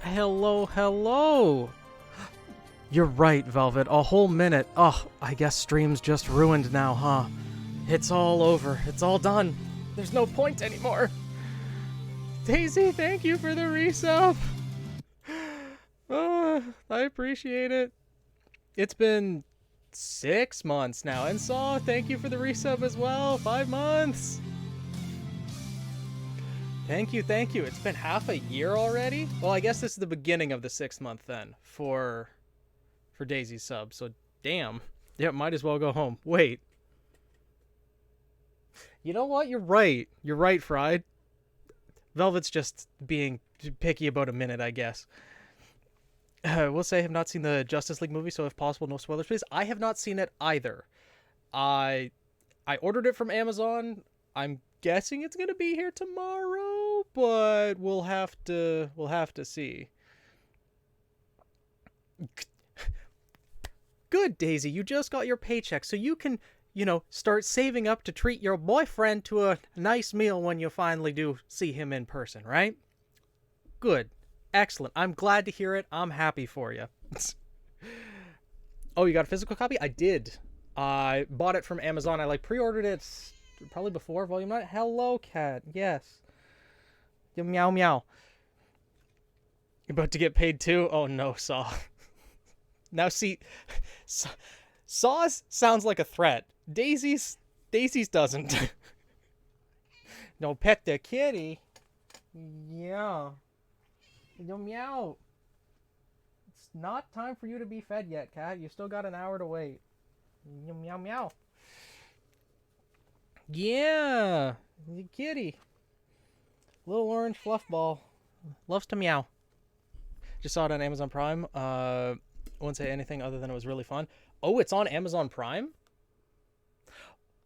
Hello, hello! You're right, Velvet. A whole minute. Oh, I guess stream's just ruined now, huh? It's all over. It's all done. There's no point anymore. Daisy, thank you for the resub. I appreciate it. It's been 6 months now. And Saw, thank you for the resub as well. 5 months. Thank you, thank you. It's been half a year already? Well, I guess this is the beginning of the 6th month then for Daisy's sub. So, damn. Yeah, might as well go home. Wait. You know what? You're right. You're right, Fried. Velvet's just being picky about a minute, I guess. We'll say I have not seen the Justice League movie, so if possible, no spoilers, please. I have not seen it either. I ordered it from Amazon. I'm guessing it's gonna be here tomorrow, but we'll have to see. Good, Daisy. You just got your paycheck, so you can, start saving up to treat your boyfriend to a nice meal when you finally do see him in person, right? Good. Excellent. I'm glad to hear it. I'm happy for you. Oh, you got a physical copy? I did. I bought it from Amazon. I pre-ordered it probably before Volume 9. Hello, cat. Yes. Meow, meow. You're about to get paid too? Oh, no, Saw. Now, see, Saw's sounds like a threat. Daisy's doesn't. No, pet the kitty. Yeah. Meow. It's not time for you to be fed yet, cat. You still got an hour to wait. Meow, meow. Yeah. The kitty. Little orange fluff ball. Loves to meow. Just saw it on Amazon Prime. I won't say anything other than it was really fun. Oh, it's on Amazon Prime?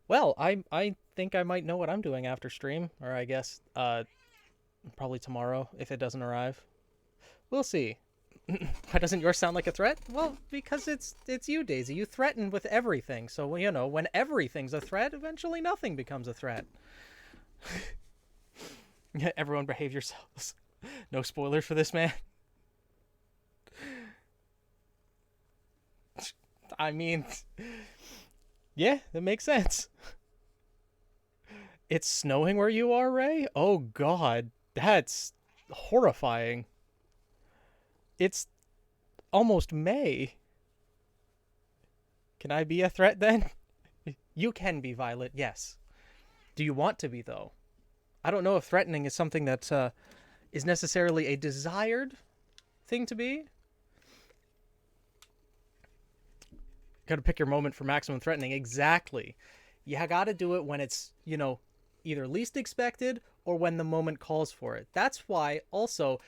Well, I think I might know what I'm doing after stream. Or I guess probably tomorrow if it doesn't arrive. We'll see. Why doesn't yours sound like a threat? Well, because it's you, Daisy. You threaten with everything. So, when everything's a threat, eventually nothing becomes a threat. Everyone behave yourselves. No spoilers for this, man. I mean, yeah, that makes sense. It's snowing where you are, Ray? Oh, God. That's horrifying. It's almost May. Can I be a threat then? You can be, Violet, yes. Do you want to be, though? I don't know if threatening is something that is necessarily a desired thing to be. Gotta pick your moment for maximum threatening. Exactly. You gotta do it when it's, either least expected or when the moment calls for it. That's why, also,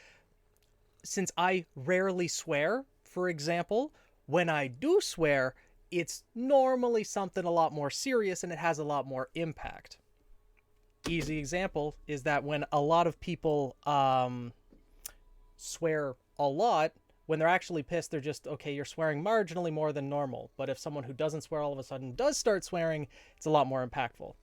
since I rarely swear, for example, when I do swear, it's normally something a lot more serious and it has a lot more impact. Easy example is that when a lot of people swear a lot, when they're actually pissed, they're just, okay, you're swearing marginally more than normal. But if someone who doesn't swear all of a sudden does start swearing, it's a lot more impactful.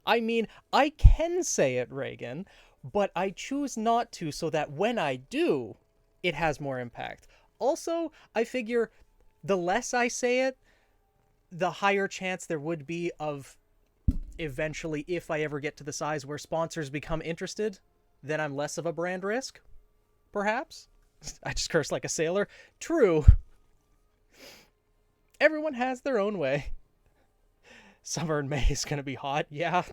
I mean, I can say it, Reagan, but I choose not to so that when I do, it has more impact. Also, I figure the less I say it, the higher chance there would be of eventually, if I ever get to the size where sponsors become interested, then I'm less of a brand risk. Perhaps. I just curse like a sailor. True. Everyone has their own way. Summer in May is going to be hot. Yeah.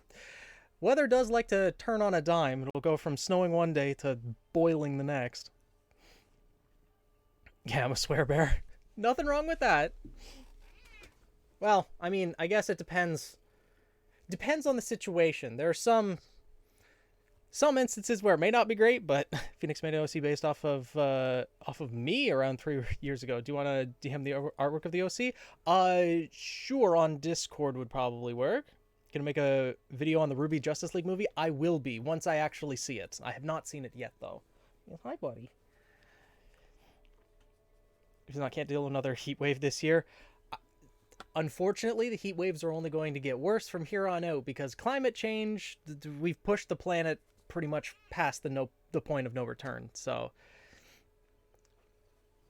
Weather does like to turn on a dime. It'll go from snowing one day to boiling the next. Yeah, I'm a swear bear. Nothing wrong with that. Well, I mean, I guess it depends. Depends on the situation. There are some instances where it may not be great, but Phoenix made an OC based off of me around 3 years ago. Do you want to DM the artwork of the OC? Sure, on Discord would probably work. Gonna make a video on the Ruby Justice League movie? I will be, once I actually see it. I have not seen it yet, though. Hi, buddy. Because I can't deal with another heat wave this year. Unfortunately, the heat waves are only going to get worse from here on out because climate change, we've pushed the planet pretty much past the point of no return. So,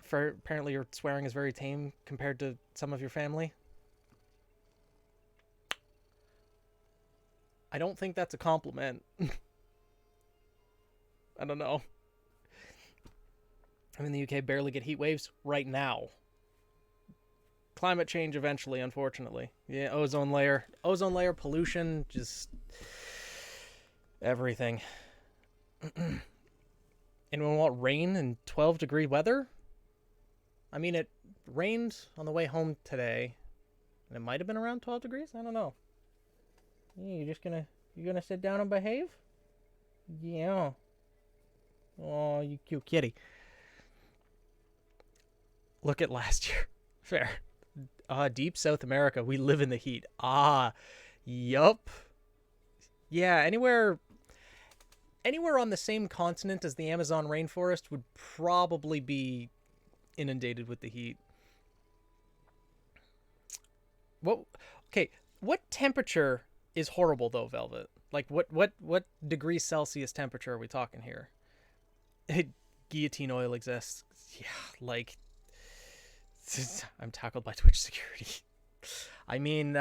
apparently your swearing is very tame compared to some of your family. I don't think that's a compliment. I don't know. I'm in the UK, barely get heat waves right now. Climate change eventually, unfortunately. Yeah, ozone layer, pollution, just everything. Anyone want rain and 12-degree weather? I mean, it rained on the way home today, and it might have been around 12 degrees. I don't know. You gonna sit down and behave? Yeah. Oh, you cute kitty. Look at last year. Fair. Deep South America, we live in the heat. Yup. Yeah, anywhere on the same continent as the Amazon rainforest would probably be inundated with the heat. What temperature is horrible though, Velvet? Like what degrees Celsius temperature are we talking here? Guillotine oil exists. Yeah, like I'm tackled by Twitch security. I mean,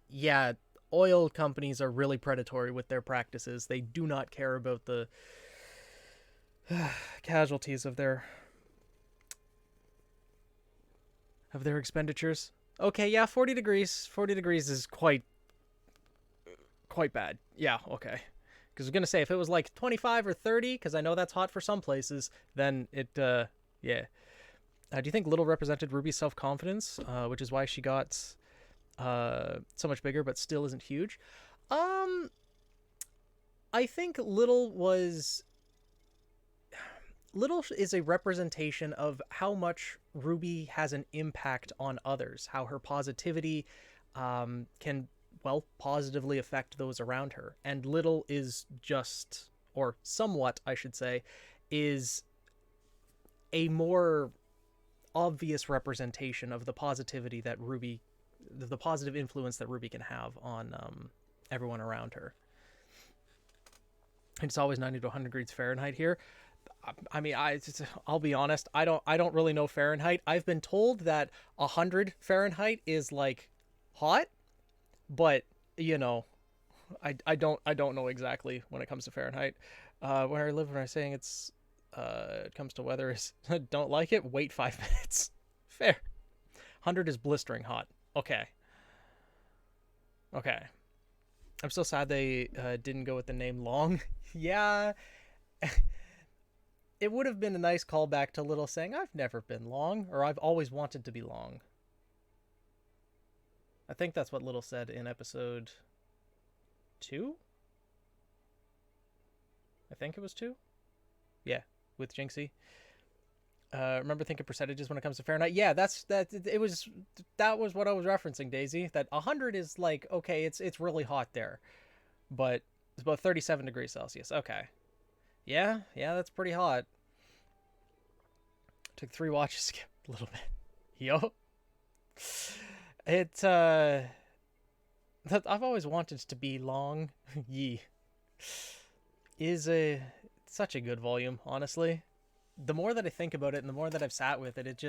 yeah, oil companies are really predatory with their practices. They do not care about the casualties of their expenditures. Okay, yeah, 40 degrees. 40 degrees is quite bad. Yeah, okay. Because I was going to say, if it was like 25 or 30, because I know that's hot for some places, then it, yeah. Do you think Little represented Ruby's self-confidence, which is why she got so much bigger, but still isn't huge? I think Little is a representation of how much Ruby has an impact on others, how her positivity can, well, positively affect those around her. And Little is just, or somewhat, I should say, is a more obvious representation of the positivity that Ruby, the positive influence that Ruby can have on everyone around her. It's always 90 to 100 degrees Fahrenheit here. I mean, I'll be honest. I don't really know Fahrenheit. I've been told that 100 Fahrenheit is like hot, but you know, I don't know exactly when it comes to Fahrenheit. Where I live, when I'm saying it comes to weather is don't like it. Wait 5 minutes. Fair. 100 is blistering hot. Okay. I'm so sad they didn't go with the name Long. Yeah. It would have been a nice callback to Little saying, I've never been long, or I've always wanted to be long. I think that's what Little said in episode 2? I think it was 2? Yeah, with Jinxie. Remember thinking percentages when it comes to Fahrenheit? Yeah, that was what I was referencing, Daisy. That 100 is like, okay, it's really hot there. But it's about 37 degrees Celsius. Okay. Yeah, that's pretty hot. Took 3 watches to skip a little bit. Yo. I've always wanted to be long. Yee. Is such a good volume, honestly. The more that I think about it and the more that I've sat with it,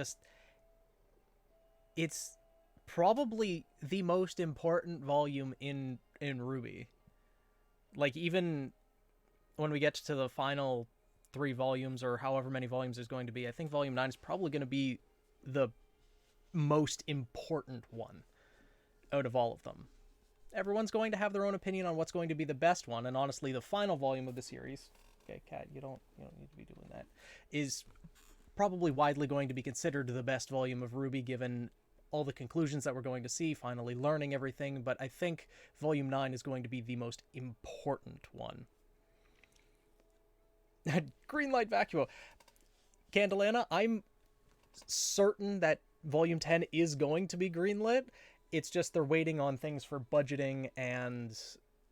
it's probably the most important volume in Ruby. Like, even when we get to the final 3 volumes or however many volumes there's going to be, I think volume 9 is probably going to be the most important one out of all of them. Everyone's going to have their own opinion on what's going to be the best one, and honestly, the final volume of the series, okay, Kat, you don't need to be doing that, is probably widely going to be considered the best volume of Ruby, given all the conclusions that we're going to see, finally learning everything, but I think volume 9 is going to be the most important one. Green light vacuo. Candelana, I'm certain that volume 10 is going to be greenlit. It's just they're waiting on things for budgeting and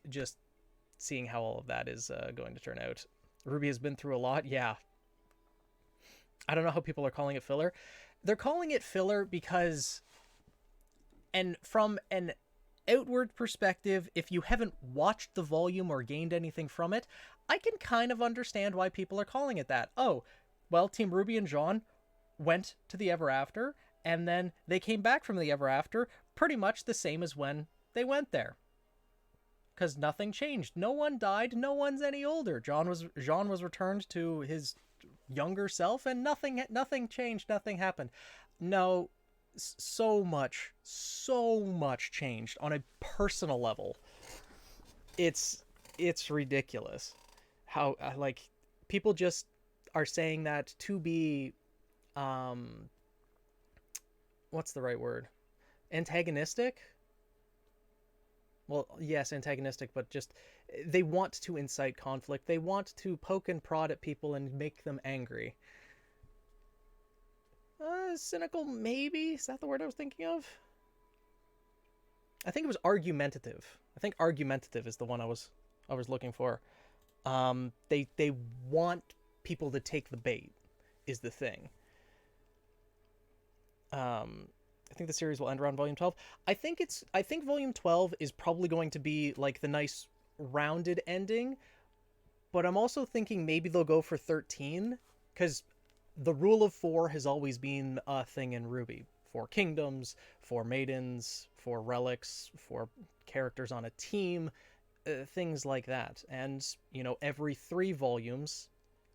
just seeing how all of that is going to turn out. Ruby has been through a lot. Yeah. I don't know how people are calling it filler. They're calling it filler because, and from an outward perspective, if you haven't watched the volume or gained anything from it, I can kind of understand why people are calling it that. Oh, well, Team Ruby and John went to the Ever After, and then they came back from the Ever After pretty much the same as when they went there. Because nothing changed. No one died. No one's any older. Jean was returned to his younger self, and nothing changed. Nothing happened. No, so much changed on a personal level. It's ridiculous how like people just are saying that to be what's the right word? Antagonistic? Well, yes, antagonistic, but just they want to incite conflict. They want to poke and prod at people and make them angry. Cynical, maybe? Is that the word I was thinking of? I think it was argumentative. I think argumentative is the one I was looking for. They want people to take the bait, is the thing. I think the series will end around volume 12. I think volume 12 is probably going to be like the nice rounded ending, but I'm also thinking maybe they'll go for 13, because the rule of 4 has always been a thing in Ruby. 4 kingdoms, 4 maidens, 4 relics, 4 characters on a team, things like that. And, you know, every 3 volumes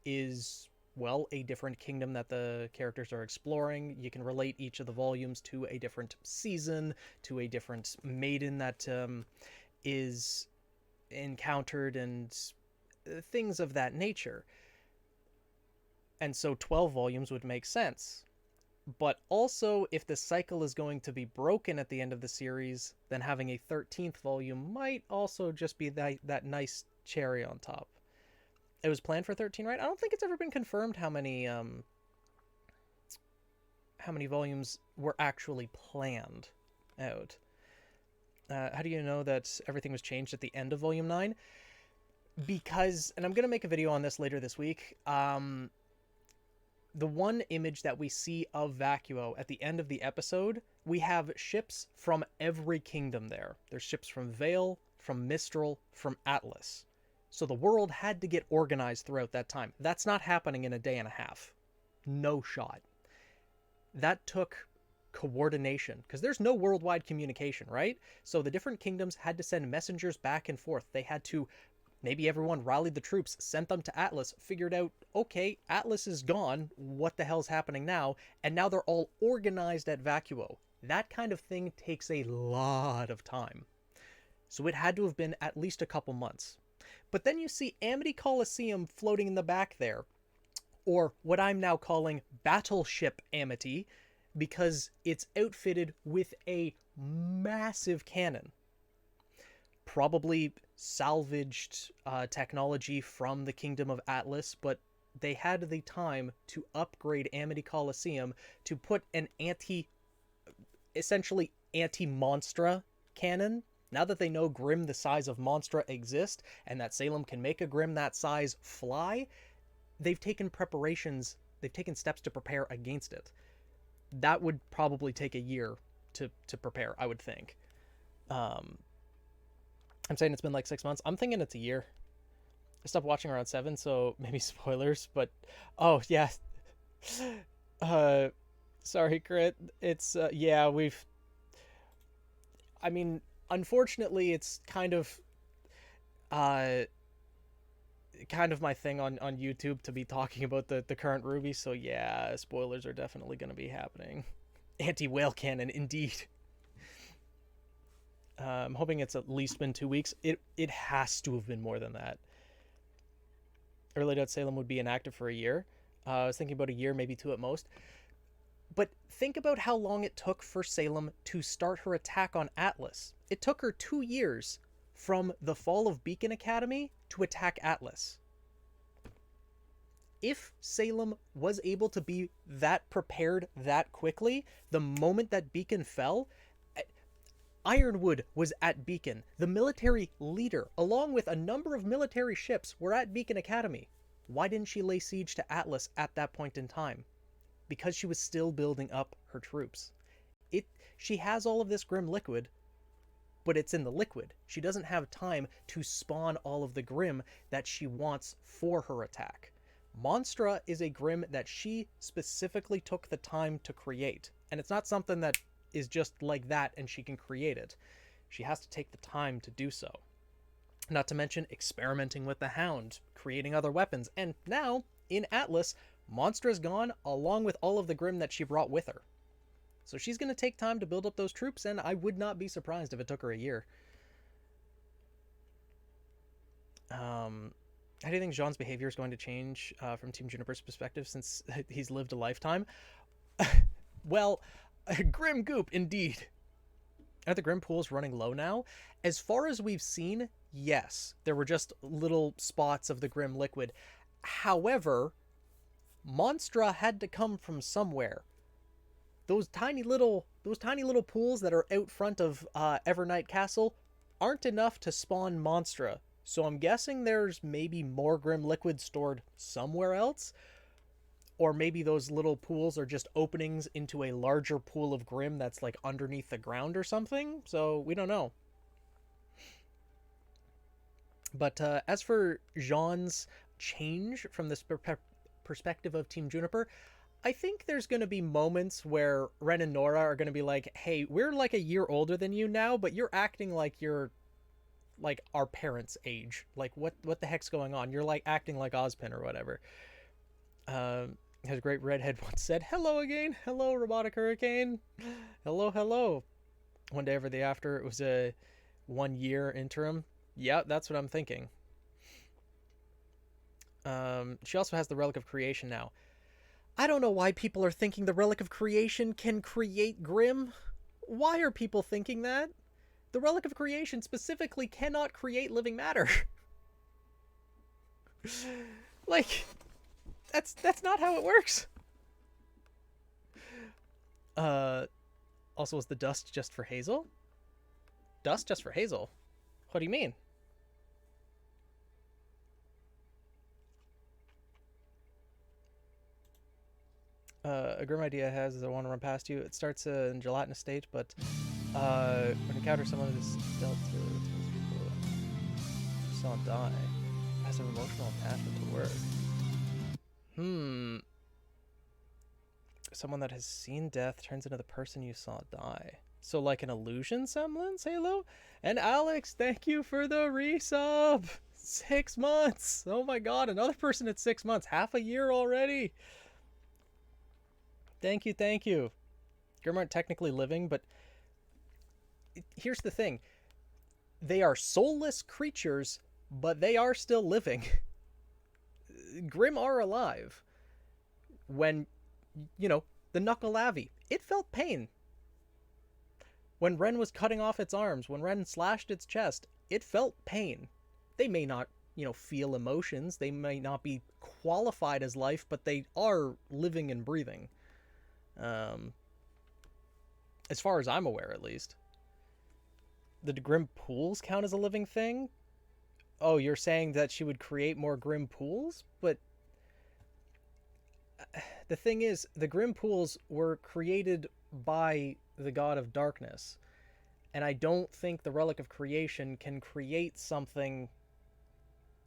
is, well, a different kingdom that the characters are exploring. You can relate each of the volumes to a different season, to a different maiden that is encountered, and things of that nature. And so 12 volumes would make sense. But also, if the cycle is going to be broken at the end of the series, then having a 13th volume might also just be that nice cherry on top. It was planned for 13, right? I don't think it's ever been confirmed how many volumes were actually planned out. How do you know that everything was changed at the end of volume 9? Because, and I'm going to make a video on this later this week, the one image that we see of Vacuo at the end of the episode, we have ships from every kingdom there. There's ships from Vale, from Mistral, from Atlas. So the world had to get organized throughout that time. That's not happening in a day and a half. No shot. That took coordination, because there's no worldwide communication, right? So the different kingdoms had to send messengers back and forth. They had to, maybe everyone rallied the troops, sent them to Atlas, figured out, okay, Atlas is gone, what the hell's happening now? And now they're all organized at Vacuo. That kind of thing takes a lot of time. So it had to have been at least a couple months. But then you see Amity Coliseum floating in the back there, or what I'm now calling Battleship Amity, because it's outfitted with a massive cannon. Probably salvaged technology from the Kingdom of Atlas, but they had the time to upgrade Amity Coliseum to put an essentially anti-Monstra cannon. Now that they know Grim the size of Monstra exist, and that Salem can make a Grim that size fly, they've taken steps to prepare against it. That would probably take a year to prepare, I would think. I'm saying it's been like 6 months. I'm thinking it's a year. I stopped watching around 7, so maybe spoilers, but oh yeah. Sorry, Crit. It's yeah, I mean, unfortunately, it's kind of my thing on YouTube to be talking about the current Ruby, so yeah, spoilers are definitely going to be happening. Anti-whale cannon, indeed. I'm hoping it's at least been 2 weeks. It has to have been more than that. Early Dot Salem would be inactive for a year. I was thinking about a year, maybe 2 at most. But think about how long it took for Salem to start her attack on Atlas. It took her 2 years from the fall of Beacon Academy to attack Atlas. If Salem was able to be that prepared that quickly, the moment that Beacon fell, Ironwood was at Beacon. The military leader, along with a number of military ships, were at Beacon Academy. Why didn't she lay siege to Atlas at that point in time? Because she was still building up her troops. She has all of this Grim liquid. but it's in the liquid. She doesn't have time to spawn all of the Grim that she wants for her attack. Monstra is a Grim that she specifically took the time to create, and it's not something that is just like that and she can create it. She has to take the time to do so. Not to mention experimenting with the Hound, creating other weapons, and now, in Atlas, Monstra's gone along with all of the Grim that she brought with her. So she's going to take time to build up those troops, and I would not be surprised if it took her a year. How do you think Jean's behavior is going to change from Team Juniper's perspective since he's lived a lifetime? Well, Grim Goop, indeed. Are the Grim pools running low now? As far as we've seen, yes. There were just little spots of the Grim liquid. However, Monstra had to come from somewhere. Those tiny little pools that are out front of Evernight Castle aren't enough to spawn Monstra. So I'm guessing there's maybe more Grim liquid stored somewhere else. Or maybe those little pools are just openings into a larger pool of Grim that's like underneath the ground or something. So we don't know. But as for Jean's change from this perspective of Team Juniper, I think there's going to be moments where Ren and Nora are going to be like, hey, we're like a year older than you now, but you're acting like you're like our parents' age. Like, what the heck's going on? You're like acting like Ozpin or whatever. His great redhead once said, hello again. Hello, Robotic Hurricane. Hello, hello. One day over the after, it was a 1 year interim. Yeah, that's what I'm thinking. She also has the Relic of Creation now. I don't know why people are thinking the Relic of Creation can create Grim. Why are people thinking that? The Relic of Creation specifically cannot create living matter. Like, that's not how it works. Also, is the dust just for Hazel? Dust just for Hazel? What do you mean? A Grim idea I has is I want to run past you. It starts in gelatinous state, but when you encounter someone who's dealt to people you saw die, it has an emotional attachment to work. Someone that has seen death turns into the person you saw die. So like an illusion semblance, Halo? And Alex, thank you for the resub! 6 months! Oh my god, another person at 6 months. Half a year already! Thank you, thank you. Grim aren't technically living, but here's the thing. They are soulless creatures, but they are still living. Grim are alive. When, you know, the Knuckle-Lavi, it felt pain. When Ren was cutting off its arms, when Ren slashed its chest, it felt pain. They may not, you know, feel emotions. They may not be qualified as life, but they are living and breathing. As far as I'm aware, at least. The Grim pools count as a living thing? Oh, you're saying that she would create more Grim pools? But the thing is, the Grim pools were created by the god of darkness. And I don't think the Relic of Creation can create something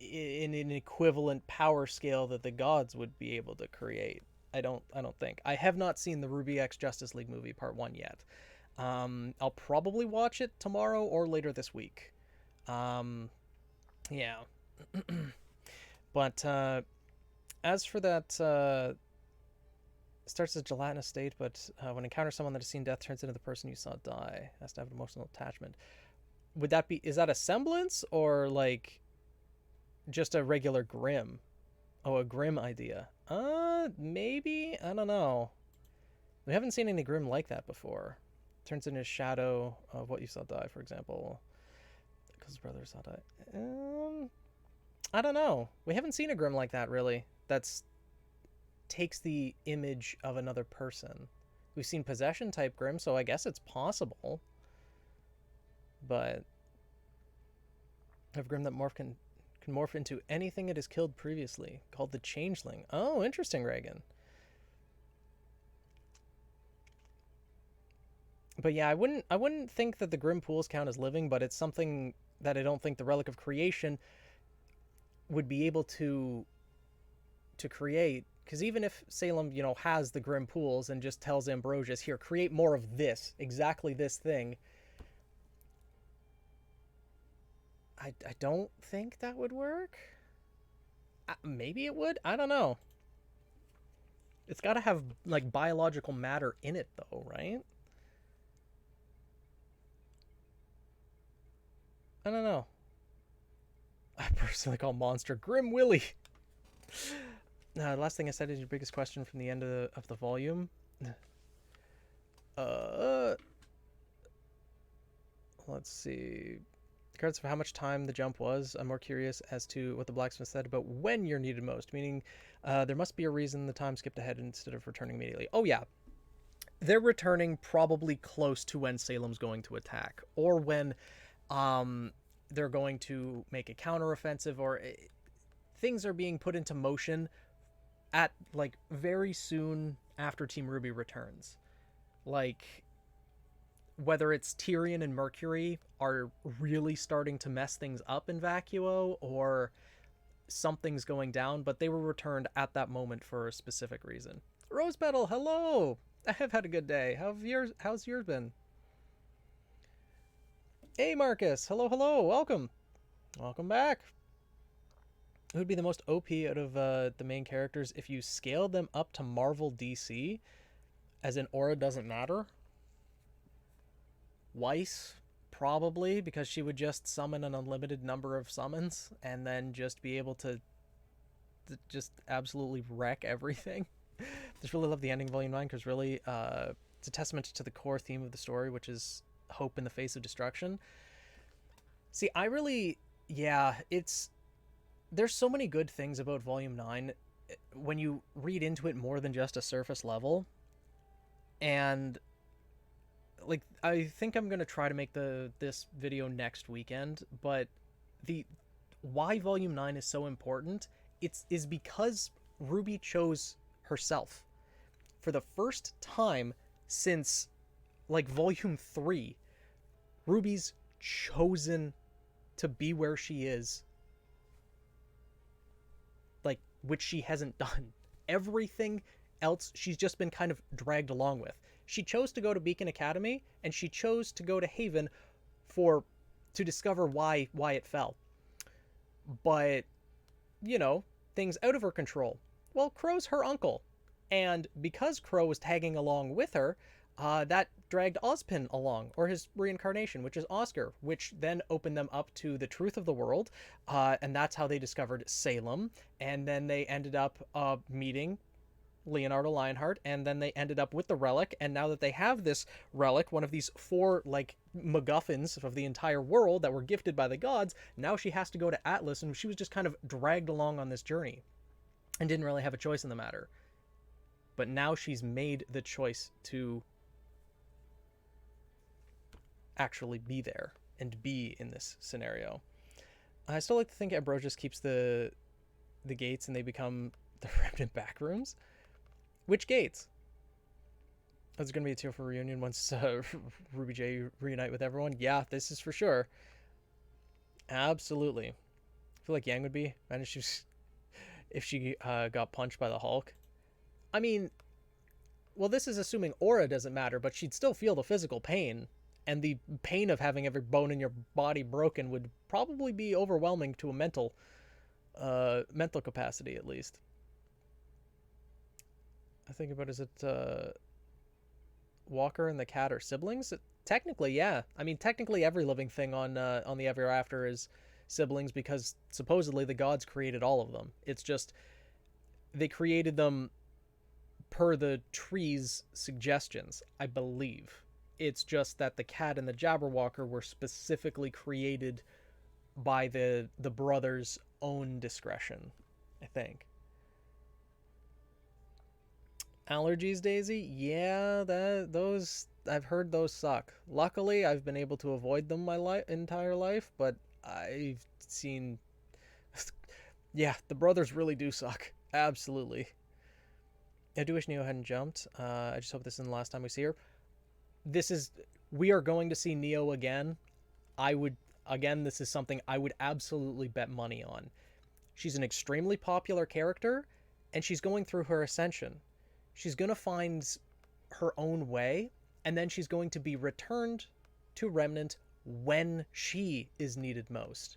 in an equivalent power scale that the gods would be able to create. I don't think. I have not seen the Ruby X Justice League movie part 1 yet. I'll probably watch it tomorrow or later this week. Yeah. But as for that, starts as gelatinous state, but when encounter someone that has seen death turns into the person you saw die. Has to have an emotional attachment. Would that be, is that a semblance or like just a regular Grim? Oh, a Grim idea. Maybe? I don't know. We haven't seen any Grim like that before. Turns into a shadow of what you saw die, for example. Because his brother saw die. I don't know. We haven't seen a Grim like that, really. That's takes the image of another person. We've seen possession type Grim, so I guess it's possible. But a Grim that can morph into anything it has killed previously, called the Changeling. Oh, interesting, Reagan. But yeah, I wouldn't think that the Grim Pools count as living, but it's something that I don't think the Relic of Creation would be able to create, because even if Salem, has the Grim Pools and just tells Ambrosius, here, create more of this, exactly this thing, I don't think that would work. Maybe it would. I don't know. It's got to have like biological matter in it, though, right? I don't know. I personally call Monster Grim Willie. Last thing I said is your biggest question from the end of the volume. Uh, let's see. Regardless of how much time the jump was, I'm more curious as to what the blacksmith said about when you're needed most. Meaning, there must be a reason the time skipped ahead instead of returning immediately. Oh yeah, they're returning probably close to when Salem's going to attack, or when um, they're going to make a counteroffensive, or things are being put into motion at like very soon after Team Ruby returns. Like whether it's Tyrion and Mercury are really starting to mess things up in Vacuo, or something's going down, but they were returned at that moment for a specific reason. Rose Petal, hello. I have had a good day. How's yours been? Hey Marcus, hello, hello, welcome. Welcome back. Who would be the most OP out of the main characters if you scaled them up to Marvel DC, as in aura doesn't matter? Weiss, probably, because she would just summon an unlimited number of summons and then just be able to just absolutely wreck everything. Just really love the ending of Volume 9 because really it's a testament to the core theme of the story, which is hope in the face of destruction. See, yeah, there's so many good things about Volume 9 when you read into it more than just a surface level. And like I think I'm gonna try to make this video next weekend, but the why Volume 9 is so important is because Ruby chose herself for the first time since like Volume 3. Ruby's chosen to be where she is, like, which she hasn't done. Everything else she's just been kind of dragged along with. She chose to go to Beacon Academy, and she chose to go to Haven to discover why it fell. But, you know, things out of her control. Well, Crow's her uncle. And because Crow was tagging along with her, that dragged Ozpin along, or his reincarnation, which is Oscar, which then opened them up to the truth of the world, and that's how they discovered Salem, and then they ended up meeting Leonardo Lionheart, and then they ended up with the relic, and now that they have this relic, one of these 4, like, MacGuffins of the entire world that were gifted by the gods, now she has to go to Atlas, and she was just kind of dragged along on this journey, and didn't really have a choice in the matter. But now she's made the choice to actually be there and be in this scenario. I still like to think Ambrosius keeps the gates and they become the remnant backrooms. Which gates? That's going to be a tearful reunion once Ruby J reunite with everyone. Yeah, this is for sure. Absolutely. I feel like Yang would be. Man, if she got punched by the Hulk. I mean, well, this is assuming aura doesn't matter, but she'd still feel the physical pain. And the pain of having every bone in your body broken would probably be overwhelming to a mental capacity, at least. I think about, is it Walker and the cat are siblings? Technically, yeah. I mean, technically every living thing on the Ever After is siblings because supposedly the gods created all of them. It's just they created them per the tree's suggestions, I believe. It's just that the cat and the Jabberwocker were specifically created by the brothers' own discretion, I think. Allergies, Daisy? Yeah, those I've heard those suck. Luckily, I've been able to avoid them my entire life, but I've seen yeah, the brothers really do suck. Absolutely. I do wish Neo hadn't jumped. I just hope this isn't the last time we see her. this is, we are going to see Neo again. I would, again, this is something I would absolutely bet money on. She's an extremely popular character, and she's going through her ascension. She's going to find her own way, and then she's going to be returned to Remnant when she is needed most.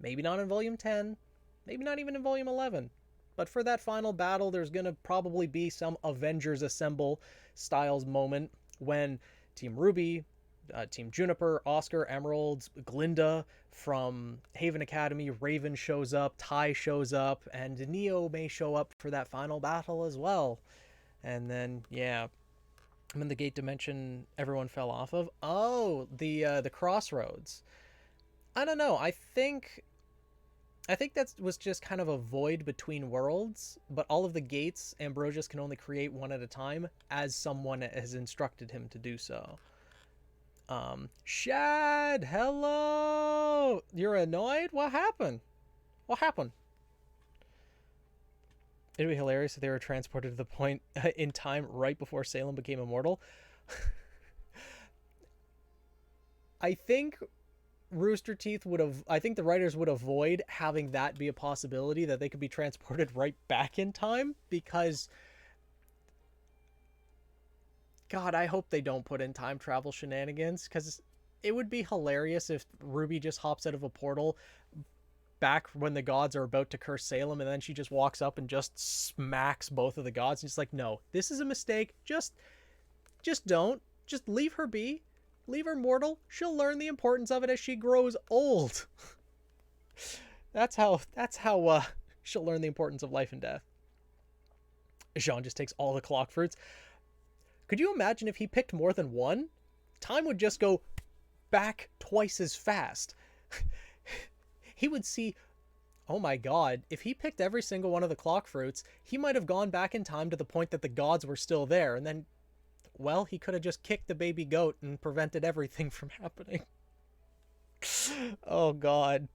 Maybe not in Volume 10, maybe not even in Volume 11. But for that final battle, there's going to probably be some Avengers Assemble styles moment when Team Ruby, Team Juniper, Oscar, Emerald, Glinda from Haven Academy, Raven shows up, Ty shows up, and Neo may show up for that final battle as well. And then, yeah, I'm in the gate dimension everyone fell off of. Oh, the crossroads. I don't know. I think that was just kind of a void between worlds, but all of the gates Ambrosius can only create one at a time, as someone has instructed him to do so. Shad, hello! You're annoyed? What happened? What happened? It'd be hilarious if they were transported to the point in time right before Salem became immortal. I think Rooster Teeth would have, I think the writers would avoid having that be a possibility, that they could be transported right back in time, because God, I hope they don't put in time travel shenanigans, because it would be hilarious if Ruby just hops out of a portal back when the gods are about to curse Salem, and then she just walks up and just smacks both of the gods, and it's like, no, this is a mistake, just don't, just leave her be. Leave her mortal. She'll learn the importance of it as she grows old. That's how she'll learn the importance of life and death. Jean just takes all the clock fruits. Could you imagine if he picked more than one? Time would just go back twice as fast. He would see, oh my God, if he picked every single one of the clock fruits, he might have gone back in time to the point that the gods were still there, and then, well, he could have just kicked the baby goat and prevented everything from happening. Oh, God.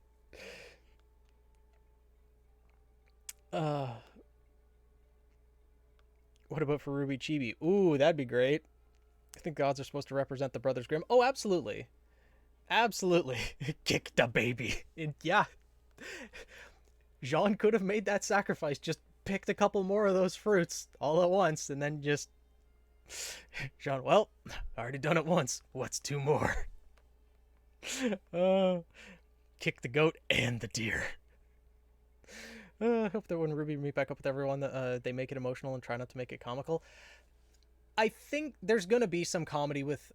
What about for Ruby Chibi? Ooh, that'd be great. I think gods are supposed to represent the Brothers Grimm. Oh, absolutely. Absolutely. Kick the baby. And yeah. Jean could have made that sacrifice. Just picked a couple more of those fruits all at once, and then just... Jean, well, I already done it once. What's two more? Kick the goat and the deer. I hope that when Ruby meet back up with everyone, that they make it emotional and try not to make it comical. I think there's going to be some comedy with...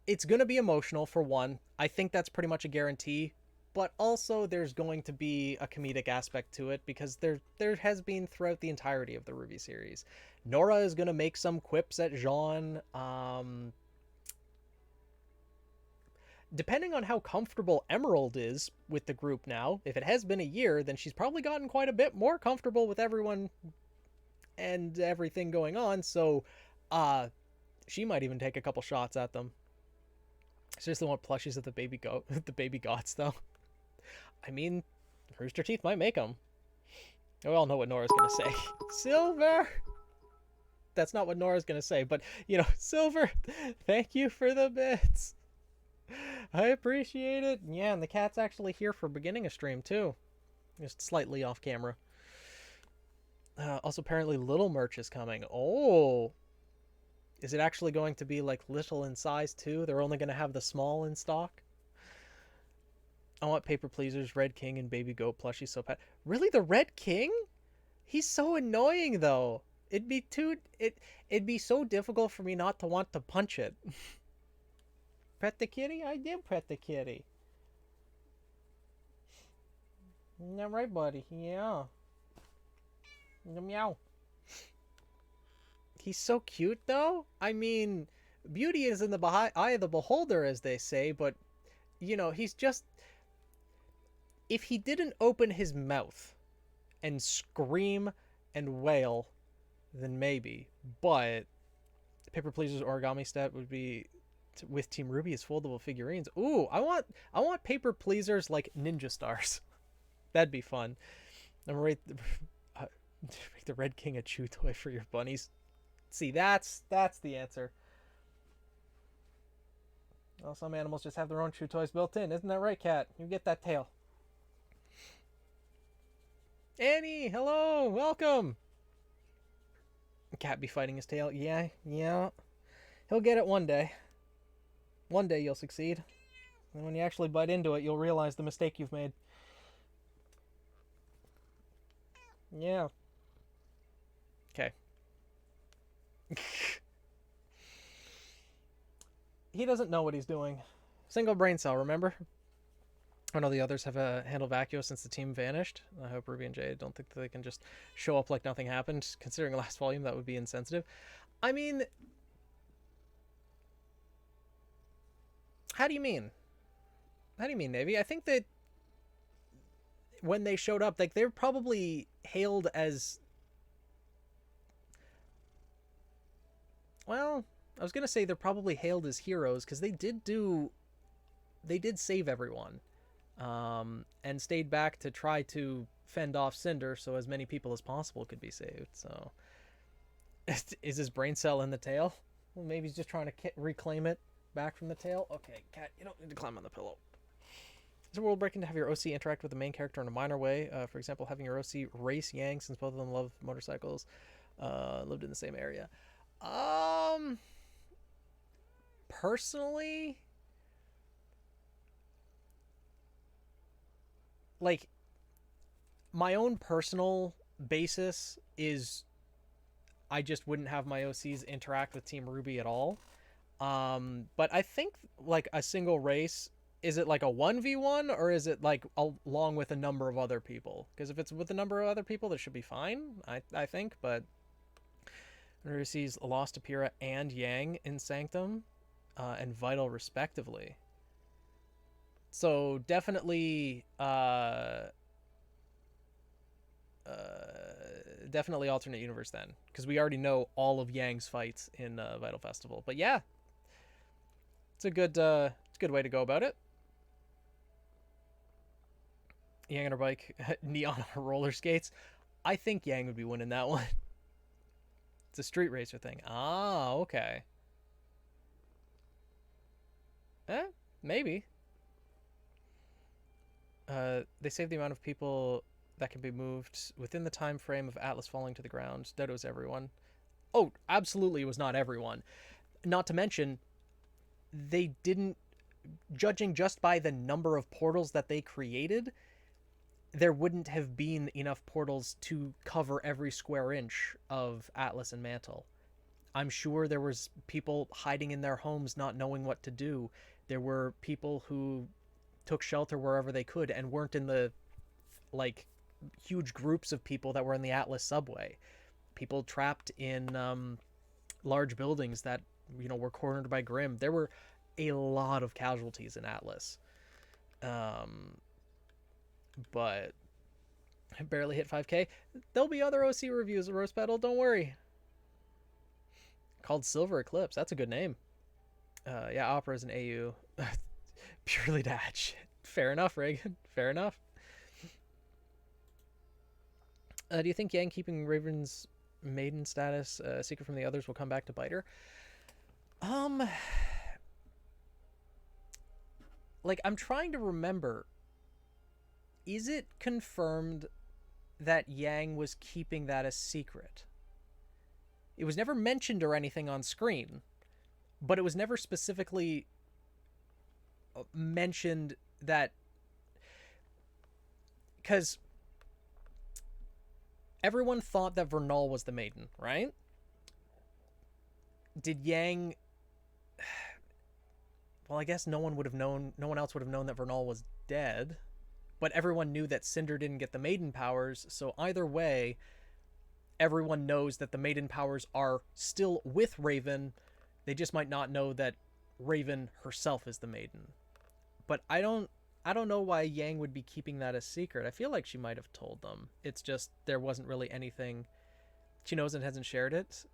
It's going to be emotional, for one. I think that's pretty much a guarantee. But also there's going to be a comedic aspect to it, because there has been throughout the entirety of the Ruby series. Nora is going to make some quips at Jean. Depending on how comfortable Emerald is with the group now, if it has been a year, then she's probably gotten quite a bit more comfortable with everyone and everything going on, so she might even take a couple shots at them. Seriously want plushies of the baby goat, the baby gods, though. I mean, Rooster Teeth might make them. We all know what Nora's gonna say. Silver! That's not what Nora's gonna say, but, you know, Silver, thank you for the bits. I appreciate it. Yeah, and the cat's actually here for beginning a stream, too. Just slightly off camera. Also, apparently Little Merch is coming. Oh! Is it actually going to be, like, little in size, too? They're only going to have the small in stock? I want Paper Pleasers, Red King, and Baby Goat plushies so bad. Really? The Red King? He's so annoying, though. It'd be so difficult for me not to want to punch it. Pet the kitty? I did pet the kitty. Yeah, right, buddy. Yeah. Meow. He's so cute, though. I mean, beauty is in the eye of the beholder, as they say, but, you know, he's just... If he didn't open his mouth and scream and wail, then maybe. But Paper Pleaser's origami step would be with Team Ruby as foldable figurines. Ooh, I want Paper Pleasers like ninja stars. That'd be fun. I'm right. Make the Red King a chew toy for your bunnies. See, that's the answer. Well, some animals just have their own chew toys built in. Isn't that right, cat? You get that tail. Annie, hello, welcome. Cat be fighting his tail. Yeah, yeah. He'll get it one day. One day you'll succeed. And when you actually bite into it, you'll realize the mistake you've made. Yeah. Okay. He doesn't know what he's doing. Single brain cell, remember? I know the others have handled Vacuo since the team vanished. I hope Ruby and Jade don't think that they can just show up like nothing happened. Considering last volume, that would be insensitive. I mean, how do you mean? How do you mean, Navy? I think that when they showed up, like, they're probably hailed as... Well, I was going to say they're probably hailed as heroes, because they did save everyone. And stayed back to try to fend off Cinder so as many people as possible could be saved. So, is his brain cell in the tail? Well, maybe he's just trying to reclaim it back from the tail. Okay, cat, you don't need to climb on the pillow. Is it world breaking to have your OC interact with the main character in a minor way? For example, having your OC race Yang, since both of them love motorcycles, lived in the same area. Personally, like, my own personal basis is I just wouldn't have my OCs interact with Team Ruby at all. But I think, like, a single race, is it like a 1v1 or is it like along with a number of other people? Because if it's with a number of other people, that should be fine, I think. But Ruby sees lost to Pyrrha and Yang in Sanctum and Vital respectively. So definitely definitely alternate universe then, because we already know all of Yang's fights in Vital Festival. But yeah, it's a good way to go about it. Yang on her bike, Neon on her roller skates. I think Yang would be winning that one. It's a street racer thing. Ah, okay. Maybe. They save the amount of people that can be moved within the time frame of Atlas falling to the ground. That was everyone. Oh, absolutely, it was not everyone. Not to mention, they didn't, judging just by the number of portals that they created, there wouldn't have been enough portals to cover every square inch of Atlas and Mantle. I'm sure there was people hiding in their homes not knowing what to do. There were people who took shelter wherever they could and weren't in the, like, huge groups of people that were in the Atlas subway. People trapped in large buildings that, were cornered by Grimm. There were a lot of casualties in Atlas. But I barely hit 5K. There'll be other OC reviews of Rose Petal, don't worry. Called Silver Eclipse. That's a good name. Yeah, Opera is an AU. Purely to add shit. Fair enough, Reagan. Fair enough. Do you think Yang keeping Raven's maiden status secret from the others will come back to bite her? Like, I'm trying to remember. Is it confirmed that Yang was keeping that a secret? It was never mentioned or anything on screen, but it was never specifically mentioned that, because everyone thought that Vernal was the maiden, right? Did Yang... Well, I guess no one else would have known that Vernal was dead, but everyone knew that Cinder didn't get the maiden powers, so either way, everyone knows that the maiden powers are still with Raven. They just might not know that Raven herself is the maiden. But I don't know why Yang would be keeping that a secret. I feel like she might have told them. It's just there wasn't really anything. She knows and hasn't shared it.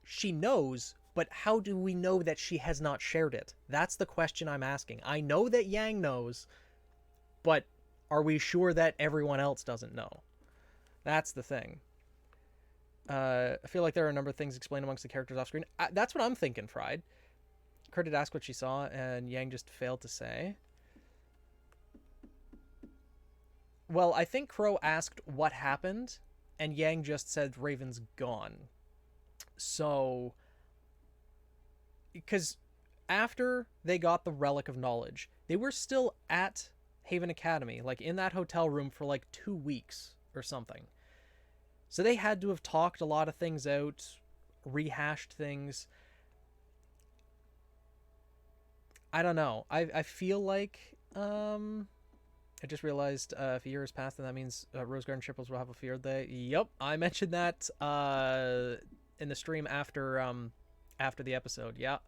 She knows, but how do we know that she has not shared it? That's the question I'm asking. I know that Yang knows, but are we sure that everyone else doesn't know? That's the thing. I feel like there are a number of things explained amongst the characters off screen. That's what I'm thinking, Fried. Kurt did ask what she saw, and Yang just failed to say. Well, I think Crow asked what happened, and Yang just said Raven's gone. So, because after they got the Relic of Knowledge, they were still at Haven Academy, like in that hotel room for like 2 weeks or something. So they had to have talked a lot of things out, rehashed things. I don't know. I feel like I just realized if a year has passed, then that means Rose Garden Shippers will have a field day. Yep, I mentioned that in the stream after the episode. Yeah.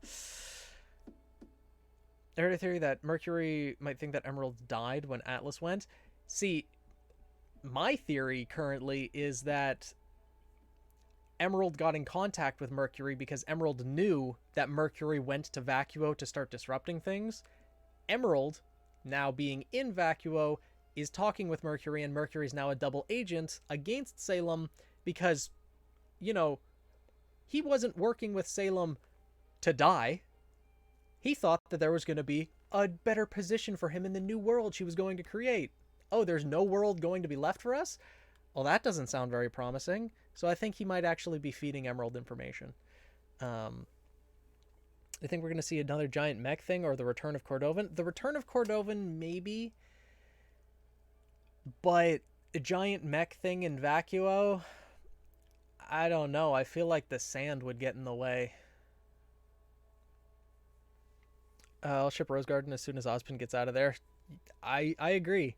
I heard a theory that Mercury might think that Emerald died when Atlas went. See, my theory currently is that Emerald got in contact with Mercury because Emerald knew that Mercury went to Vacuo to start disrupting things. Emerald, now being in Vacuo, is talking with Mercury, and Mercury's now a double agent against Salem because, you know, he wasn't working with Salem to die. He thought that there was going to be a better position for him in the new world she was going to create. Oh, there's no world going to be left for us? Well, that doesn't sound very promising. So I think he might actually be feeding Emerald information. I think we're going to see another giant mech thing or the return of Cordovan. The return of Cordovan, maybe. But a giant mech thing in Vacuo, I don't know. I feel like the sand would get in the way. I'll ship Rose Garden as soon as Ozpin gets out of there. I agree.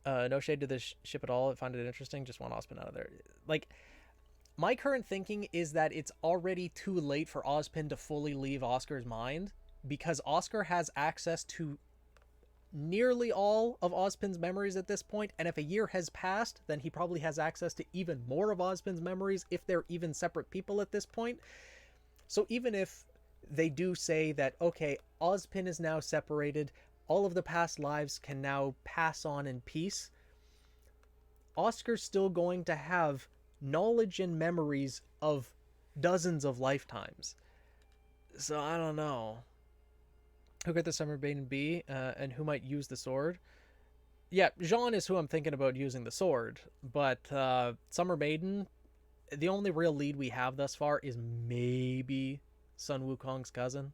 No shade to this ship at all. I find it interesting. Just want Ozpin out of there. Like, my current thinking is that it's already too late for Ozpin to fully leave Oscar's mind because Oscar has access to nearly all of Ozpin's memories at this point, and if a year has passed, then he probably has access to even more of Ozpin's memories if they're even separate people at this point. So even if they do say that, okay, Ozpin is now separated, all of the past lives can now pass on in peace, Oscar's still going to have knowledge and memories of dozens of lifetimes. So I don't know. Who got the Summer Maiden be, and who might use the sword? Yeah, Jean is who I'm thinking about using the sword, but Summer Maiden, the only real lead we have thus far is maybe Sun Wukong's cousin.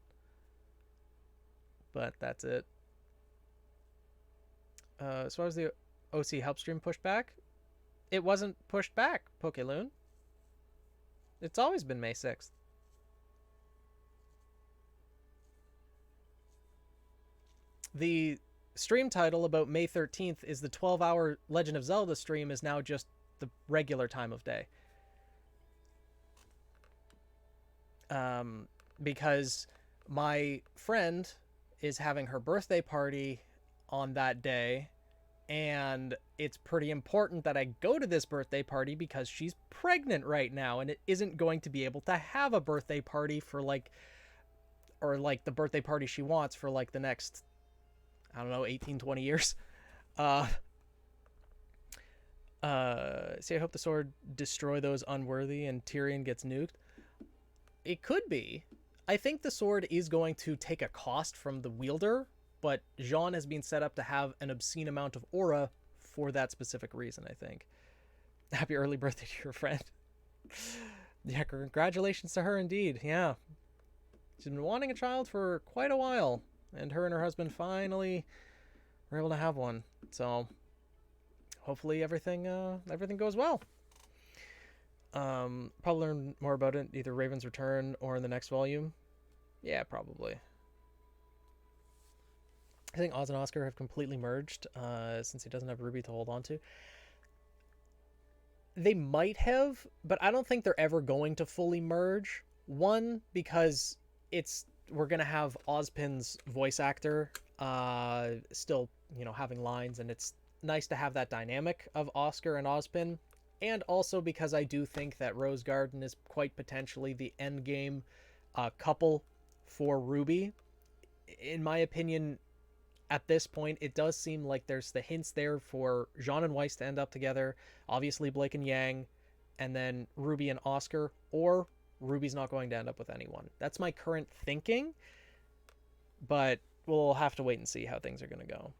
But that's it. As far as the OC help stream pushed back, it wasn't pushed back, Pokeloon. It's always been May 6th. The stream title about May 13th is the 12-hour Legend of Zelda stream is now just the regular time of day. Because my friend is having her birthday party on that day, and it's pretty important that I go to this birthday party because she's pregnant right now and it isn't going to be able to have a birthday party for like the birthday party she wants for like the next, I don't know, 18, 20 years. See, I hope the sword destroy those unworthy and Tyrion gets nuked. It could be. I think the sword is going to take a cost from the wielder, but Jean has been set up to have an obscene amount of aura for that specific reason, I think. Happy early birthday to your friend. Yeah, congratulations to her indeed. Yeah. She's been wanting a child for quite a while, and her and her husband finally were able to have one. So hopefully everything goes well. Probably learn more about it either Raven's Return or in the next volume. Yeah, probably. I think Oz and Oscar have completely merged since he doesn't have Ruby to hold on to. They might have, but I don't think they're ever going to fully merge. One, because we're going to have Ozpin's voice actor still, having lines, and it's nice to have that dynamic of Oscar and Ozpin. And also because I do think that Rose Garden is quite potentially the endgame couple for Ruby. In my opinion, at this point, it does seem like there's the hints there for Jean and Weiss to end up together. Obviously, Blake and Yang. and then Ruby and Oscar, or Ruby's not going to end up with anyone. That's my current thinking, but we'll have to wait and see how things are going to go.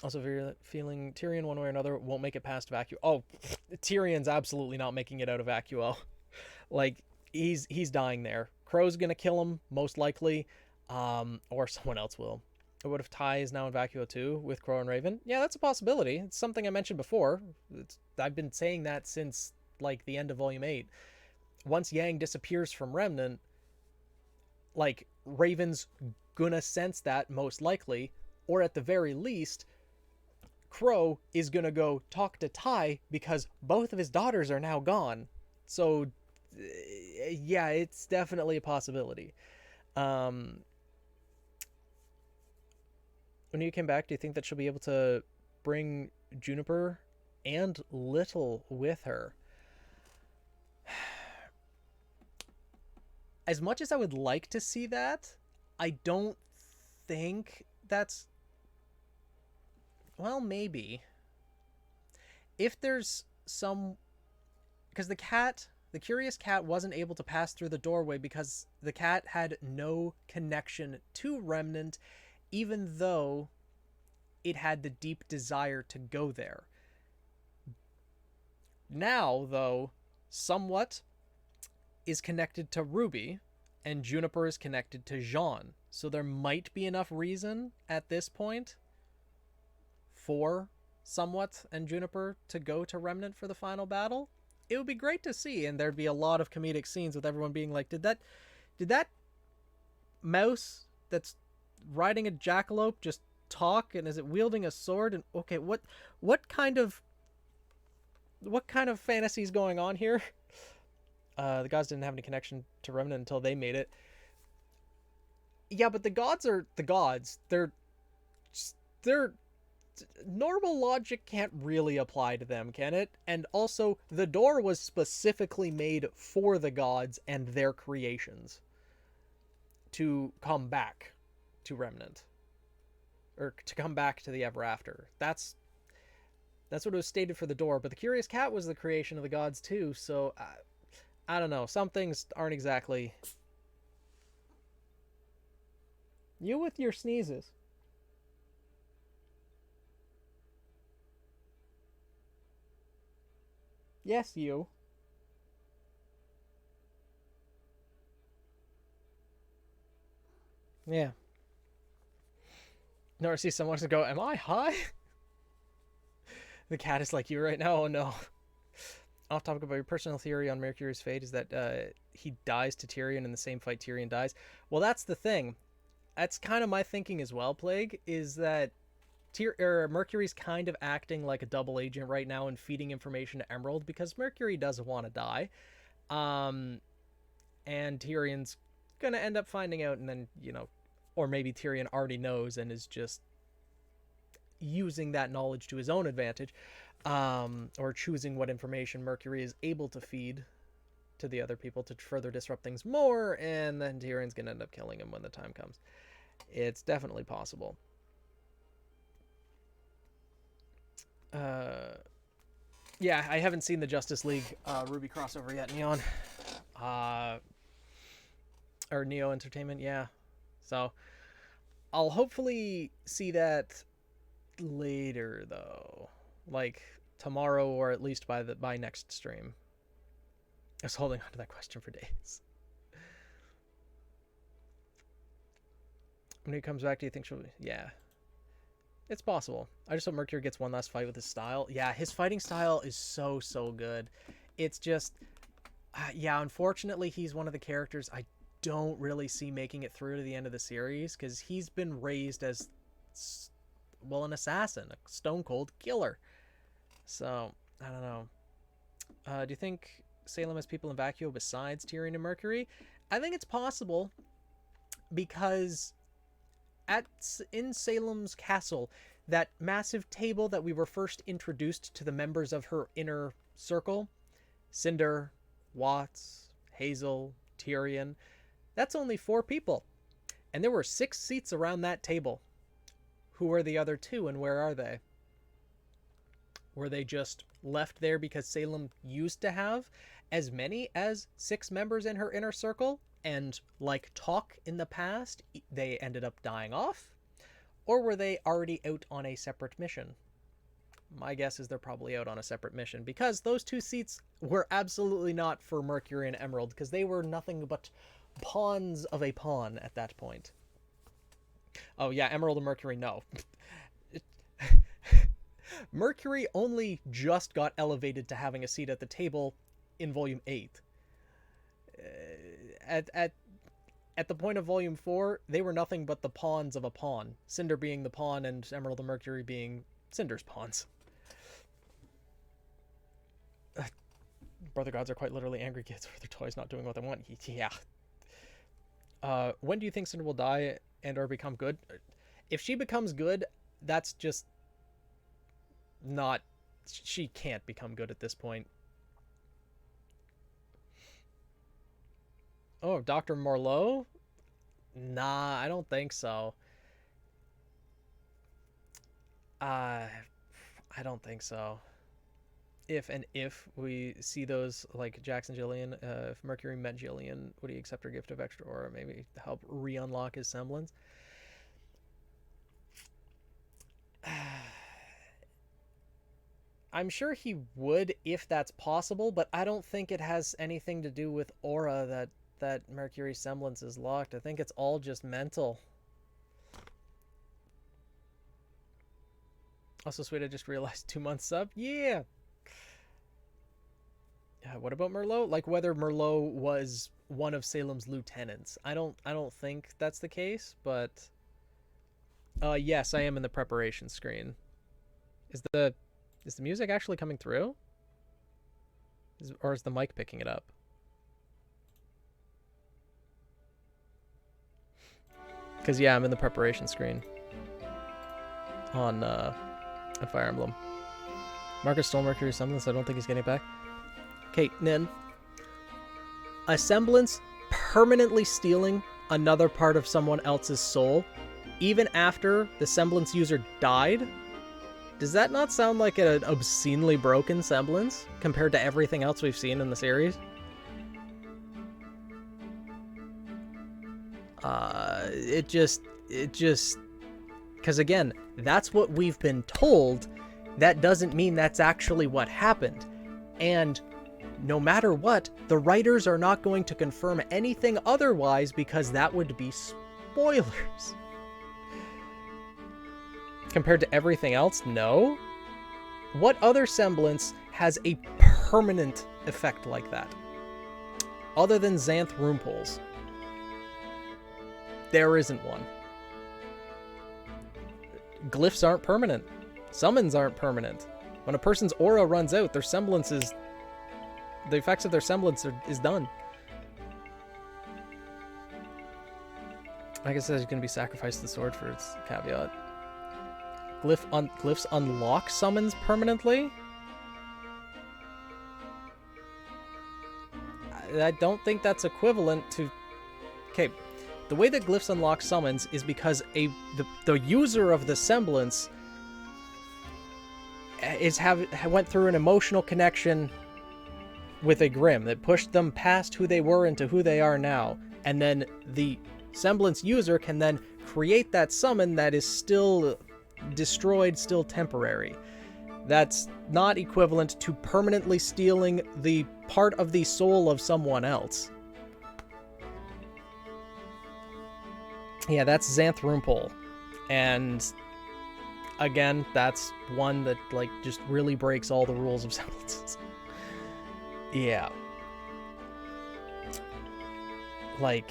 Also, if you're feeling Tyrion one way or another, won't make it past Vacuo. Oh, Tyrion's absolutely not making it out of Vacuo. Like, he's dying there. Crow's gonna kill him, most likely, or someone else will. Or what if Ty is now in Vacuo too, with Crow and Raven? Yeah, that's a possibility. It's something I mentioned before. I've been saying that since, like, the end of Volume 8. Once Yang disappears from Remnant, like, Raven's gonna sense that, most likely, or at the very least, Crow is gonna go talk to Ty because both of his daughters are now gone. So, yeah, it's definitely a possibility. When you came back, do you think that she'll be able to bring Juniper and Little with her? As much as I would like to see that, I don't think that's... Well, maybe. If there's some... Because the curious cat wasn't able to pass through the doorway because the cat had no connection to Remnant, even though it had the deep desire to go there. Now, though, somewhat is connected to Ruby, and Juniper is connected to Jean. So there might be enough reason at this point for Somewhat and Juniper to go to Remnant for the final battle. It would be great to see, and there'd be a lot of comedic scenes with everyone being like, did that mouse that's riding a jackalope just talk, and is it wielding a sword? And okay, what kind of fantasy is going on here? The gods didn't have any connection to Remnant until they made it. Yeah, but the gods are the gods. They're normal logic can't really apply to them, can it? And also, the door was specifically made for the gods and their creations to come back to Remnant, or to come back to the Ever After. That's what it was stated for the door. But the Curious Cat was the creation of the gods too. So I don't know. Some things aren't exactly. You with your sneezes. Yes, you. Yeah. Never see someone to go, am I high? The cat is like you right now. Oh no. Off topic about your personal theory on Mercury's fate is that he dies to Tyrion in the same fight Tyrion dies. Well, that's the thing. That's kind of my thinking as well, Plague, is that Mercury's kind of acting like a double agent right now and feeding information to Emerald because Mercury doesn't want to die. And Tyrion's gonna end up finding out, and then, or maybe Tyrion already knows and is just using that knowledge to his own advantage, or choosing what information Mercury is able to feed to the other people to further disrupt things more, and then Tyrion's gonna end up killing him when the time comes. It's definitely possible. Yeah, I haven't seen the Justice League Ruby crossover yet, Neon. Or Neo Entertainment, yeah. So I'll hopefully see that later, though, like tomorrow, or at least by next stream. I was holding on to that question for days. When he comes back, do you think she'll be... Yeah. It's possible. I just hope Mercury gets one last fight with his style. Yeah, his fighting style is so good. It's just... yeah, unfortunately, he's one of the characters I don't really see making it through to the end of the series, because he's been raised as, well, an assassin, a stone-cold killer. So, I don't know. Do you think Salem has people in Vacuo besides Tyrion and Mercury? I think it's possible, because in Salem's castle, that massive table that we were first introduced to the members of her inner circle, Cinder, Watts, Hazel, Tyrion, that's only 4 people. And there were 6 seats around that table. Who are the other 2, and where are they? Were they just left there because Salem used to have as many as 6 members in her inner circle, and like Talk in the past, they ended up dying off? Or were they already out on a separate mission? My guess is they're probably out on a separate mission, because those 2 seats were absolutely not for Mercury and Emerald, because they were nothing but pawns of a pawn at that point. Oh yeah, Emerald and Mercury, no. Mercury only just got elevated to having a seat at the table in Volume 8. At the point of Volume 4, they were nothing but the pawns of a pawn. Cinder being the pawn and Emerald and Mercury being Cinder's pawns. Brother gods are quite literally angry kids with their toys not doing what they want. Yeah. When do you think Cinder will die and or become good? If she becomes good, that's just not... She can't become good at this point. Oh, Dr. Morleau? Nah, I don't think so. I don't think so. If we see those, like Jax and Jillian, if Mercury met Jillian, would he accept her gift of extra aura, maybe help re-unlock his semblance? I'm sure he would if that's possible, but I don't think it has anything to do with aura that Mercury's semblance is locked. I think it's all just mental. Also sweet, I just realized 2 months sub. Yeah! What about Merlot? Like whether Merlot was one of Salem's lieutenants. I don't think that's the case, but yes, I am in the preparation screen. Is the music actually coming through? Or is the mic picking it up? Because yeah, I'm in the preparation screen on Fire Emblem. Marcus stole Mercury's semblance. I don't think he's getting it back. Okay, Nin. A semblance permanently stealing another part of someone else's soul, even after the semblance user died? Does that not sound like an obscenely broken semblance compared to everything else we've seen in the series? It just... Because again, that's what we've been told. That doesn't mean that's actually what happened. And no matter what, the writers are not going to confirm anything otherwise, because that would be spoilers. Compared to everything else, no. What other semblance has a permanent effect like that? Other than Xanth Rumpol's. There isn't one. Glyphs aren't permanent. Summons aren't permanent. When a person's aura runs out, their semblance is... The effects of their semblance is done. I guess he's going to be sacrificed to the sword for its caveat. Glyphs unlock summons permanently? I don't think that's equivalent to... Okay, the way that glyphs unlock summons is because the user of the semblance went through an emotional connection with a Grimm that pushed them past who they were into who they are now, and then the semblance user can then create that summon that is still destroyed, still temporary. That's not equivalent to permanently stealing the part of the soul of someone else. Yeah, that's Xanth Rumpol. And again, that's one that like just really breaks all the rules of semblances. Yeah. Like,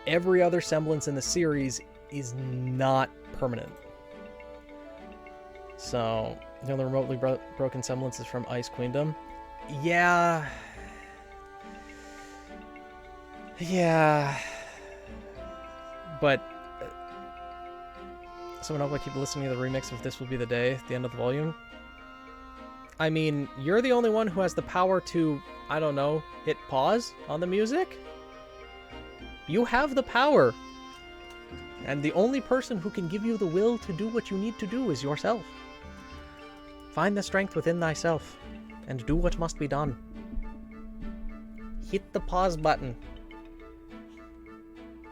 every other semblance in the series is not permanent. So, the only remotely broken semblance is from Ice Queendom. Yeah. Yeah. But, someone hope I keep listening to the remix of This Will Be the Day at the end of the volume. I mean, you're the only one who has the power to, I don't know, hit pause on the music? You have the power. And the only person who can give you the will to do what you need to do is yourself. Find the strength within thyself, and do what must be done. Hit the pause button.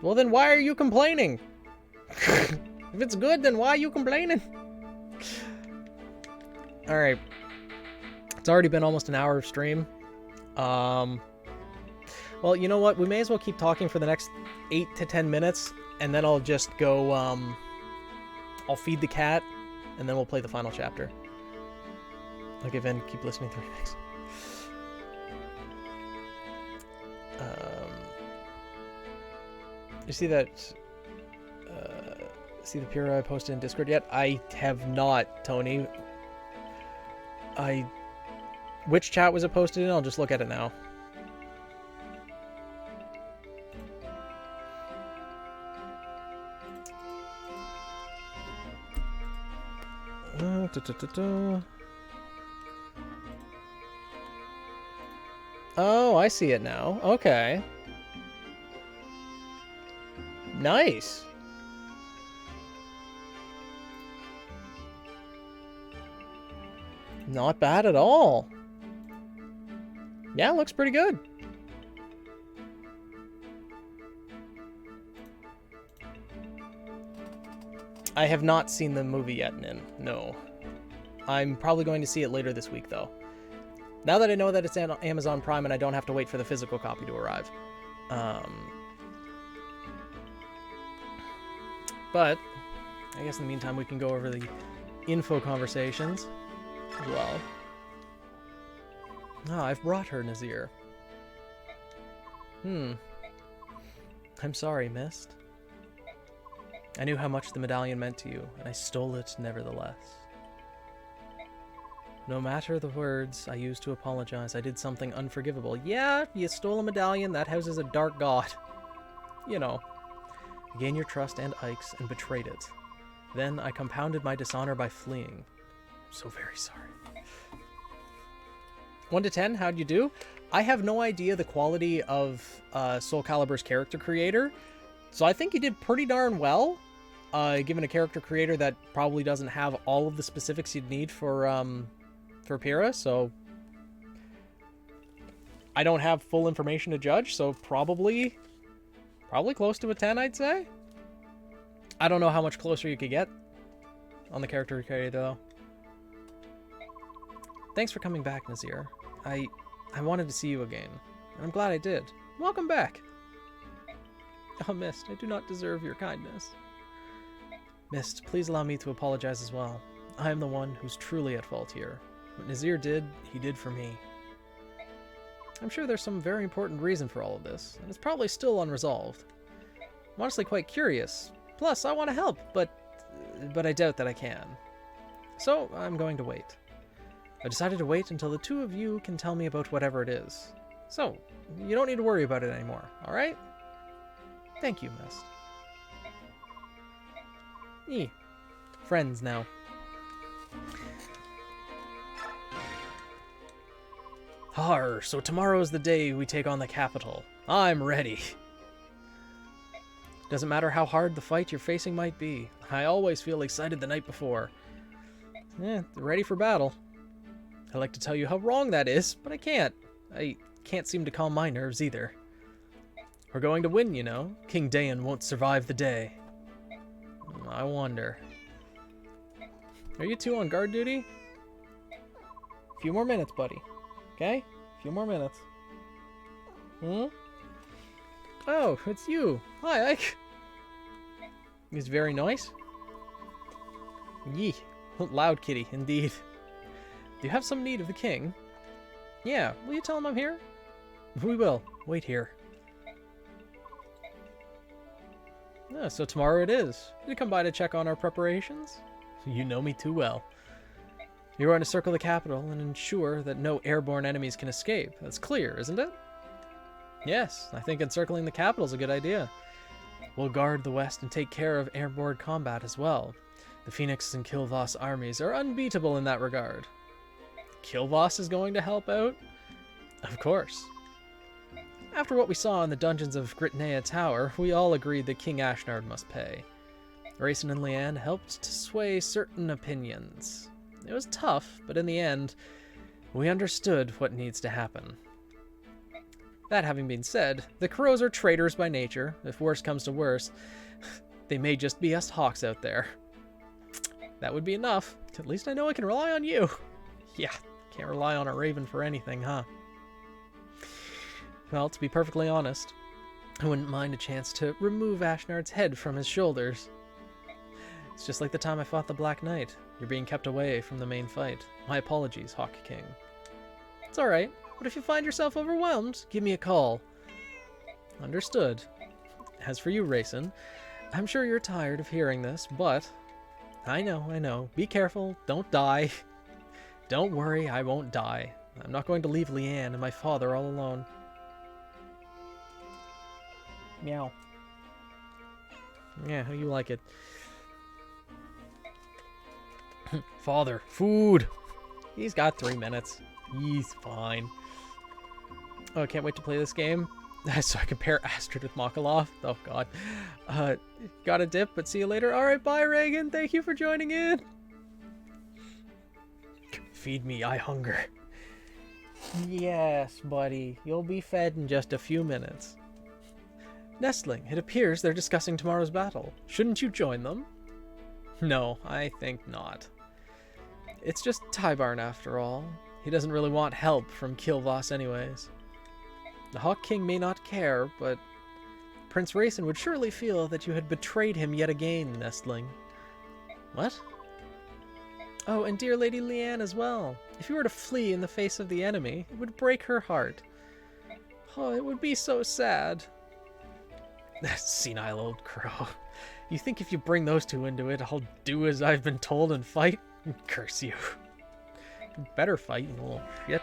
Well, then why are you complaining? If it's good, then why are you complaining? Alright. It's already been almost an hour of stream. Well, you know what? We may as well keep talking for the next 8 to 10 minutes, and then I'll just go, I'll feed the cat, and then we'll play the final chapter. Okay, Vin, keep listening through next. You see that, see the Pura I posted in Discord yet? I have not, Tony. Which chat was it posted in? I'll just look at it now. Oh, I see it now. Okay. Nice. Not bad at all. Yeah, looks pretty good. I have not seen the movie yet, Nin. No. I'm probably going to see it later this week, though. Now that I know that it's on Amazon Prime and I don't have to wait for the physical copy to arrive. But, I guess in the meantime we can go over the info conversations as well. Ah, I've brought her, Nazir. I'm sorry, Mist. I knew how much the medallion meant to you, and I stole it nevertheless. No matter the words I used to apologize, I did something unforgivable. Yeah, you stole a medallion, that houses a dark god. You know. I gained your trust and Ike's and betrayed it. Then I compounded my dishonor by fleeing. I'm so very sorry. 1 to 10, how'd you do? I have no idea the quality of Soul Calibur's character creator, so I think he did pretty darn well, given a character creator that probably doesn't have all of the specifics you'd need for Pyrrha, so I don't have full information to judge, so probably close to a 10, I'd say. I don't know how much closer you could get on the character creator, though. Thanks for coming back, Nazir. I wanted to see you again, and I'm glad I did. Welcome back. Oh, Mist, I do not deserve your kindness. Mist, please allow me to apologize as well. I am the one who's truly at fault here. What Nazir did, he did for me. I'm sure there's some very important reason for all of this, and it's probably still unresolved. I'm honestly quite curious. Plus, I want to help, but I doubt that I can. So, I'm going to wait. I decided to wait until the two of you can tell me about whatever it is. So, you don't need to worry about it anymore, alright? Thank you, Mist. Friends now. Arr, so tomorrow's the day we take on the capital. I'm ready. Doesn't matter how hard the fight you're facing might be. I always feel excited the night before. Ready for battle. I'd like to tell you how wrong that is, but I can't. I can't seem to calm my nerves either. We're going to win, you know. King Dayan won't survive the day. I wonder. Are you two on guard duty? A few more minutes, buddy. Okay? A few more minutes. Oh, it's you. Hi, Ike. He's very nice. Yee. Loud kitty, indeed. Do you have some need of the king? Yeah, will you tell him I'm here? We will. Wait here. So tomorrow it is. Did you come by to check on our preparations? You know me too well. You're going to circle the capital and ensure that no airborne enemies can escape. That's clear, isn't it? Yes, I think encircling the capital is a good idea. We'll guard the west and take care of airborne combat as well. The Phoenix and Kilvoss armies are unbeatable in that regard. Kilvoss is going to help out? Of course. After what we saw in the dungeons of Gritnea Tower, we all agreed that King Ashnard must pay. Rayson and Leanne helped to sway certain opinions. It was tough, but in the end, we understood what needs to happen. That having been said, the crows are traitors by nature. If worse comes to worse, they may just be us hawks out there. That would be enough. At least I know I can rely on you. Yeah, can't rely on a raven for anything, huh? Well, to be perfectly honest, I wouldn't mind a chance to remove Ashnard's head from his shoulders. It's just like the time I fought the Black Knight. You're being kept away from the main fight. My apologies, Hawk King. It's alright, but if you find yourself overwhelmed, give me a call. Understood. As for you, Rayson, I'm sure you're tired of hearing this, but... I know. Be careful. Don't die. Don't worry, I won't die. I'm not going to leave Leanne and my father all alone. Meow. Yeah, how you like it? Father, food! He's got 3 minutes. He's fine. Oh, I can't wait to play this game. So I can pair Astrid with Makalov. Oh, God. Got a dip, but see you later. Alright, bye, Reagan. Thank you for joining in. Feed me, I hunger. Yes, buddy. You'll be fed in just a few minutes. Nestling, it appears they're discussing tomorrow's battle. Shouldn't you join them? No, I think not. It's just Tybarn after all. He doesn't really want help from Kilvas anyways. The Hawk King may not care, but Prince Rayson would surely feel that you had betrayed him yet again, Nestling. What? Oh, and dear Lady Leanne as well. If you were to flee in the face of the enemy, it would break her heart. Oh, it would be so sad. That senile old crow. You think if you bring those two into it, I'll do as I've been told and fight? Curse you. You better fight, you little shit.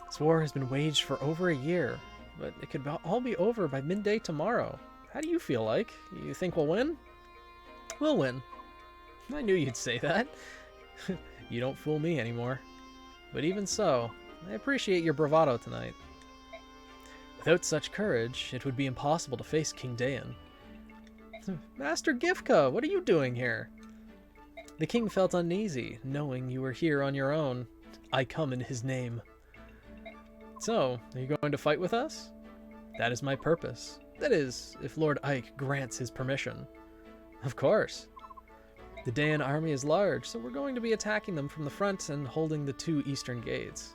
This war has been waged for over a year, but it could all be over by midday tomorrow. How do you feel like? You think we'll win? We'll win. I knew you'd say that. You don't fool me anymore. But even so, I appreciate your bravado tonight. Without such courage, it would be impossible to face King Dayan. Master Gifka, what are you doing here? The king felt uneasy, knowing you were here on your own. I come in his name. So, are you going to fight with us? That is my purpose. That is, if Lord Ike grants his permission. Of course. The Dayan army is large, so we're going to be attacking them from the front and holding the 2 eastern gates.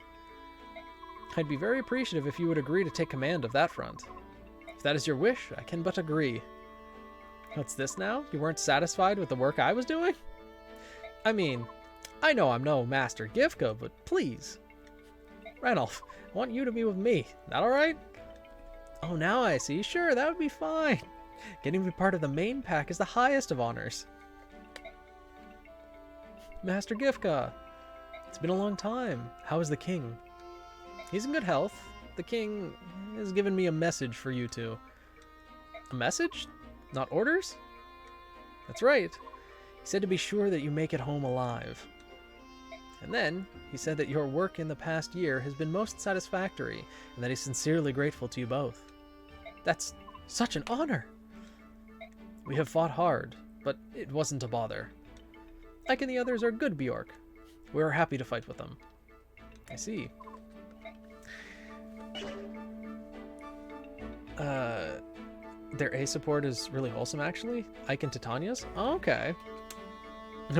I'd be very appreciative if you would agree to take command of that front. If that is your wish, I can but agree. What's this now? You weren't satisfied with the work I was doing? I mean, I know I'm no Master Gifka, but please. Ranulph, I want you to be with me. That alright? Oh, now I see. Sure, that would be fine. Getting to be part of the main pack is the highest of honors. Master Gifka, it's been a long time. How is the king? He's in good health. The king has given me a message for you two. A message? Not orders? That's right. He said to be sure that you make it home alive. And then, he said that your work in the past year has been most satisfactory, and that he's sincerely grateful to you both. That's such an honor! We have fought hard, but it wasn't a bother. Ike and the others are good Bjork. We're happy to fight with them. I see. Their A support is really wholesome, actually. Ike and Titania's? Oh, okay.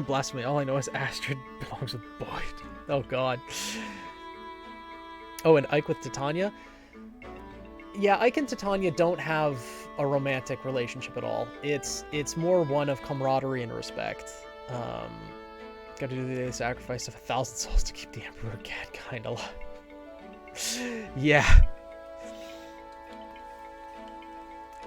Blasphemy, all I know is Astrid belongs with Boyd. Oh, God. Oh, and Ike with Titania? Yeah, Ike and Titania don't have a romantic relationship at all. It's more one of camaraderie and respect. Gotta do the sacrifice of 1,000 souls to keep the Emperor Gadkind alive. Yeah.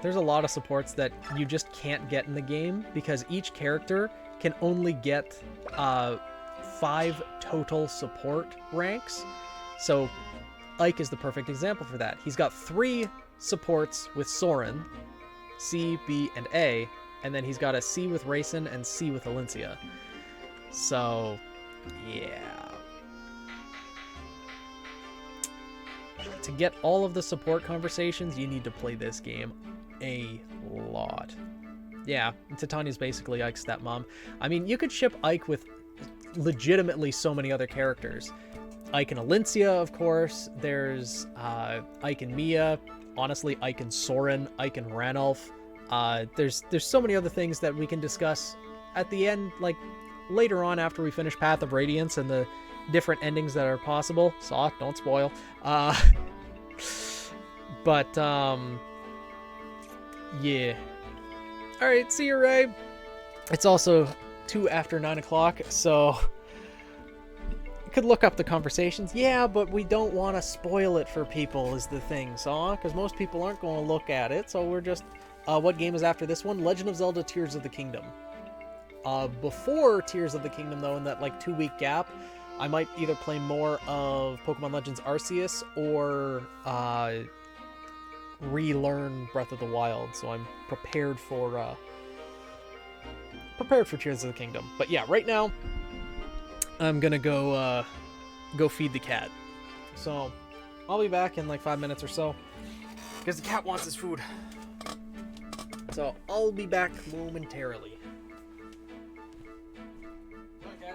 There's a lot of supports that you just can't get in the game because each character can only get 5 total support ranks. So Ike is the perfect example for that. He's got 3 supports with Soren, C, B, and A, and then he's got a C with Rayson and C with Alencia. So, yeah. To get all of the support conversations, you need to play this game a lot. Yeah, Titania's basically Ike's stepmom. I mean, you could ship Ike with legitimately so many other characters. Ike and Alincia, of course. There's Ike and Mia. Honestly, Ike and Soren, Ike and Ranulf. There's so many other things that we can discuss at the end, like later on after we finish Path of Radiance and the different endings that are possible. Saw, don't spoil. But yeah. All right, see you, Ray. It's also 2 after 9 o'clock, so you could look up the conversations. Yeah, but we don't want to spoil it for people is the thing, Saw, because most people aren't going to look at it, so we're just... what game is after this one? Legend of Zelda Tears of the Kingdom. Before Tears of the Kingdom, though, in that, like, 2-week gap, I might either play more of Pokemon Legends Arceus or relearn Breath of the Wild, so I'm prepared for Tears of the Kingdom. But yeah, right now I'm gonna go feed the cat. So I'll be back in like 5 minutes or so because the cat wants his food. So I'll be back momentarily. Okay.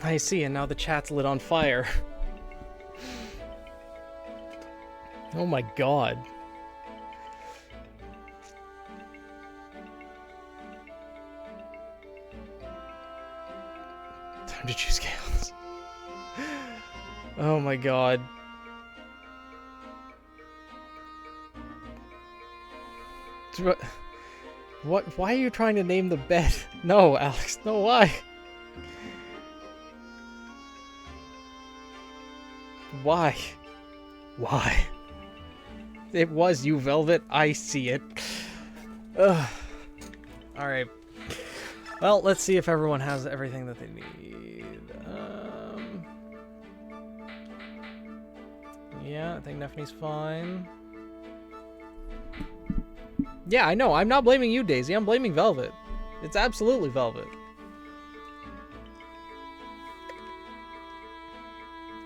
I see, and now the chat's lit on fire. Oh my god. Time to choose chaos. Oh my god. What? Why are you trying to name the bed? No, Alex. No, why? Why? Why? It was you, Velvet. I see it. Ugh. Alright. Well, let's see if everyone has everything that they need. Yeah, I think Nephene's fine. Yeah, I know. I'm not blaming you, Daisy. I'm blaming Velvet. It's absolutely Velvet.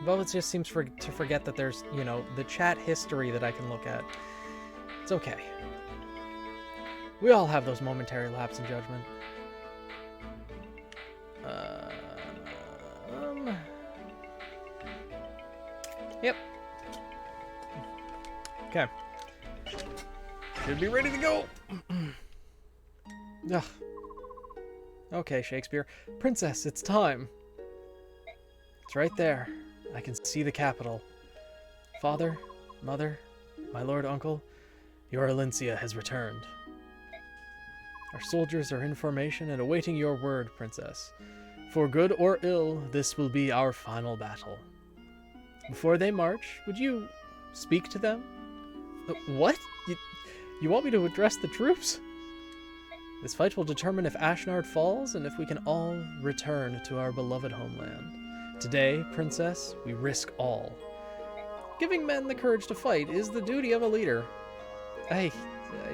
Velvet just seems to forget that there's, you know, the chat history that I can look at. It's okay. We all have those momentary lapses in judgment. Yep. Okay. Should be ready to go. Ugh. Okay, Shakespeare. Princess, it's time. It's right there. I can see the capital. Father, mother, my lord uncle, your Alencia has returned. Our soldiers are in formation and awaiting your word, Princess. For good or ill, this will be our final battle. Before they march, would you speak to them? What? You want me to address the troops? This fight will determine if Ashnard falls and if we can all return to our beloved homeland. Today, Princess, we risk all. Giving men the courage to fight is the duty of a leader. I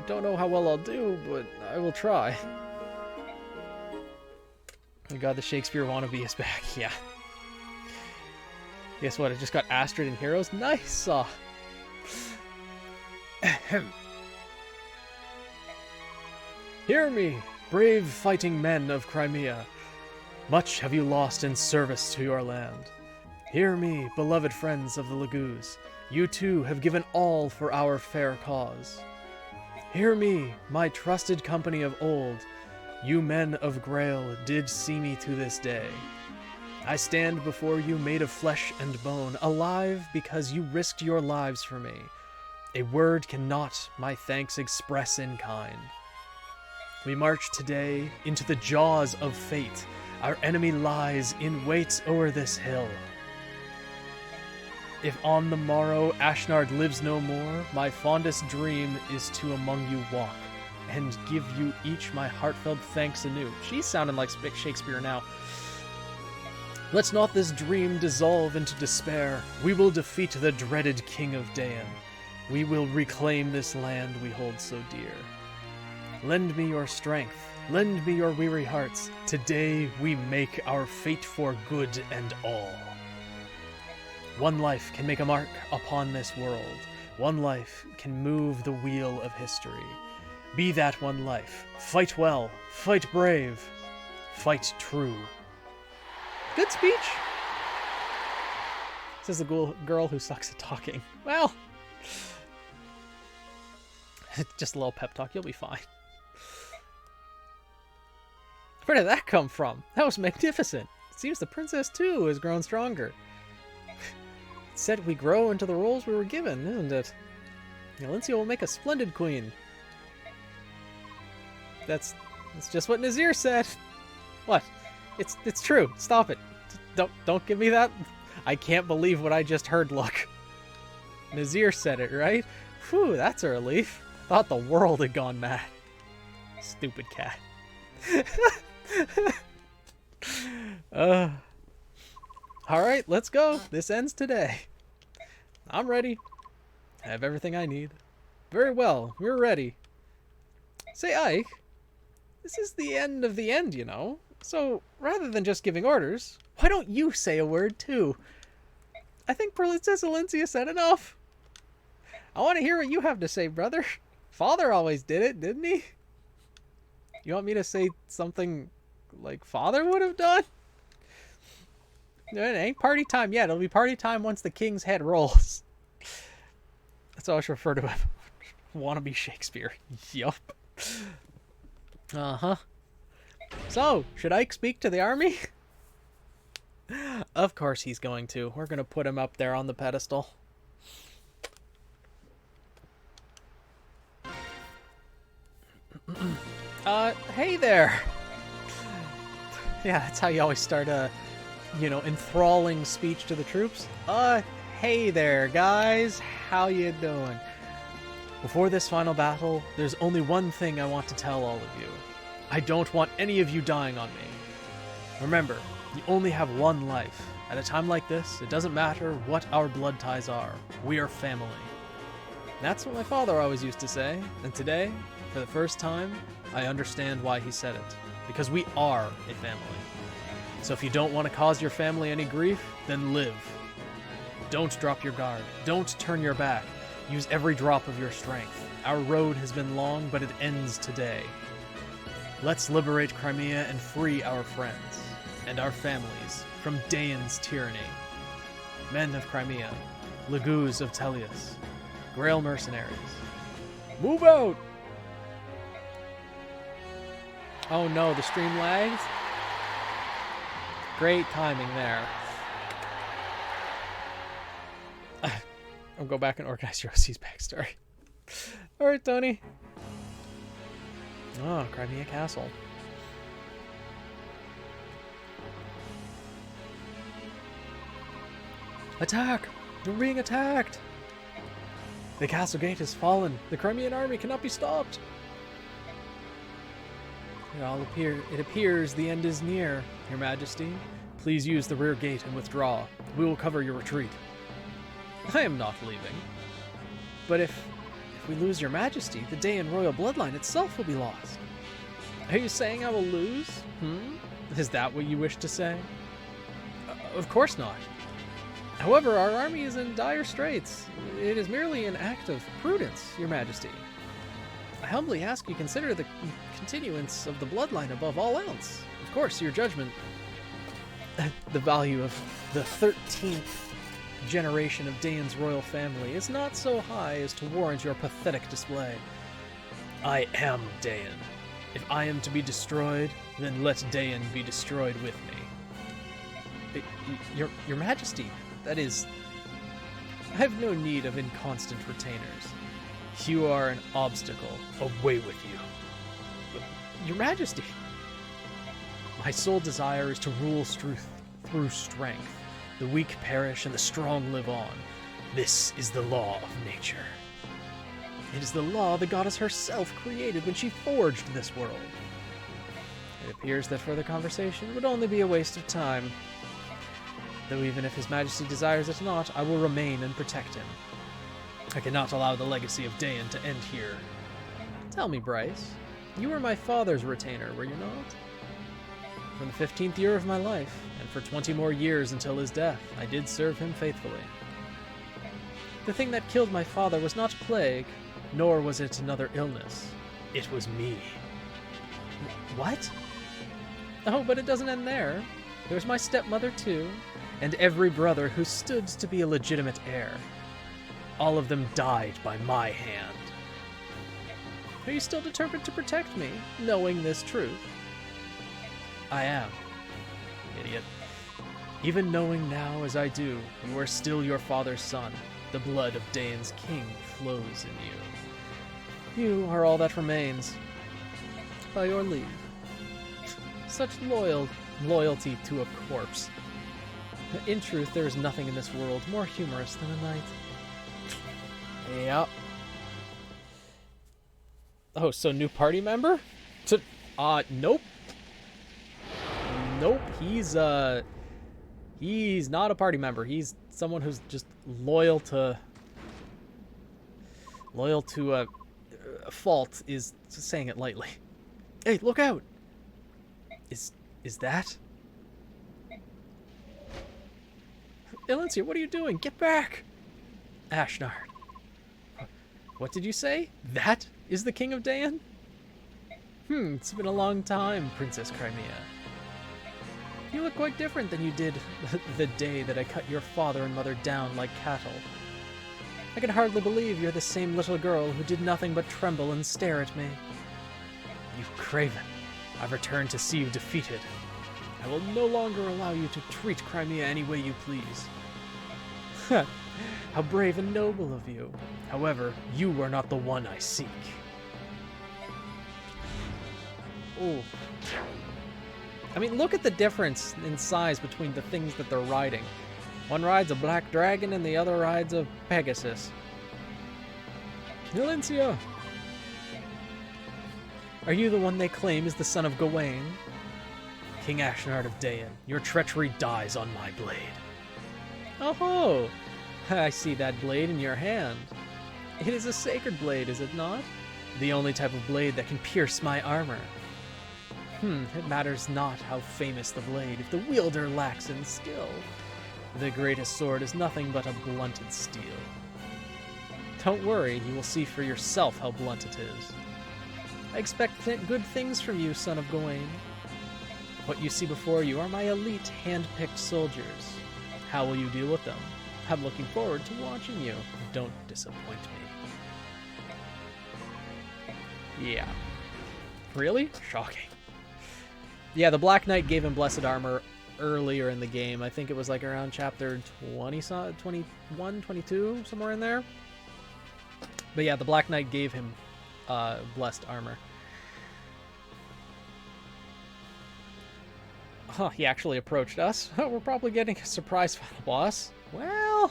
don't know how well I'll do, but I will try. Oh god, the Shakespeare wannabe is back, yeah. Guess what, I just got Astrid in Heroes? Nice! Hear me, brave fighting men of Crimea. Much have you lost in service to your land. Hear me, beloved friends of the Lagoos. You too have given all for our fair cause. Hear me, my trusted company of old. You men of Grail did see me to this day. I stand before you made of flesh and bone, alive because you risked your lives for me. A word cannot my thanks express in kind. We march today into the jaws of fate. Our enemy lies in wait o'er this hill. If on the morrow Ashnard lives no more, my fondest dream is to among you walk, and give you each my heartfelt thanks anew. She's sounding like Shakespeare now. Let's not this dream dissolve into despair. We will defeat the dreaded King of Daen. We will reclaim this land we hold so dear. Lend me your strength. Lend me your weary hearts. Today we make our fate for good and all. One life can make a mark upon this world. One life can move the wheel of history. Be that one life. Fight well. Fight brave. Fight true. Good speech. Says the girl who sucks at talking. Well, just a little pep talk. You'll be fine. Where did that come from? That was magnificent. It seems the princess, too, has grown stronger. It said we grow into the roles we were given, isn't it? Alencia will make a splendid queen. That's just what Nazir said. What? It's true. Stop it. Don't give me that. I can't believe what I just heard. Look. Nazir said it, right? Whew, that's a relief. Thought the world had gone mad. Stupid cat. Alright, let's go. This ends today. I'm ready. I have everything I need. Very well, we're ready. Say, Ike, this is the end of the end, you know. So, rather than just giving orders, why don't you say a word, too? I think Princess Alencia said enough. I want to hear what you have to say, brother. Father always did it, didn't he? You want me to say something like Father would have done? It ain't party time yet. It'll be party time once the king's head rolls. That's how I should refer to him. Wannabe Shakespeare. Yup. Uh-huh. So, should Ike speak to the army? Of course he's going to. We're going to put him up there on the pedestal. Hey there. Yeah, that's how you always start a, enthralling speech to the troops. Hey there, guys. How you doing? Before this final battle, there's only one thing I want to tell all of you. I don't want any of you dying on me. Remember, you only have one life. At a time like this, it doesn't matter what our blood ties are. We are family. That's what my father always used to say, and today, for the first time, I understand why he said it. Because we are a family. So if you don't want to cause your family any grief, then live. Don't drop your guard. Don't turn your back. Use every drop of your strength. Our road has been long, but it ends today. Let's liberate Crimea and free our friends and our families from Daeon's tyranny. Men of Crimea, Lagoos of Tellius, Grail mercenaries, move out! Oh no, the stream lagged? Great timing there. I'll go back and organize Yossi's backstory. Alright, Tony. Oh, Crimea Castle. Attack! We're being attacked! The castle gate has fallen. The Crimean army cannot be stopped. It appears the end is near, Your Majesty. Please use the rear gate and withdraw. We will cover your retreat. I am not leaving. But if we lose Your Majesty, the Daeon royal bloodline itself will be lost. Are you saying I will lose? Is that what you wish to say? Of course not. However, our army is in dire straits. It is merely an act of prudence, Your Majesty. I humbly ask you consider the continuance of the bloodline above all else. Of course, your judgment. The value of the 13th generation of Daeon's royal family is not so high as to warrant your pathetic display. I am Daeon. If I am to be destroyed, then let Daeon be destroyed with me. Your Majesty, that is... I have no need of inconstant retainers. You are an obstacle. Away with you. Your Majesty, my sole desire is to rule through strength. The weak perish and the strong live on. This is the law of nature. It is the law the goddess herself created when she forged this world. It appears that further conversation would only be a waste of time. Though even if His Majesty desires it not, I will remain and protect him. I cannot allow the legacy of Daeon to end here. Tell me, Bryce, you were my father's retainer, were you not? From the 15th year of my life, and for 20 more years until his death, I did serve him faithfully. The thing that killed my father was not plague, nor was it another illness. It was me. What? Oh, but it doesn't end there. There's my stepmother, too, and every brother who stood to be a legitimate heir. All of them died by my hand. Are you still determined to protect me, knowing this truth? I am, idiot. Even knowing now as I do, you are still your father's son. The blood of Daeon's king flows in you. You are all that remains. By your leave. Such loyalty to a corpse. In truth, there is nothing in this world more humorous than a knight. Yep. Oh, so new party member? Nope. Nope, he's not a party member. He's someone who's just loyal to a fault, is saying it lightly. Hey, look out! Is that? Alencia, what are you doing? Get back! Ashnard. What did you say? That is the King of Daeon? It's been a long time, Princess Crimea. You look quite different than you did the day that I cut your father and mother down like cattle. I can hardly believe you're the same little girl who did nothing but tremble and stare at me. You craven. I've returned to see you defeated. I will no longer allow you to treat Crimea any way you please. How brave and noble of you. However, you are not the one I seek. Ooh. I mean, look at the difference in size between the things that they're riding. One rides a black dragon and the other rides a Pegasus. Valencia! Are you the one they claim is the son of Gawain? King Ashnard of Dayan, your treachery dies on my blade. Oh-ho! I see that blade in your hand. It is a sacred blade, is it not? The only type of blade that can pierce my armor. It matters not how famous the blade if the wielder lacks in skill. The greatest sword is nothing but a blunted steel. Don't worry, you will see for yourself how blunt it is. I expect good things from you, son of Gawain. What you see before you are my elite, hand-picked soldiers. How will you deal with them? I'm looking forward to watching you. Don't disappoint me. Yeah. Really? Shocking. Yeah, the Black Knight gave him Blessed Armor earlier in the game. I think it was like around chapter 20, 21, 22, somewhere in there. But yeah, the Black Knight gave him Blessed Armor. Huh, he actually approached us. We're probably getting a surprise final boss. Well,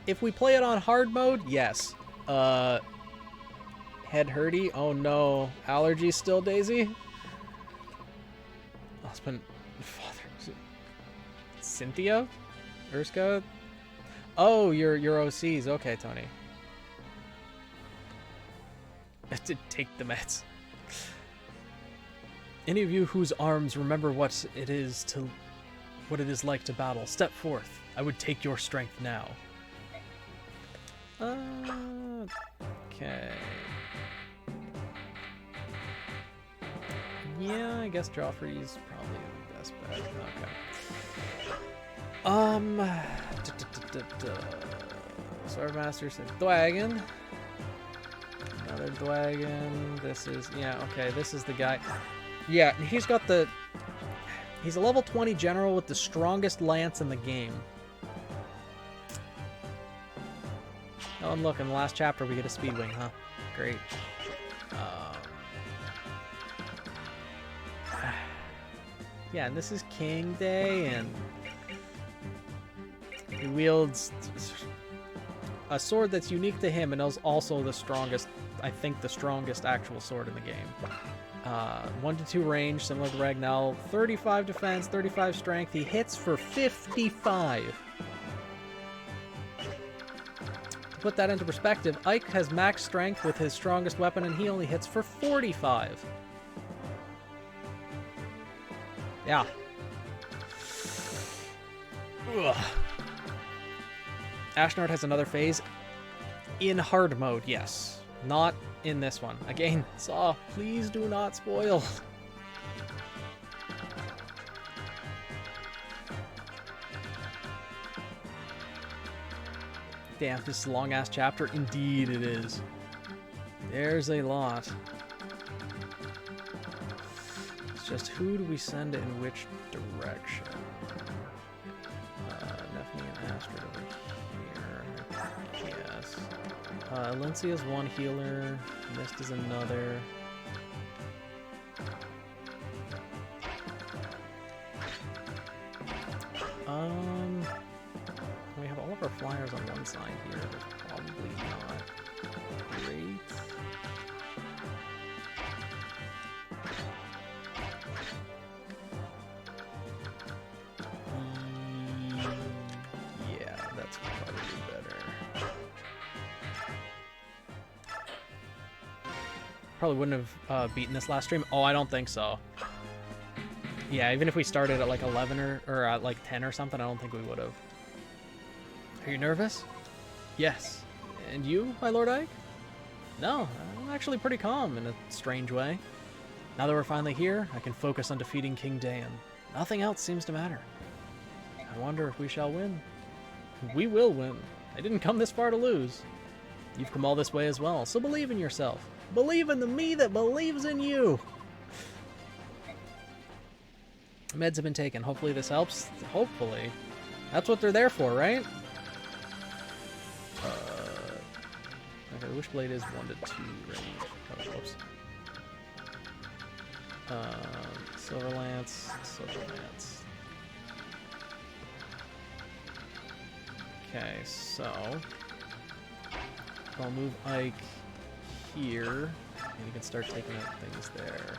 if we play it on hard mode, yes. Head hurty? Oh no. Allergies still, Daisy? Husband, father, Cynthia? Urska? Oh, your OCs. Okay, Tony. To take the meds. Any of you whose arms remember what it is like to battle, step forth. I would take your strength now. Okay. Yeah, I guess Joffrey's probably the best bet. Okay. Swordmaster said Dwagon. Another Dwagon. This is, yeah, okay, this is the guy. Yeah, he's got the... He's a level 20 general with the strongest lance in the game. Oh, and look, in the last chapter we get a Speedwing, huh? Great. Yeah, and this is King Day, and he wields a sword that's unique to him, and is also the strongest, I think the strongest actual sword in the game. 1 to 2 range, similar to Ragnall. 35 defense, 35 strength. He hits for 55. To put that into perspective, Ike has max strength with his strongest weapon, and he only hits for 45. Yeah. Ugh. Ashnard has another phase in hard mode, yes. Not in this one. Again, Saw, please do not spoil. Damn, this is a long-ass chapter. Indeed it is. There's a lot. It's just who do we send in which direction? Nephne and Astrid over here. Yes. Alencia's one healer. Mist is another. We have all of our flyers on one side here. That's probably not great. Yeah, that's probably better. Probably wouldn't have beaten this last stream. Oh, I don't think so. Yeah, even if we started at like 11 or at like 10 or something, I don't think we would have. Are you nervous? Yes. And you, my Lord Ike? No, I'm actually pretty calm in a strange way. Now that we're finally here, I can focus on defeating King Dayan. Nothing else seems to matter. I wonder if we shall win. We will win. I didn't come this far to lose. You've come all this way as well, so believe in yourself. Believe in the me that believes in you. Meds have been taken. Hopefully this helps. Hopefully. That's what they're there for, right? Okay, the Wishblade is 1 to 2 range. Oh, whoops. Silver Lance. Okay, so I'll move Ike here, and you can start taking out things there.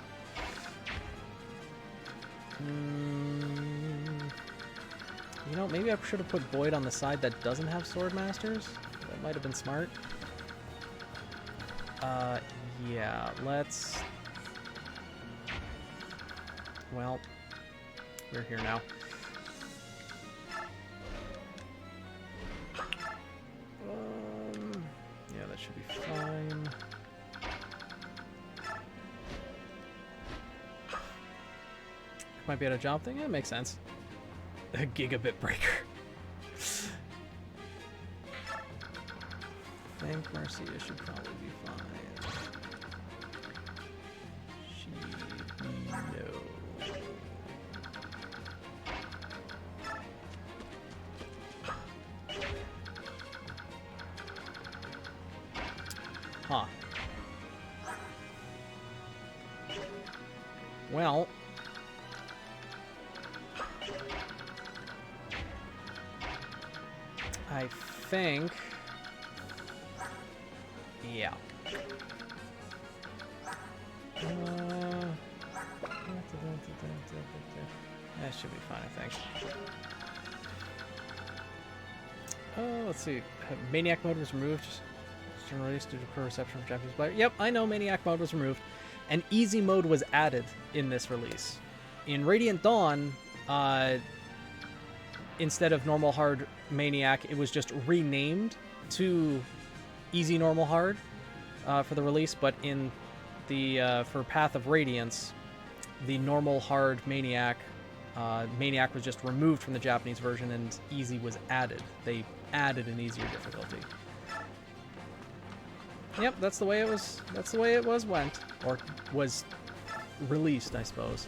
You know, maybe I should have put Boyd on the side that doesn't have Sword Masters. That might have been smart. Yeah, let's... Well, we're here now. Yeah, that should be fine. Might be able to jump thing? Yeah, it makes sense. A gigabit breaker. I think Marcia should probably be fine. No. Huh. Well... I think... Yeah. That should be fine, I think. Let's see. Maniac mode was removed. Released due to poor reception from Japanese players. Yep, I know Maniac mode was removed. And easy mode was added in this release. In Radiant Dawn, instead of normal hard Maniac, it was just renamed to easy normal hard for the release, but in the for Path of Radiance, the normal hard Maniac Maniac was just removed from the Japanese version and easy was added. They added an easier difficulty. Yep, that's the way it was. That's the way it went, or was released, I suppose.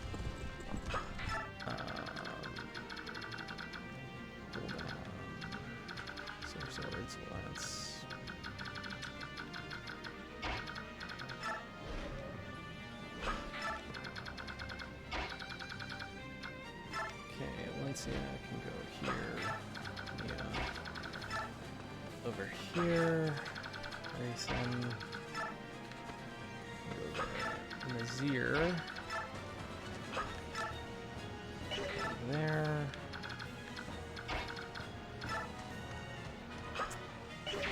Swords, let's... Okay, Valencia can go here. Yeah. Over here. Grayson. Nazir. There.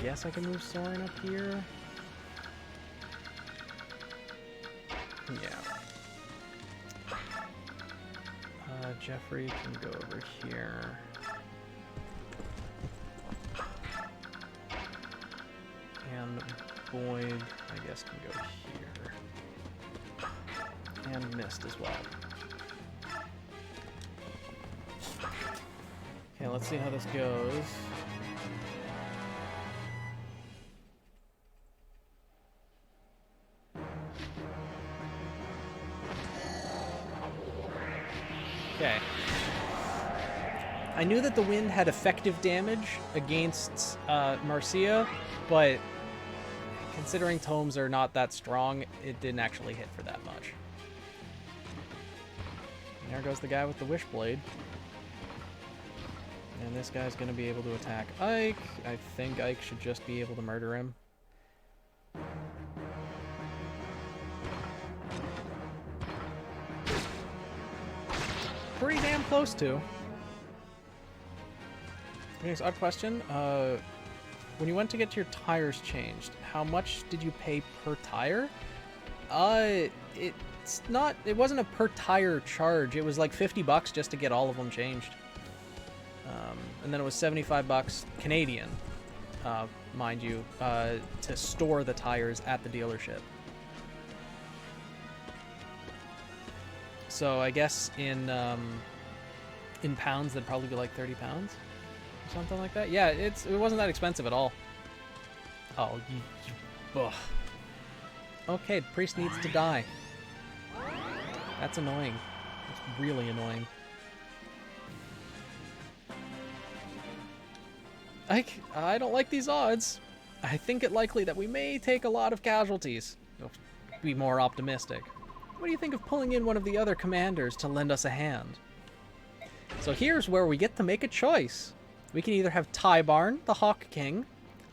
Guess I can move Soren up here. Yeah. Jeffrey can go over here. And Boyd, I guess, can go here. And Mist as well. Okay, let's see how this goes. Okay. I knew that the wind had effective damage against Marcia, but considering tomes are not that strong, it didn't actually hit for that much. And there goes the guy with the Wishblade. And this guy's going to be able to attack Ike. I think Ike should just be able to murder him. Pretty damn close to. Next odd question. When you went to get your tires changed, how much did you pay per tire? It wasn't a per tire charge. It was like $50 just to get all of them changed. And then it was $75 Canadian, mind you, to store the tires at the dealership. So I guess in In pounds, that'd probably be like 30 pounds. Or something like that. Yeah, it wasn't that expensive at all. Oh, ugh. Okay, the priest needs to die. That's annoying. That's really annoying. I don't like these odds. I think it likely that we may take a lot of casualties. I'll be more optimistic. What do you think of pulling in one of the other commanders to lend us a hand? So here's where we get to make a choice. We can either have Tybarn, the Hawk King,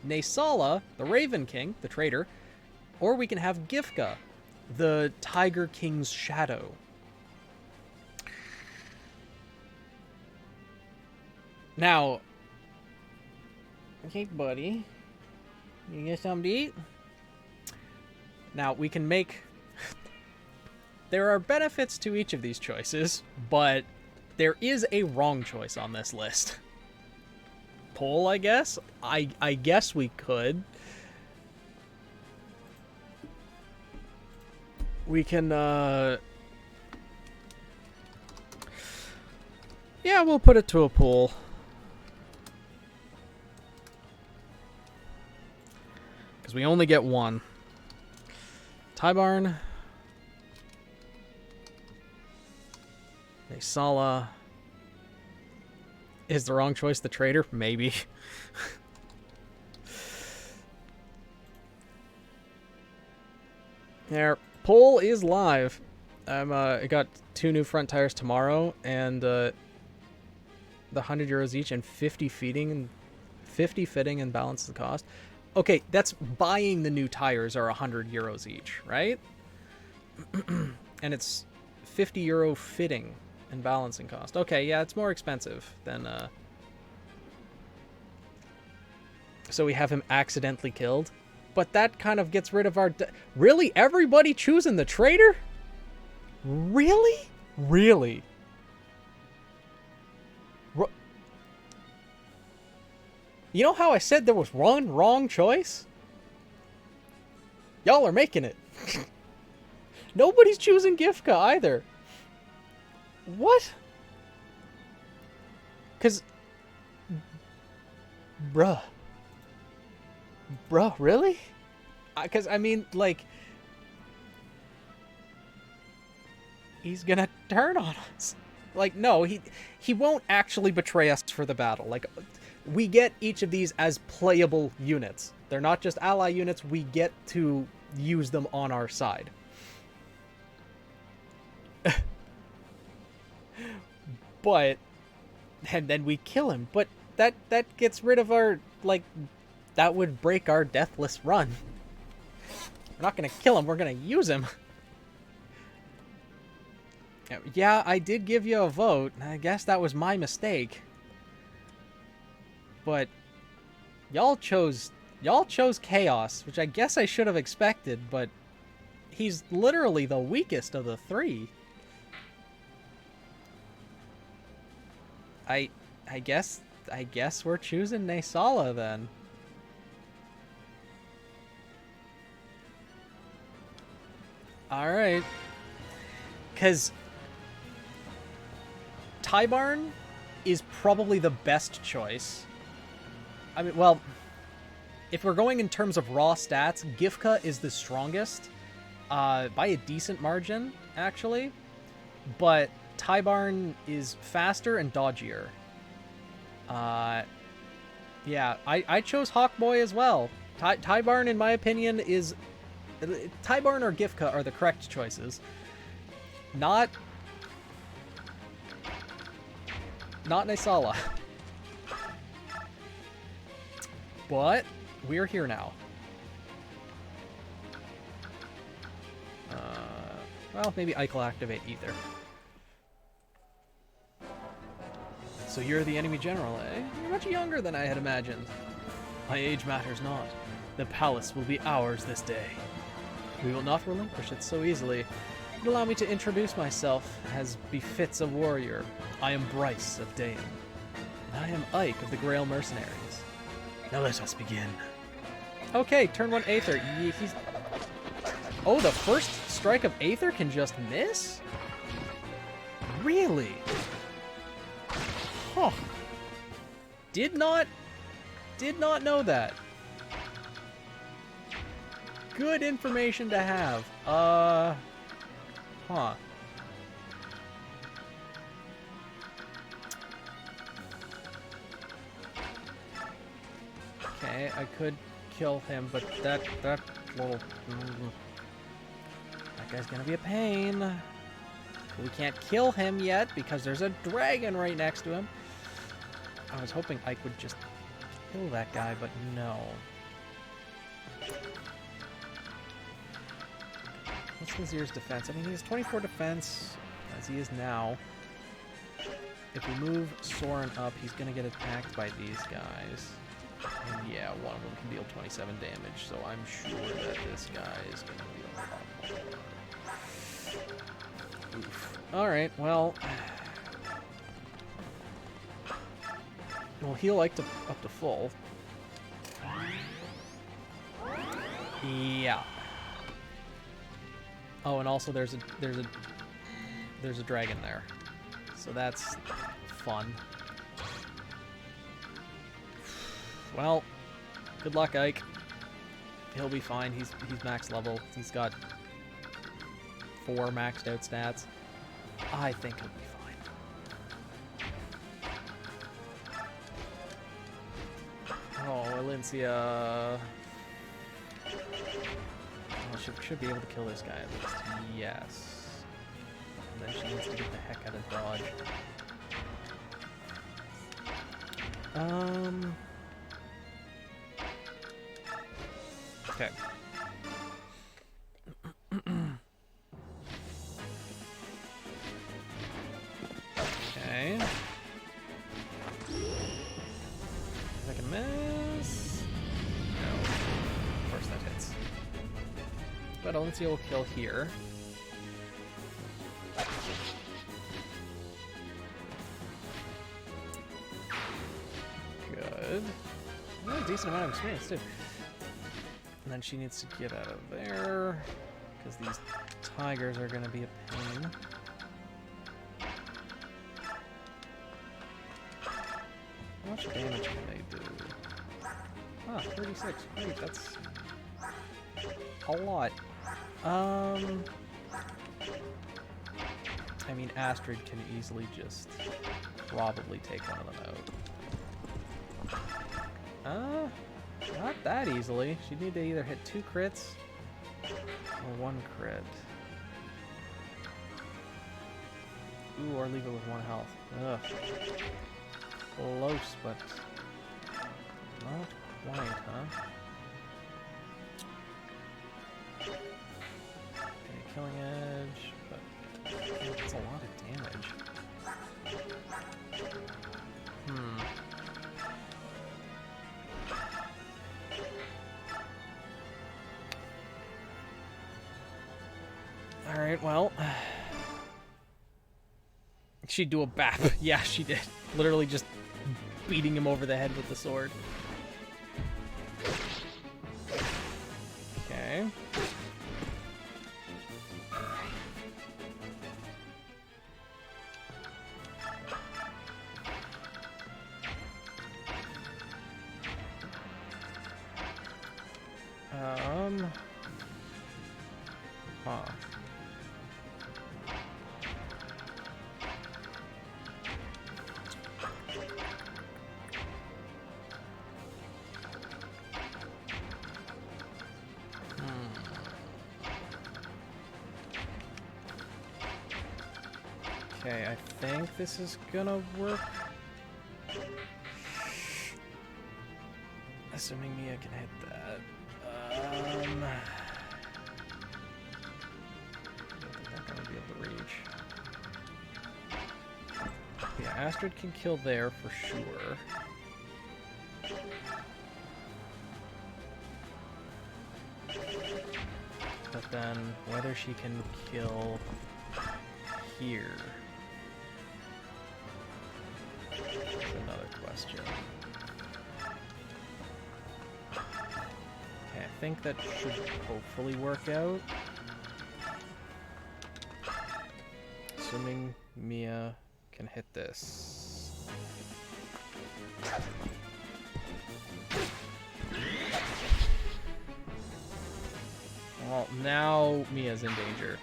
Naysala, the Raven King, the traitor, or we can have Gifka, the Tiger King's shadow. Now, okay, buddy, you get something to eat? Now, we can make... There are benefits to each of these choices, but there is a wrong choice on this list. Pull, I guess? I guess we could. We can, yeah, we'll put it to a pull. Because we only get one. Tybarn. Naysala. Is the wrong choice the traitor? Maybe. There. Pull is live. I got 2 new front tires tomorrow, and the 100 euros each and 50 fitting and balance the cost. Okay, that's buying the new tires are 100 euros each, right? And it's 50 euro fitting and balancing cost. Okay, yeah, it's more expensive than so we have him accidentally killed. But that kind of gets rid of our... Really? Everybody choosing the traitor? Really? Really? You know how I said there was one wrong choice? Y'all are making it. Nobody's choosing Gifka either. What? Because... Bruh, really? Because, I mean, like... He's gonna turn on us. Like, no, he won't actually betray us for the battle. Like, we get each of these as playable units. They're not just ally units. We get to use them on our side. But... And then we kill him. But that gets rid of our, like... That would break our deathless run. We're not gonna kill him, we're gonna use him. Yeah, I did give you a vote. I guess that was my mistake. But y'all chose Chaos, which I guess I should have expected, but he's literally the weakest of the 3. I guess we're choosing Naysala then. Alright. Because Tybarn is probably the best choice. I mean, well, if we're going in terms of raw stats, Gifka is the strongest by a decent margin, actually. But Tybarn is faster and dodgier. Yeah, I chose Hawkboy as well. Tybarn, in my opinion, is... Tybarn or Gifka are the correct choices. Not Naysala. But we're here now. Well, maybe Ike will activate Ether. So you're the enemy general, eh? You're much younger than I had imagined. My age matters not. The palace will be ours this day. We will not relinquish it so easily. But allow me to introduce myself as befits a warrior. I am Bryce of Dain. And I am Ike of the Grail Mercenaries. Now let us begin. Okay, turn 1 Aether. He's... Oh, the first strike of Aether can just miss? Really? Huh. Did not know that. Good information to have. Huh. Okay, I could kill him, but that little... That guy's gonna be a pain. We can't kill him yet because there's a dragon right next to him. I was hoping Ike would just kill that guy, but no. What's Nazir's defense? I mean, he has 24 defense, as he is now. If we move Soren up, he's going to get attacked by these guys. And yeah, one of them can deal 27 damage, so I'm sure that this guy is going to deal a lot more. Oof. Alright, well... We'll heal Ike up to full. Yeah. Oh, and also there's a dragon there, so that's fun. Well, good luck, Ike. He'll be fine. He's max level. He's got 4 maxed out stats. I think he'll be fine. Oh, Valencia. Oh, should be able to kill this guy at least. Yes. And then she needs to get the heck out of dodge. Okay. Okay. Second miss. No. Of course that hits. But Valencia will kill here. Good. A decent amount of experience, too. And then she needs to get out of there, because these tigers are going to be a pain. How much damage can they do? Ah, 36. Great, that's a lot. I mean, Astrid can easily just probably take one of them out. Not that easily. She'd need to either hit 2 crits or 1 crit. Ooh, or leave it with 1 health. Ugh. Close, but not quite, huh? Okay, killing edge, but that's a lot of damage. Alright, well... She'd do a bap. Yeah, she did. Literally just beating him over the head with the sword. Okay. Huh. Okay, I think this is gonna work. Assuming Mia can hit that. I don't think they're gonna be able to reach. Yeah, Astrid can kill there for sure. But then, whether she can kill here is another question. Okay, I think that should hopefully work out. Assuming Mia can hit this. Well, now Mia's in danger.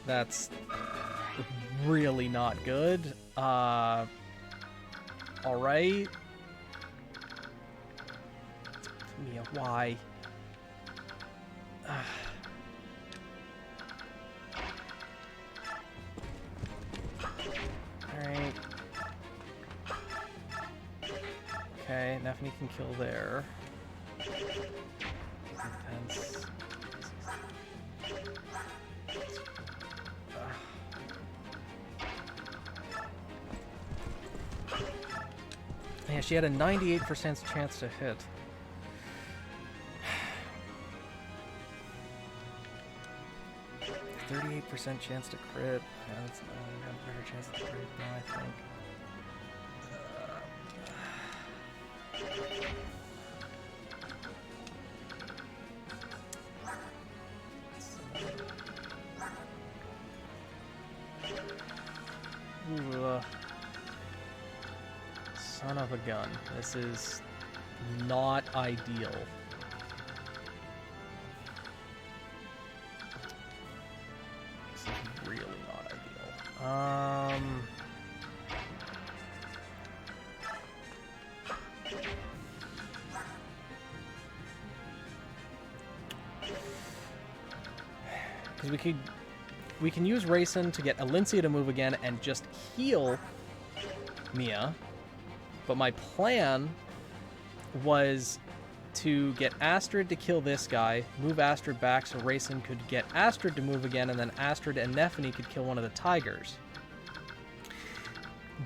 That's really not good. Alright. Mia, why? Alright. Okay, Nephany can kill there. Defense. Yeah, she had a 98% chance to hit. %38 chance to crit. Yeah, that's have a better chance to crit now, I think. Ooh, son of a gun. This is not ideal. This is really not ideal. Because we can use Rayson to get Alincia to move again and just heal Mia. But my plan was to get Astrid to kill this guy, move Astrid back so Rayson could get Astrid to move again, and then Astrid and Nephany could kill one of the tigers.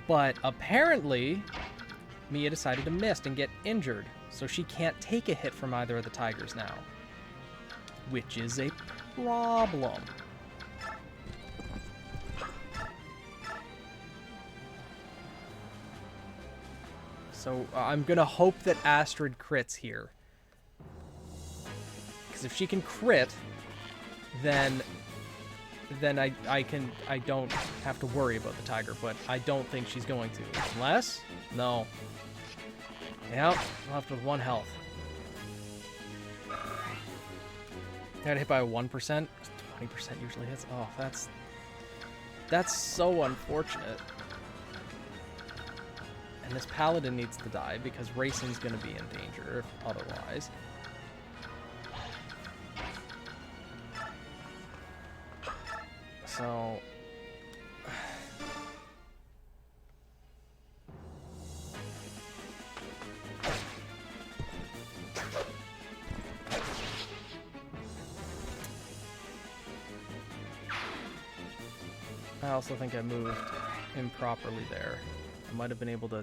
But apparently, Mia decided to miss and get injured, so she can't take a hit from either of the tigers now. Which is a problem. So I'm gonna hope that Astrid crits here. Because if she can crit, then I don't have to worry about the tiger, but I don't think she's going to. Unless? No. Yep, left with 1 health. I got hit by a 1%. 20% usually hits. Oh, that's so unfortunate. And this paladin needs to die because Rayson's going to be in danger otherwise. So... I also think I moved improperly there. I might have been able to...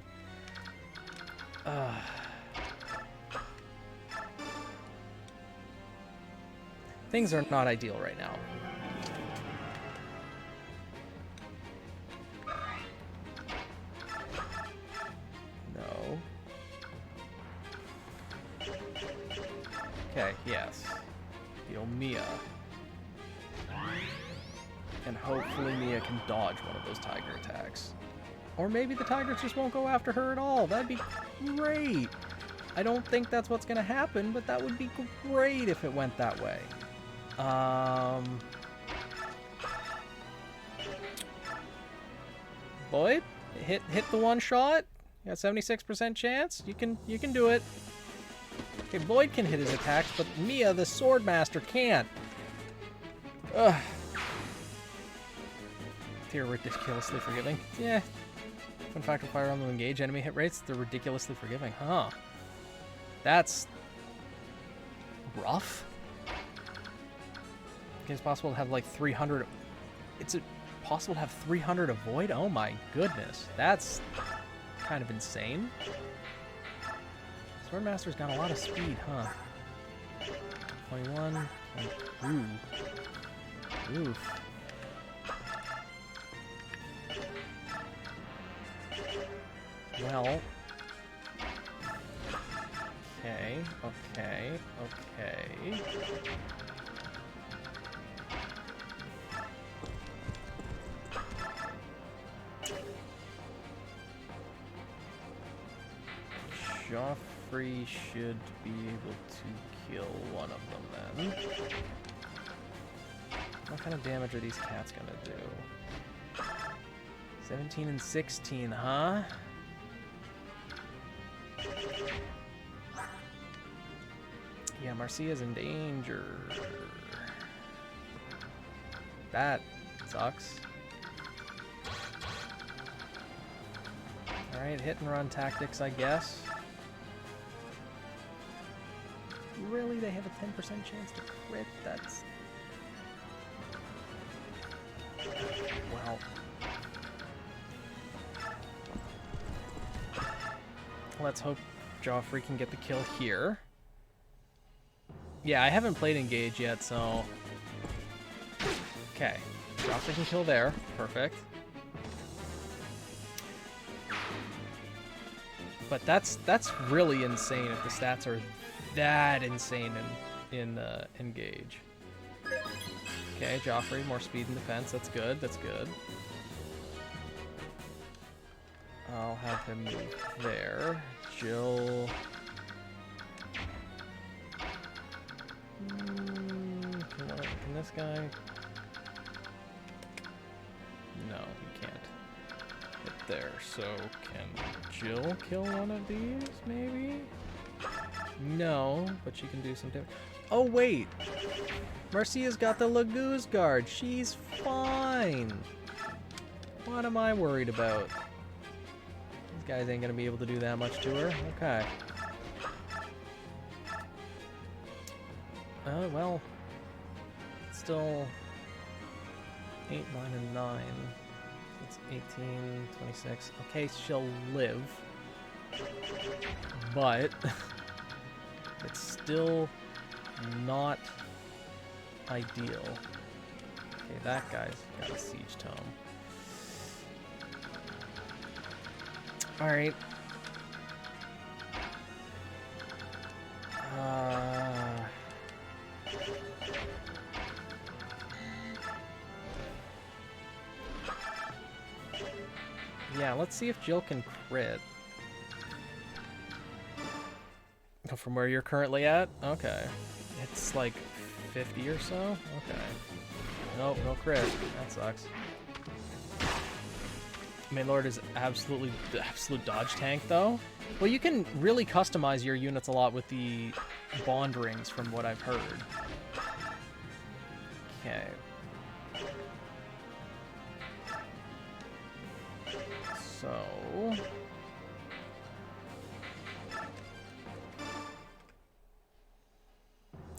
Things are not ideal right now. No. Okay, yes. Heal Mia. And hopefully Mia can dodge one of those tiger attacks. Or maybe the tigers just won't go after her at all. That'd be great. I don't think that's what's going to happen, but that would be great if it went that way. Boyd, hit the one shot. You got 76% chance. You can do it. Okay, Boyd can hit his attacks, but Mia, the Swordmaster, can't. Ugh. They're ridiculously forgiving. Yeah. Fun fact of Fire Emblem Engage enemy hit rates, they're ridiculously forgiving. Huh. That's rough. Okay, it's possible to have like 300... It's possible to have 300 avoid? Oh my goodness. That's kind of insane. Swordmaster's got a lot of speed, huh? 21. Ooh. Oof. Well, okay. Joffrey should be able to kill one of them then. What kind of damage are these cats gonna do? 17 and 16, huh? Yeah, Marcia's in danger. That sucks. Alright, hit and run tactics, I guess. Really? They have a 10% chance to crit? That's... Well... Let's hope Joffrey can get the kill here. Yeah, I haven't played Engage yet, so... Okay. Joffrey can kill there. Perfect. But that's really insane if the stats are that insane in Engage. Okay, Joffrey, more speed and defense. That's good. That's good. I'll have him move there. Jill. Can this guy? No, he can't hit there. So can Jill kill one of these, maybe? No, but she can do some damage. Oh, wait! Marcia's got the Laguz guard. She's fine. What am I worried about? These guys ain't gonna be able to do that much to her. Okay. Well, still 8, 9, and 9. It's 18, 26. Okay, she'll live. But it's still not ideal. Okay, that guy's got a siege tome. Alright. Yeah, let's see if Jill can crit. Oh, from where you're currently at? Okay. It's like 50 or so? Okay. Nope, no crit. That sucks. Maylord is absolute dodge tank, though. Well, you can really customize your units a lot with the bond rings, from what I've heard. Okay. So...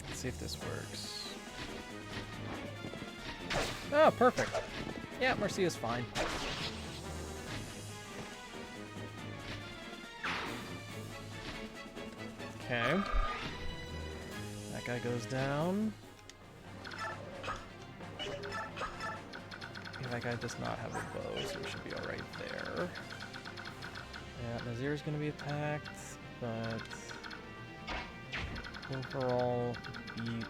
let's see if this works. Oh, perfect. Yeah, Marcia's fine. Okay. That guy goes down. Yeah, that guy does not have a bow, so we should be alright there. Yeah, Nazir's gonna be attacked, but overall be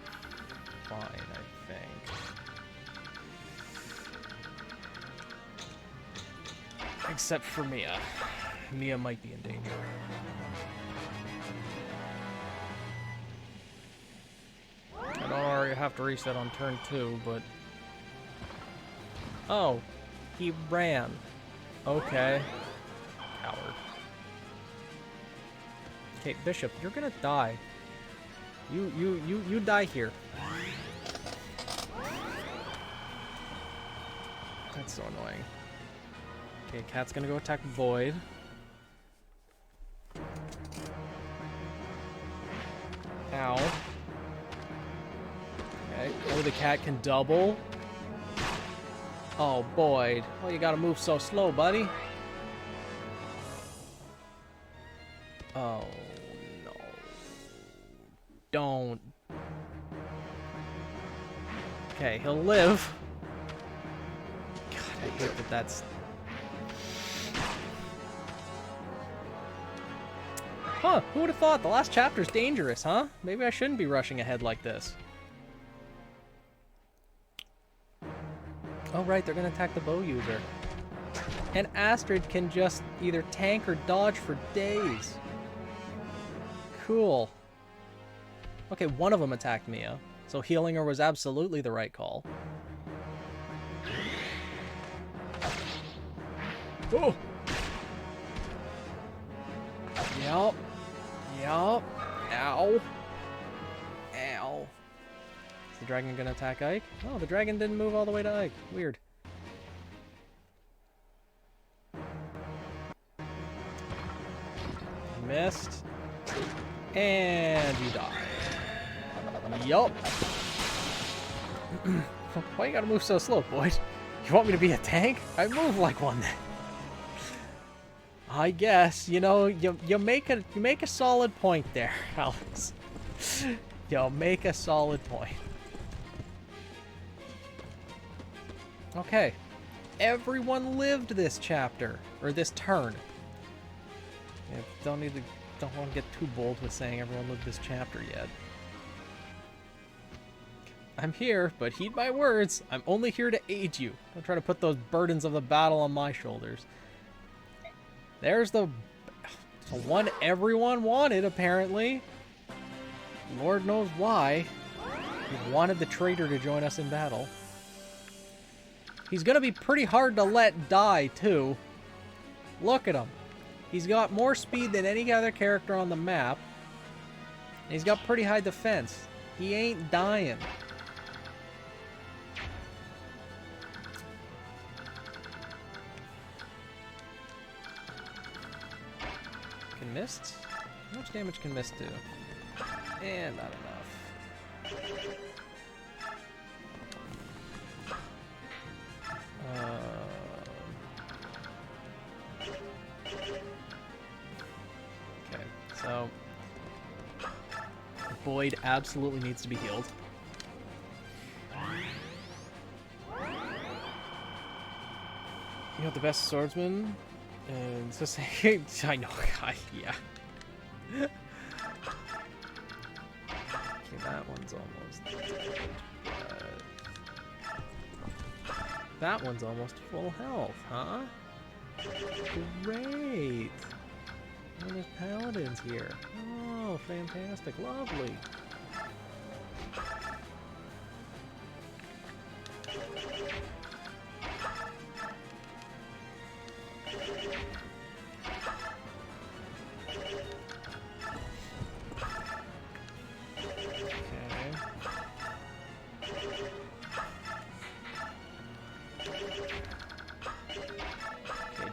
fine, I think. Except for Mia. Mia might be in danger. I don't already have to reset on turn 2, but... Oh, he ran. Okay. Coward. Okay, Bishop, you're gonna die. You die here. That's so annoying. Okay, Cat's gonna go attack Void. Ow. Okay. Oh, the cat can double. Oh, Boyd. Well, you gotta move so slow, buddy. Oh, no. Don't. Okay, he'll live. God, I hate that that's... Huh, who would have thought? The last chapter's dangerous, huh? Maybe I shouldn't be rushing ahead like this. Oh, right, they're gonna attack the bow user. And Astrid can just either tank or dodge for days. Cool. Okay, one of them attacked Mia, so healing her was absolutely the right call. Oh! Yup. Yup. Ow. Ow. Is the dragon gonna attack Ike? Oh, the dragon didn't move all the way to Ike. Weird. Missed. And you die. Yup. Why you gotta move so slow, Boyd? You want me to be a tank? I move like one then. I guess, you know, you make a solid point there, Alex. You make a solid point. Okay. Everyone lived this chapter, or this turn. Yeah, don't want to get too bold with saying everyone lived this chapter yet. I'm here, but heed my words. I'm only here to aid you. Don't try to put those burdens of the battle on my shoulders. There's the one everyone wanted, apparently. Lord knows why. He wanted the traitor to join us in battle. He's gonna be pretty hard to let die, too. Look at him. He's got more speed than any other character on the map. And he's got pretty high defense. He ain't dying. Can Mist? How much damage can Mist do? And not enough. Okay, so Boyd absolutely needs to be healed. You know the best swordsman? And it's just I know, yeah. Okay, that one's almost dead, but that one's almost full health, huh? Great. Oh, there's paladins here. Oh, fantastic, lovely.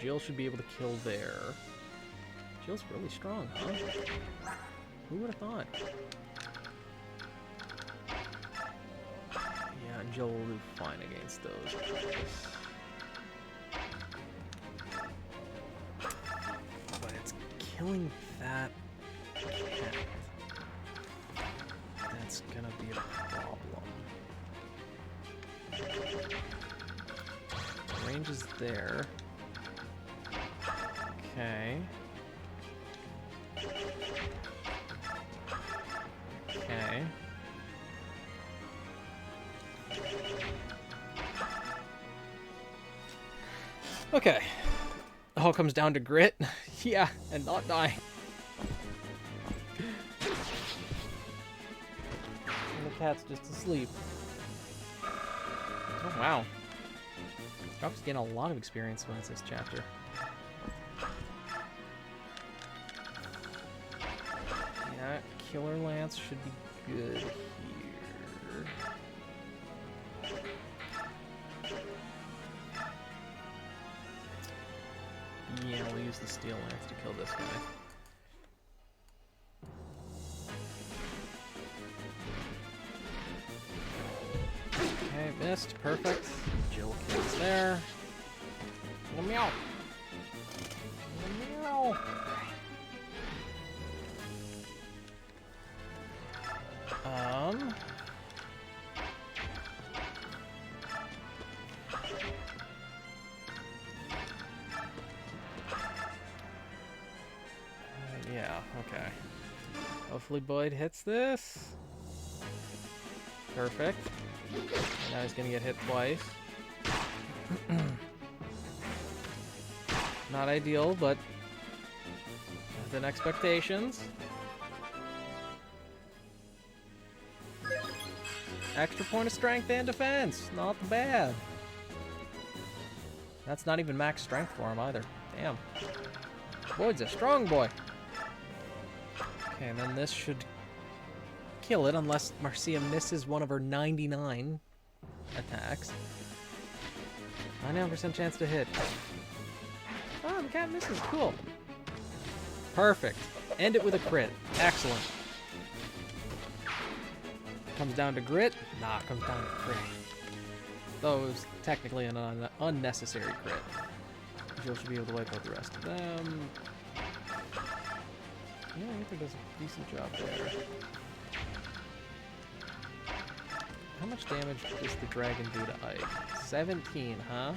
Jill should be able to kill there. Jill's really strong, huh? Who would have thought? Yeah, Jill will do fine against those. But it's killing that cat. That's gonna be a problem. Range is there. Okay. Okay. Okay. It all comes down to grit. Yeah, and not dying. And the cat's just asleep. Oh, wow. Drop's getting a lot of experience points this chapter. Yeah, Killer Lance should be good here. Yeah, we'll use the Steel Lance to kill this guy. Okay, missed. Perfect. Jill kills there. Meow. Meow. Yeah, okay. Hopefully Boyd hits this. Perfect. Now he's gonna get hit twice. Not ideal, but within expectations. Extra point of strength and defense. Not bad. That's not even max strength for him either. Damn. Boyd's a strong boy. Okay, and then this should kill it unless Marcia misses one of her 99 attacks. 99% chance to hit. Oh, the cat misses. Cool. Perfect. End it with a crit. Excellent. Comes down to grit? Nah, it comes down to crit. Though it was technically an unnecessary crit. Jill should be able to wipe out the rest of them. Yeah, Aether does a decent job there. How much damage does the dragon do to Ike? 17, huh?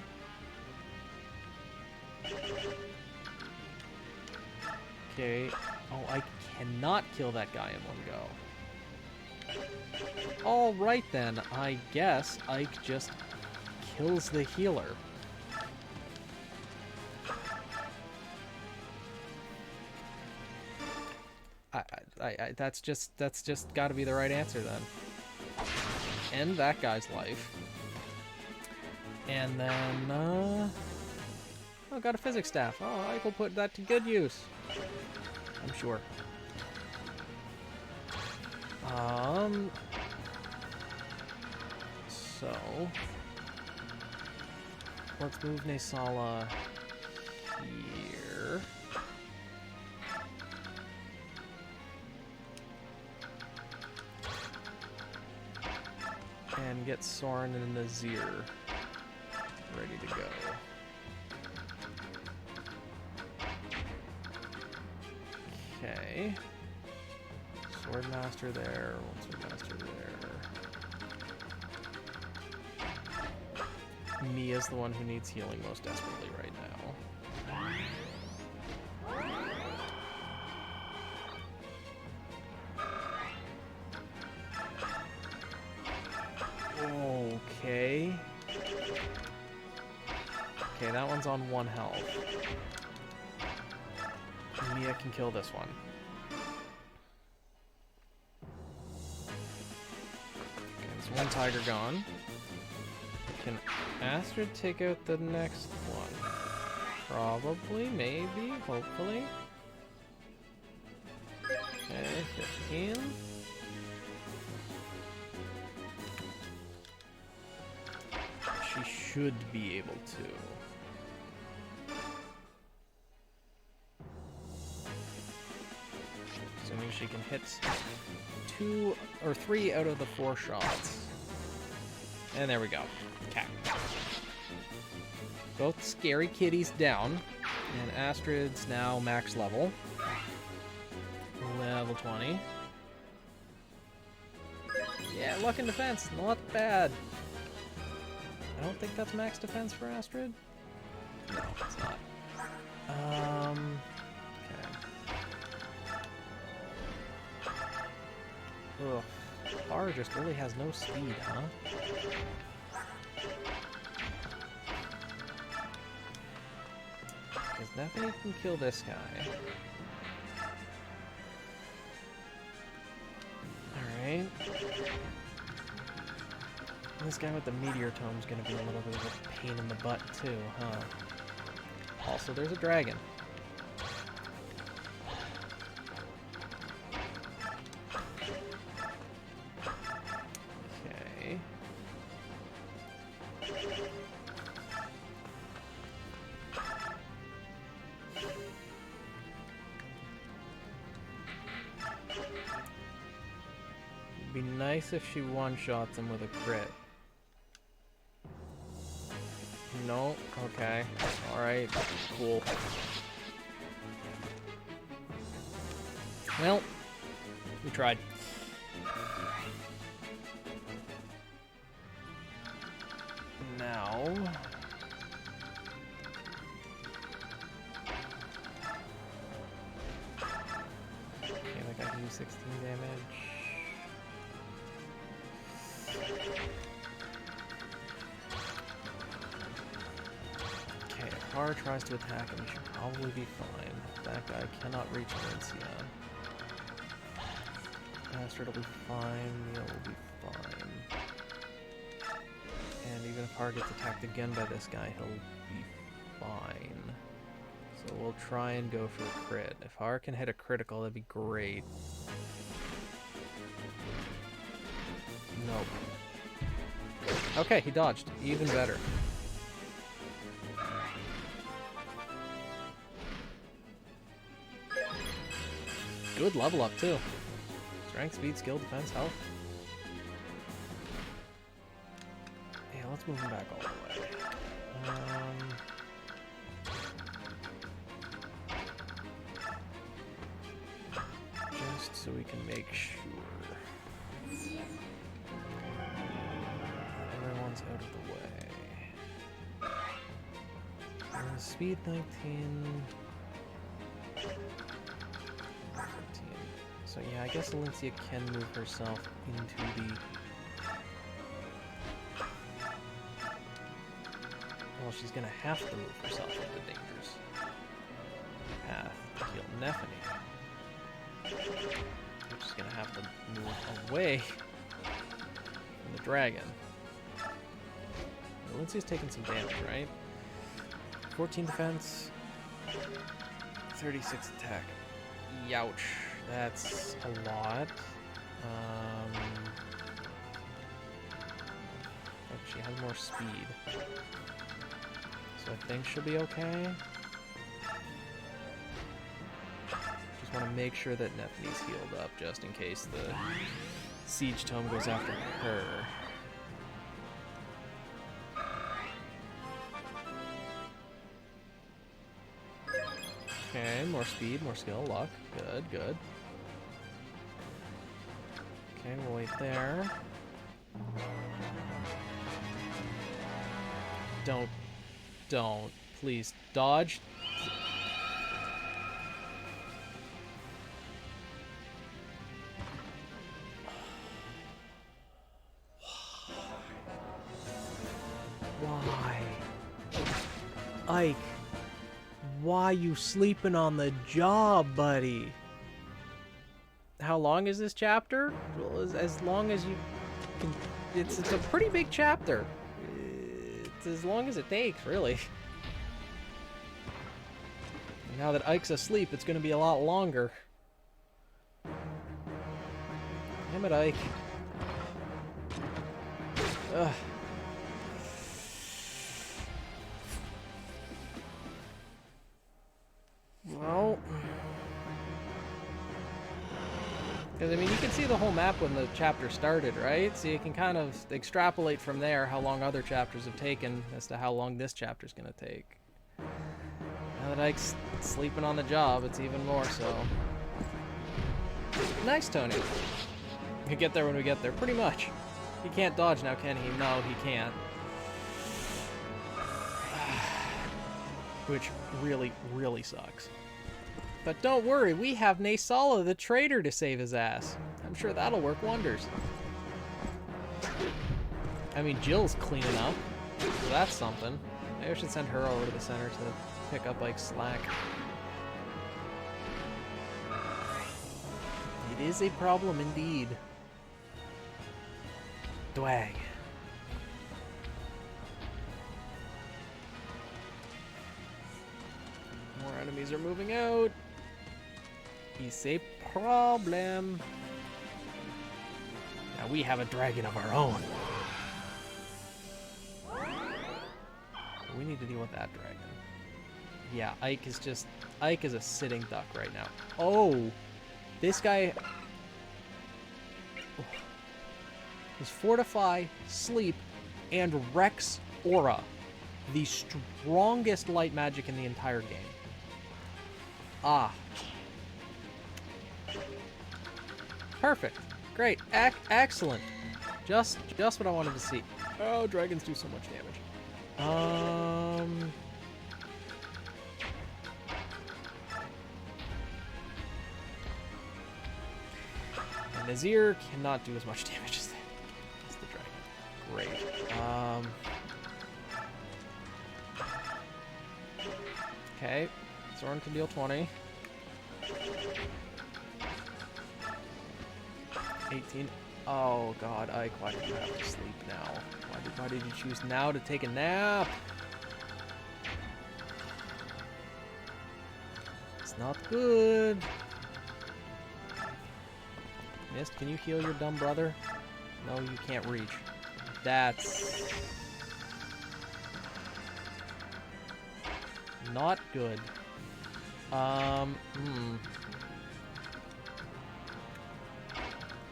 Okay. Oh, I cannot kill that guy in one go. Alright then, I guess Ike just kills the healer. That's just gotta be the right answer then. End that guy's life. And then, oh, got a physics staff. Oh, Ike will put that to good use. I'm sure. So let's move Naysala here. And get Soren and Nazir ready to go. Okay. Swordmaster there, Swordmaster there. Mia's the one who needs healing most desperately right now. Okay. Okay, that one's on 1 health. Mia can kill this one. Okay, there's one tiger gone. Can Astrid take out the next one? Probably, maybe, hopefully. Okay, 15. She should be able to. Assuming she can hit 2 or 3 out of the 4 shots. And there we go. Okay. Both scary kitties down. And Astrid's now max level. Level 20. Yeah, luck and defense. Not bad. I don't think that's max defense for Astrid. No, it's not. Okay. Ugh. Bar just really has no speed, huh? Because Stephanie can kill this guy. Alright. This guy with the meteor tome is going to be a little bit of a pain in the butt too, huh? Also, there's a dragon. Okay. It'd be nice if she one-shots him with a crit. No? Okay. Alright. Cool. Well, we tried. Now... okay, that guy can do 16 damage. If Har tries to attack him, he should probably be fine. That guy cannot reach Valencia. Master will be fine. Neil will be fine. And even if Har gets attacked again by this guy, he'll be fine. So we'll try and go for a crit. If Har can hit a critical, that'd be great. Nope. Okay, he dodged. Even better. Good level up, too. Strength, speed, skill, defense, health. Yeah, let's move him back all the way. Just so we can make sure everyone's out of the way. Speed 19. 14. So yeah, I guess Alincia can move herself into the... Well, she's gonna have to move herself into the dangerous path to heal Nephany. Which is gonna have to move away from the dragon. Alincia's taking some damage, right? 14 defense, 36 attack. Youch, that's a lot. But she has more speed, so I think she'll be okay. Just want to make sure that Nephany's healed up, just in case the Siege Tome goes after her. Okay, more speed, more skill, luck. Good, good. Okay, we'll wait there. Don't. Please, dodge. Why? Ike. Why you sleeping on the job, buddy? How long is this chapter? Well, as long as you can. It's a pretty big chapter. It's as long as it takes, really. And now that Ike's asleep, it's going to be a lot longer. Damn it, Ike. Ugh. Well, because I mean, you can see the whole map when the chapter started, right? So you can kind of extrapolate from there how long other chapters have taken as to how long this chapter's going to take. Now that Ike's sleeping on the job, it's even more so. Nice, Tony. We get there when we get there, pretty much. He can't dodge now, can he? No, he can't. Which really, really sucks. But don't worry, we have Naysala the traitor to save his ass. I'm sure that'll work wonders. I mean, Jill's cleaning up, so that's something. Maybe I should send her over to the center to pick up Ike's slack. It is a problem indeed. Dwang. More enemies are moving out. It's a problem. Now we have a dragon of our own. We need to deal with that dragon. Yeah, Ike is a sitting duck right now. Oh, this guy is Fortify, Sleep, and Rex Aura. The strongest light magic in the entire game. Ah. Perfect. Great. Excellent. Just what I wanted to see. Oh, dragons do so much damage. And Nazir cannot do as much damage as the dragon. Great. Okay. Zorn can deal 20. 18. Oh god, Ike, why did you have to sleep now? Why did you choose now to take a nap? It's not good. Mist, can you heal your dumb brother? No, you can't reach. That's not good.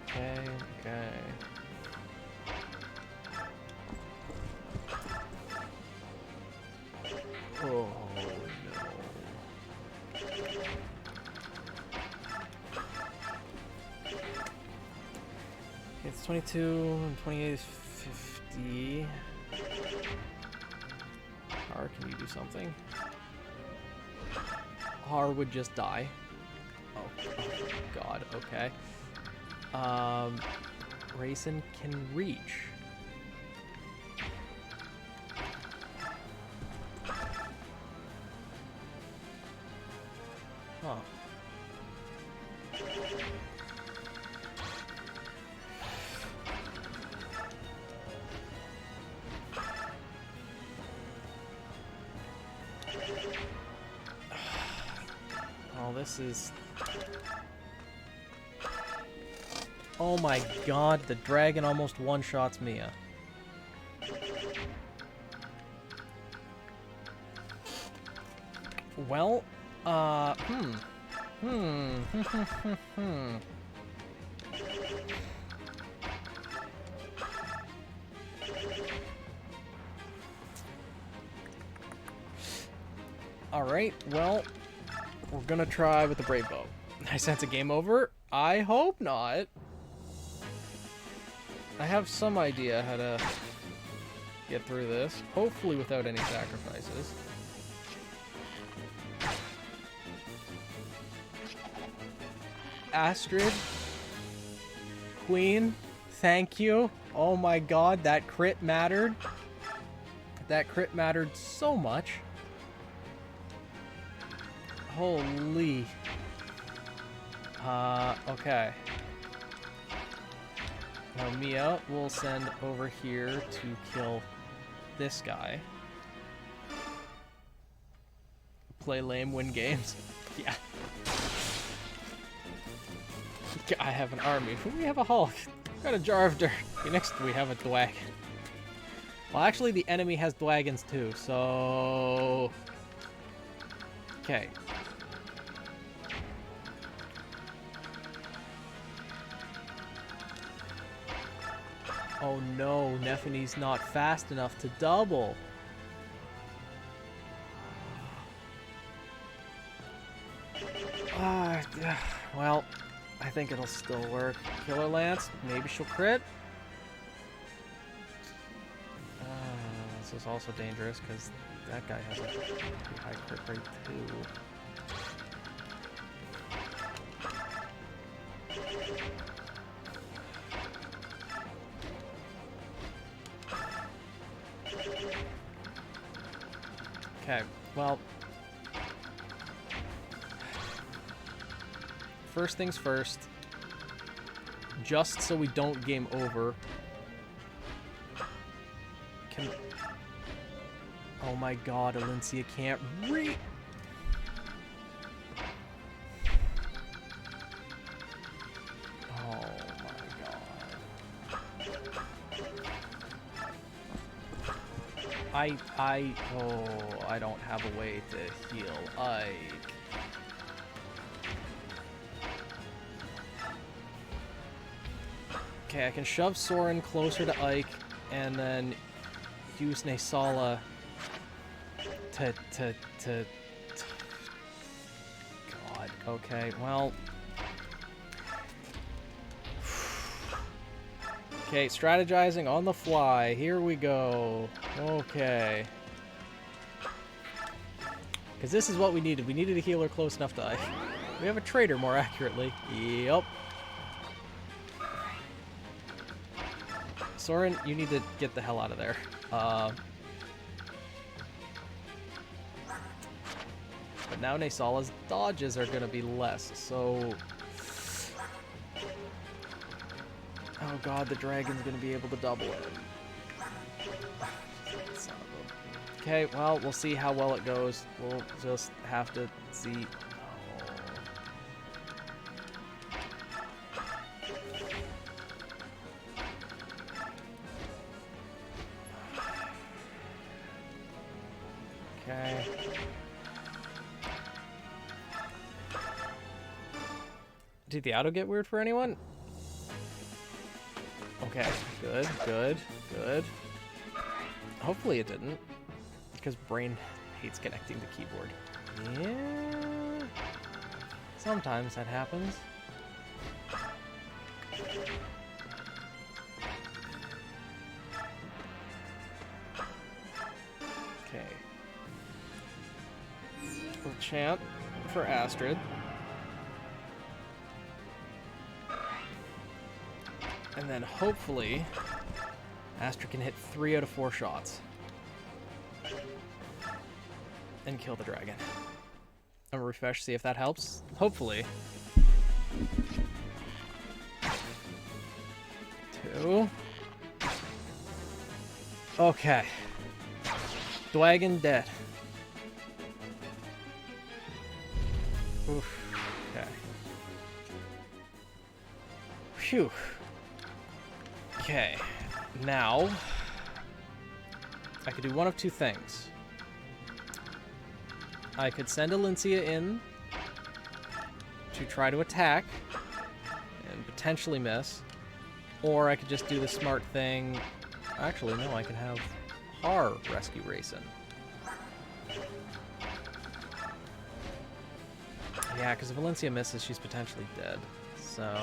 Okay. Oh, no. It's 22 and 28 is 50. Har, can you do something? Har would just die. Oh, god, okay. Raisin can reach. Huh. Oh, this is... Oh my god, the dragon almost one-shots Mia. Well, Alright, well, we're gonna try with the Brave Bow. I sense a game over. I hope not. I have some idea how to get through this, hopefully without any sacrifices. Astrid, Queen, thank you. Oh my god, that crit mattered. That crit mattered so much. Holy. Okay. Now Mia will send over here to kill this guy. Play lame, win games. Yeah. I have an army. We have a Hulk. Got a jar of dirt. Next we have a Dwagon. Well, actually the enemy has Dwagons too, so... Okay. Oh no, Nephani's not fast enough to double. Well, I think it'll still work. Killer Lance, maybe she'll crit. This is also dangerous because that guy has a pretty high crit rate too. Okay, well, first things first, just so we don't game over, oh my god, Alencia can't re- Oh my god. I don't have a way to heal Ike. Okay, I can shove Soren closer to Ike and then use Nasala to God, okay, well. Okay, strategizing on the fly. Here we go. Okay. Because this is what we needed. We needed a healer close enough to Ike. We have a traitor, more accurately. Yep. Soren, you need to get the hell out of there. But now Nasala's dodges are going to be less, so... Oh god, the dragon's gonna be able to double it. Okay, well, we'll see how well it goes. We'll just have to see. Okay. Did the auto get weird for anyone? Okay, good, good, good. Hopefully it didn't, because brain hates connecting the keyboard. Yeah, sometimes that happens. Okay. We'll chant for Astrid. And then hopefully Astrid can hit 3 out of 4 shots. And kill the dragon. I'm gonna refresh, see if that helps. Hopefully. 2. Okay. Dragon dead. Oof. Okay. Phew. Okay. Now, I could do one of 2 things. I could send Alincia in to try to attack and potentially miss, or I could just do the smart thing. Actually, no, I can have Har rescue Rayson. Yeah, because if Alincia misses, she's potentially dead. So...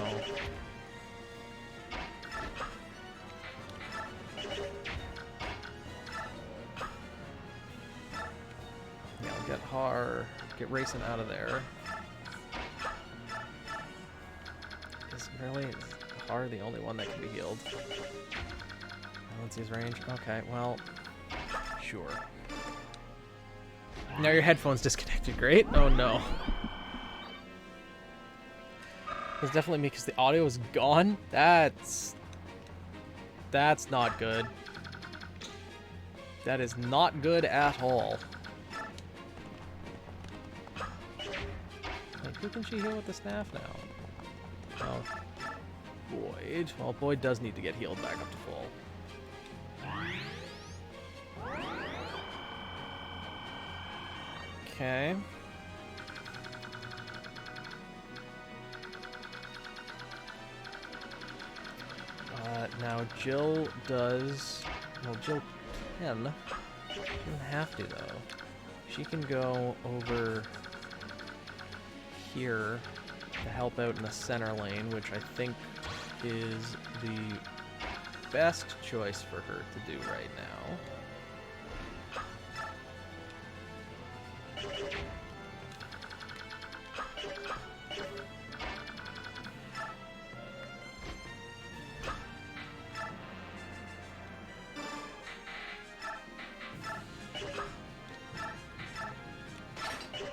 get Har, get Rayson out of there. Is really Har the only one that can be healed? Let's see his range. Okay, well, sure. Now your headphone's disconnected. Great. Oh no. It's definitely me because the audio is gone. That's not good. That is not good at all. Who can she heal with the staff now? Oh, Boyd. Well, Boyd does need to get healed back up to full. Okay. Now Jill does... Well, Jill can. She doesn't have to, though. She can go over... here to help out in the center lane, which I think is the best choice for her to do right now.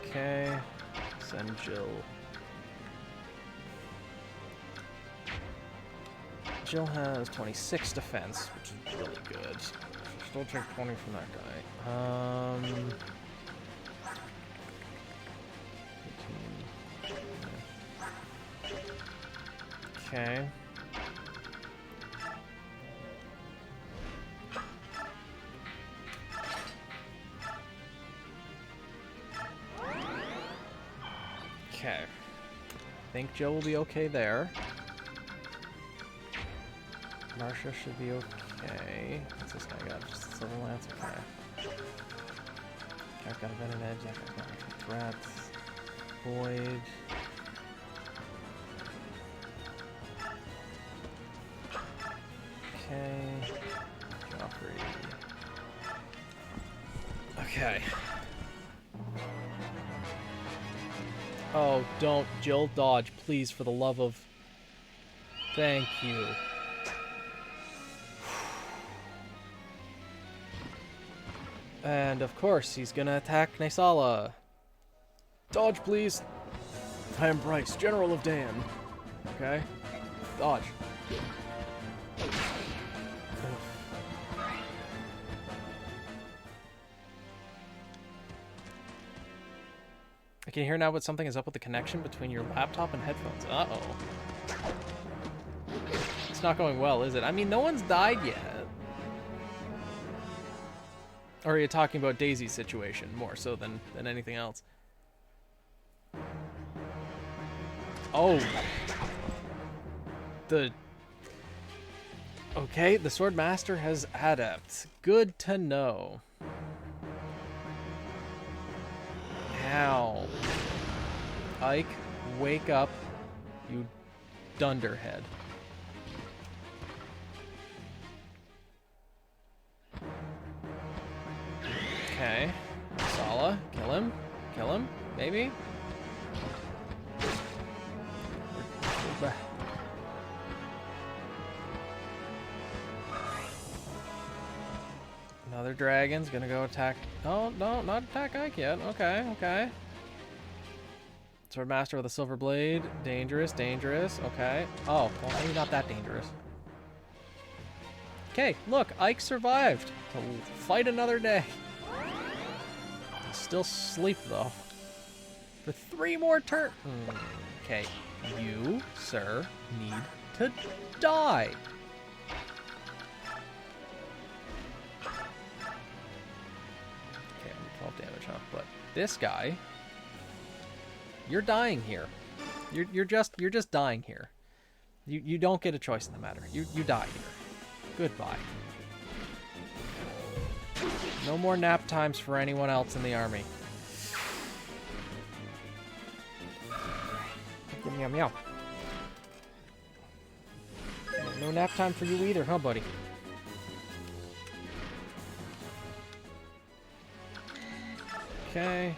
Okay, send Jill. Jill has 26 defense, which is really good. Still take 20 from that guy. 18. Okay. Okay. I think Joe will be okay there. Marsha should be okay. What's this guy got? Just a silver lance? Okay. I've got a venom edge. I've got a threat. Void. Okay. Joffrey. Okay. Oh, don't. Jill, dodge, please, for the love of... Thank you. And, of course, he's gonna attack Naisala. Dodge, please. I am Bryce, General of Dan. Okay? Dodge. can hear now, but something is up with the connection between your laptop and headphones. Uh-oh. It's not going well, is it? I mean, no one's died yet. Or are you talking about Daisy's situation more so than anything else? Oh. Okay, the Sword Master has adept. Good to know. How? Ike, wake up, you dunderhead. Okay. Sala, kill him. Kill him, maybe? Another dragon's gonna go attack. Oh, no, not attack Ike yet. Okay, okay. Swordmaster with a silver blade. Dangerous, dangerous. Okay. Oh, well, maybe not that dangerous. Okay, look, Ike survived to fight another day. Still sleep, though. For 3 more turns. Okay, you, sir, need to die. Okay, I'm 12 damage, huh? But this guy, you're dying here. You're just dying here. You don't get a choice in the matter. You die here. Goodbye. No more nap times for anyone else in the army. Meow, meow. No nap time for you either, huh, buddy? Okay.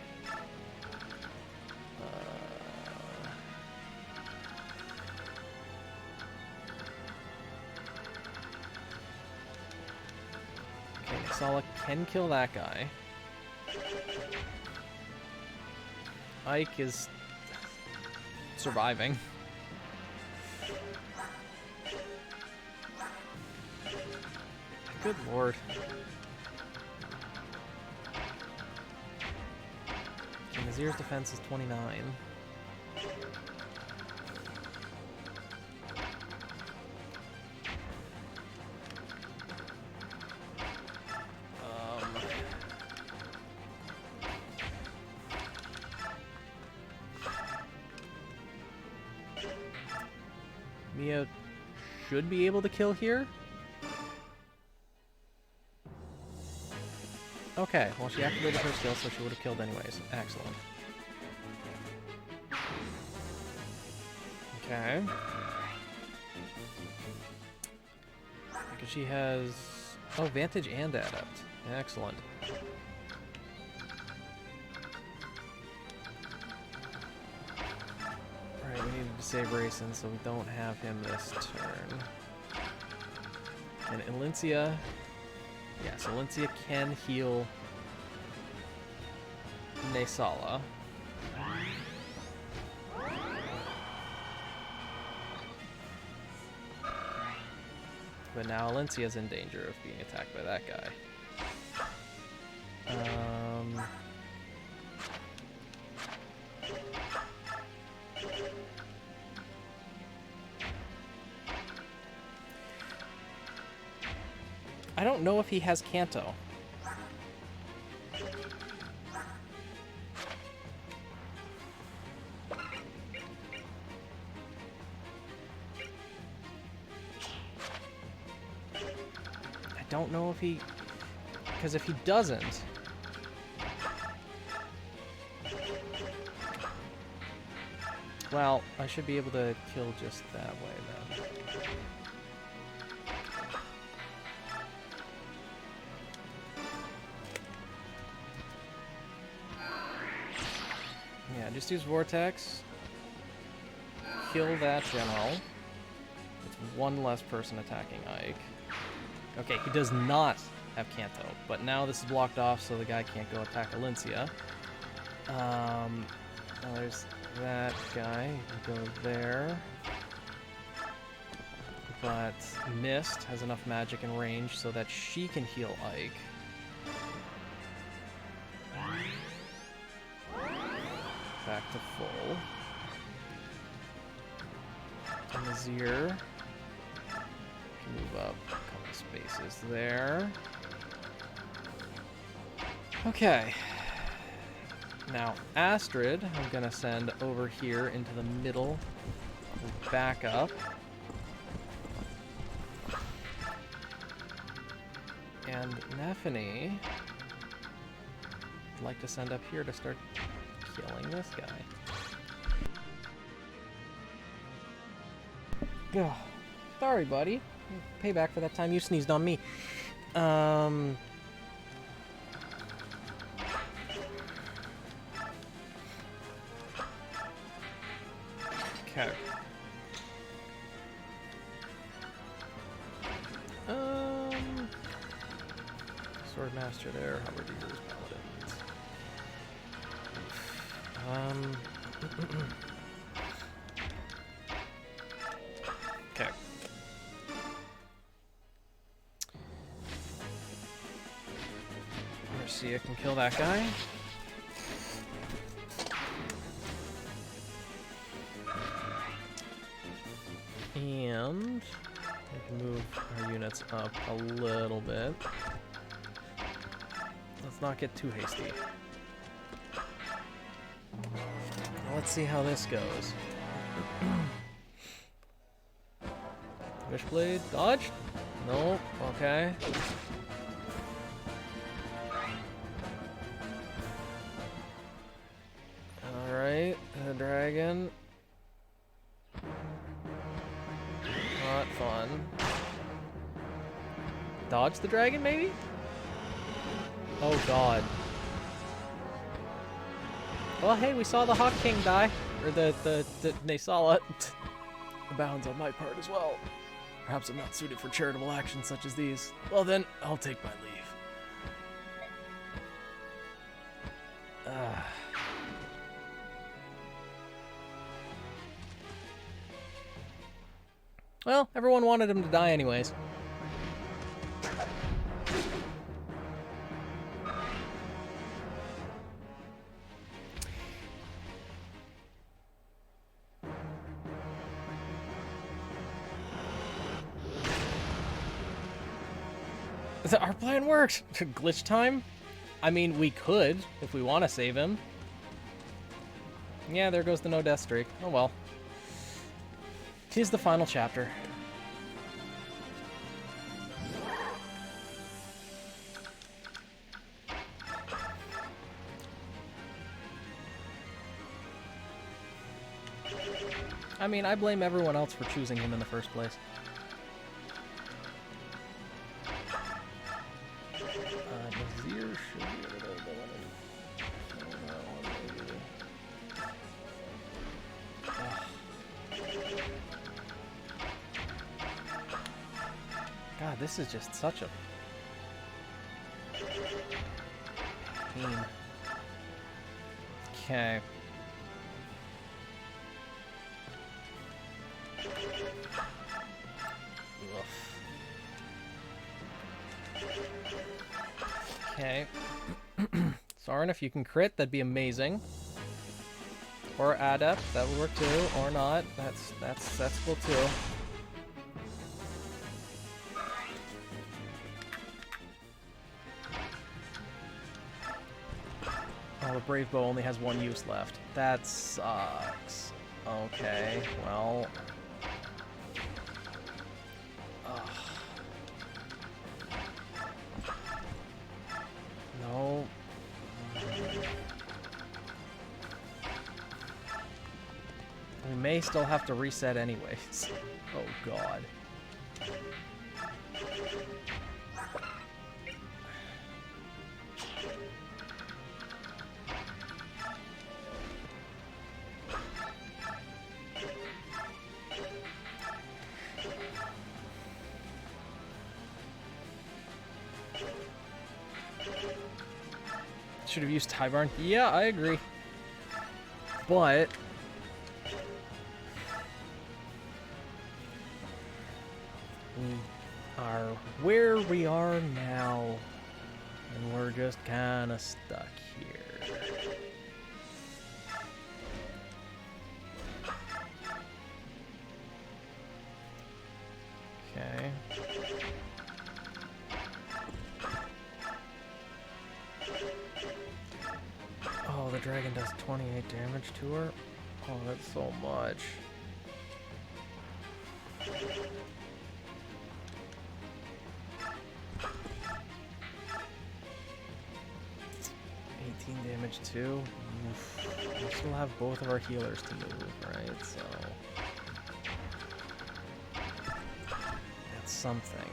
Okay, Sala can kill that guy. Ike is surviving. Good lord. Okay, Nazir's defense is 29. Mia should be able to kill here. Okay, well, she activated her skill, so she would have killed anyways. Excellent. Okay. Because she has... Oh, Vantage and Adept. Excellent. Alright, we need to save Rayson, so we don't have him this turn. And Elincia... Yes, Elincia can heal Nesala. But now Elincia's in danger of being attacked by that guy. I don't know if he has Kanto. I don't know if he... Because if he doesn't... Well, I should be able to kill just that way then. Yeah, just use Vortex. Kill that general. It's one less person attacking Ike. Okay, he does not have Kanto, but now this is blocked off so the guy can't go attack Elincia. Now there's that guy. He can go there. But Mist has enough magic and range so that she can heal Ike. back to full. And the Azir can move up a couple spaces there. Okay. Now, Astrid, I'm going to send over here into the middle of backup. And Nephany, I'd like to send up here to start killing this guy. Oh, sorry, buddy. Payback for that time you sneezed on me. Okay. Swordmaster there. How would you use paladins? Okay. Mercia can kill that guy. And we can move our units up a little bit. Let's not get too hasty. Let's see how this goes. Wishblade, dodged? Nope, okay. Alright, the dragon. Not fun. Dodge the dragon, maybe? Oh god. Well, hey, we saw the Hawk King die. Or the Naysala. Abounds on my part as well. Perhaps I'm not suited for charitable actions such as these. Well then, I'll take my leave. Well, everyone wanted him to die anyways. Our plan worked! Glitch time? I mean, we could, if we want to save him. Yeah, there goes the no-death streak. Oh well. 'Tis the final chapter. I mean, I blame everyone else for choosing him in the first place. Nazir should be able to go in. God, this is just such a pain. Okay. Okay. Soren, if you can crit, that'd be amazing. Or Adept, that would work too. Or not. That's cool too. Oh, the Brave Bow only has one use left. That sucks. Okay, well. No. We may still have to reset anyways. Oh god. Should have used Tybarn. Yeah, I agree. But we are where we are now, and we're just kind of stuck here. dragon does 28 damage to her. Oh, that's so much. 18 damage too. Oof. We still have both of our healers to move, right? So that's something.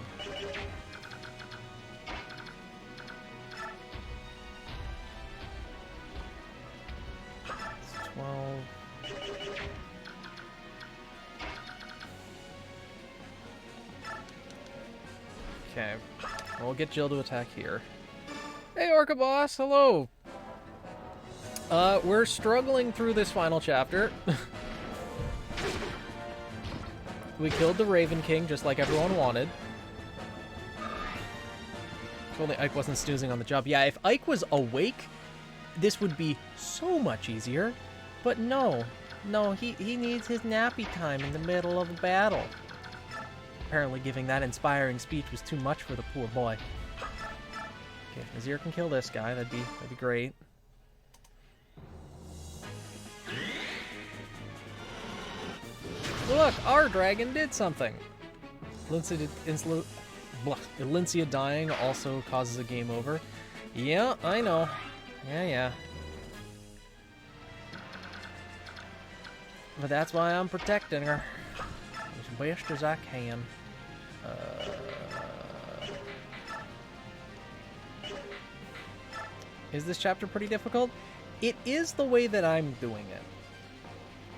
It's 12. Okay, we'll get Jill to attack here. Hey, Orca Boss, hello! We're struggling through this final chapter. We killed the Raven King, just like everyone wanted. If only Ike wasn't snoozing on the job. Yeah, if Ike was awake, this would be so much easier. But no. No, he needs his nappy time in the middle of a battle. Apparently giving that inspiring speech was too much for the poor boy. Okay, if Nazir can kill this guy, that'd be great. Look, our dragon did something. Elincia dying also causes a game over. Yeah, I know. Yeah. But that's why I'm protecting her as best as I can. Is this chapter pretty difficult? It is the way that I'm doing it.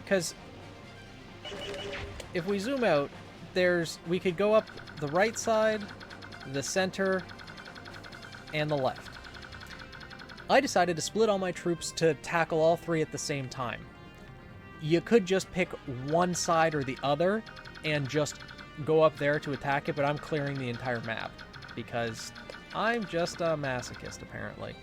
Because if we zoom out, we could go up the right side, the center, and the left. I decided to split all my troops to tackle all three at the same time. You could just pick one side or the other and just go up there to attack it, but I'm clearing the entire map because I'm just a masochist, apparently.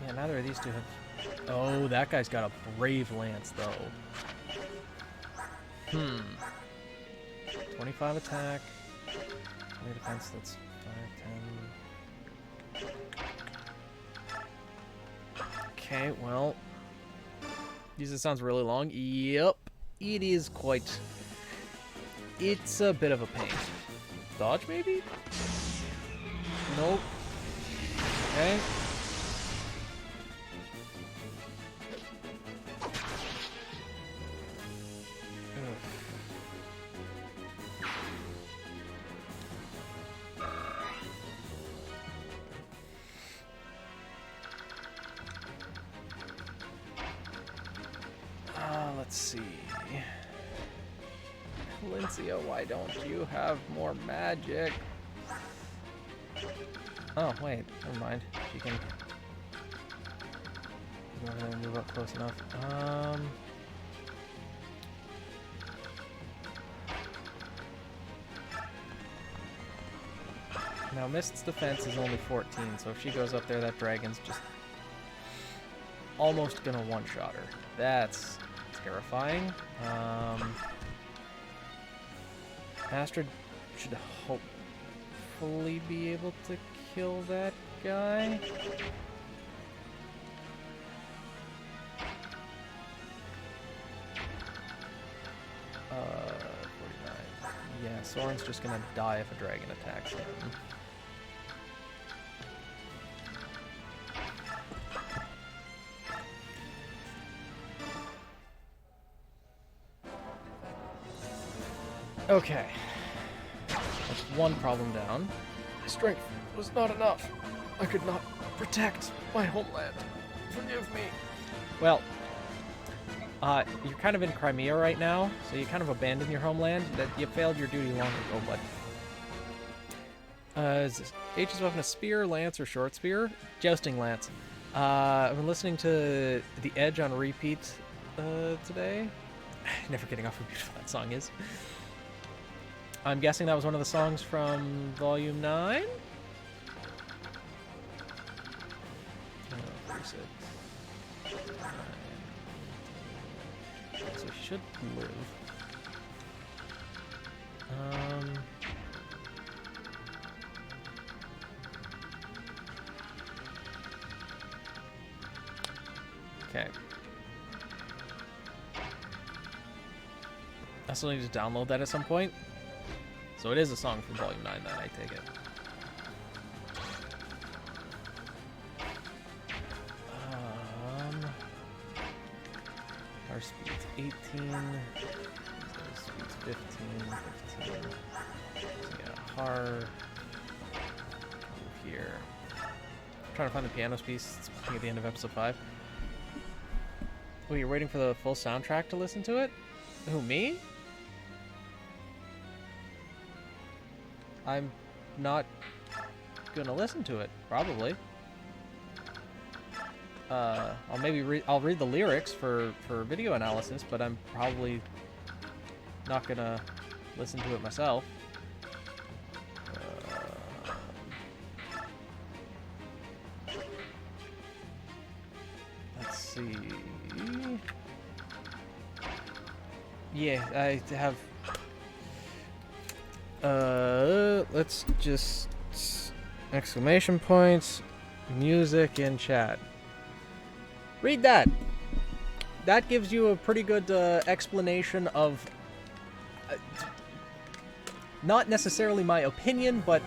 Yeah, neither of these two have... Oh, that guy's got a brave lance, though. 25 attack. 20 defense, that's 5, 10... Okay, well... Jesus sounds really long. Yep, it is quite... It's a bit of a pain. Dodge, maybe? Nope. Okay. Let's see. Elincia, why don't you have more magic? Oh, wait, never mind. She can go over there and move up close enough. Now, Mist's defense is only 14, so if she goes up there, that dragon's just almost gonna one-shot her. That's terrifying. Astrid should hopefully be able to kill that guy. Uh, 49. Yeah, Soren's just gonna die if a dragon attacks him. Okay. That's one problem down. My strength was not enough. I could not protect my homeland. Forgive me. Well, you're kind of in Crimea right now, so you kind of abandoned your homeland. That you failed your duty long ago, bud. Is this H's weapon a spear, lance, or short spear? Jousting lance. I've been listening to The Edge on repeat today. Never getting off how beautiful that song is. I'm guessing that was one of the songs from Volume 9? increase it. So he should live. Okay. I still need to download that at some point. So it is a song from Volume 9 then, I take it. Our speed's 18. Speed's 15. So yeah, hard. Here. I'm trying to find the piano piece. It's at the end of episode 5. Oh, you're waiting for the full soundtrack to listen to it? Who, me? I'm not gonna listen to it, probably. I'll read the lyrics for video analysis, but I'm probably not gonna listen to it myself. Let's see. Yeah, I have. Let's just exclamation points, music in chat. Read that. That gives you a pretty good explanation of not necessarily my opinion, but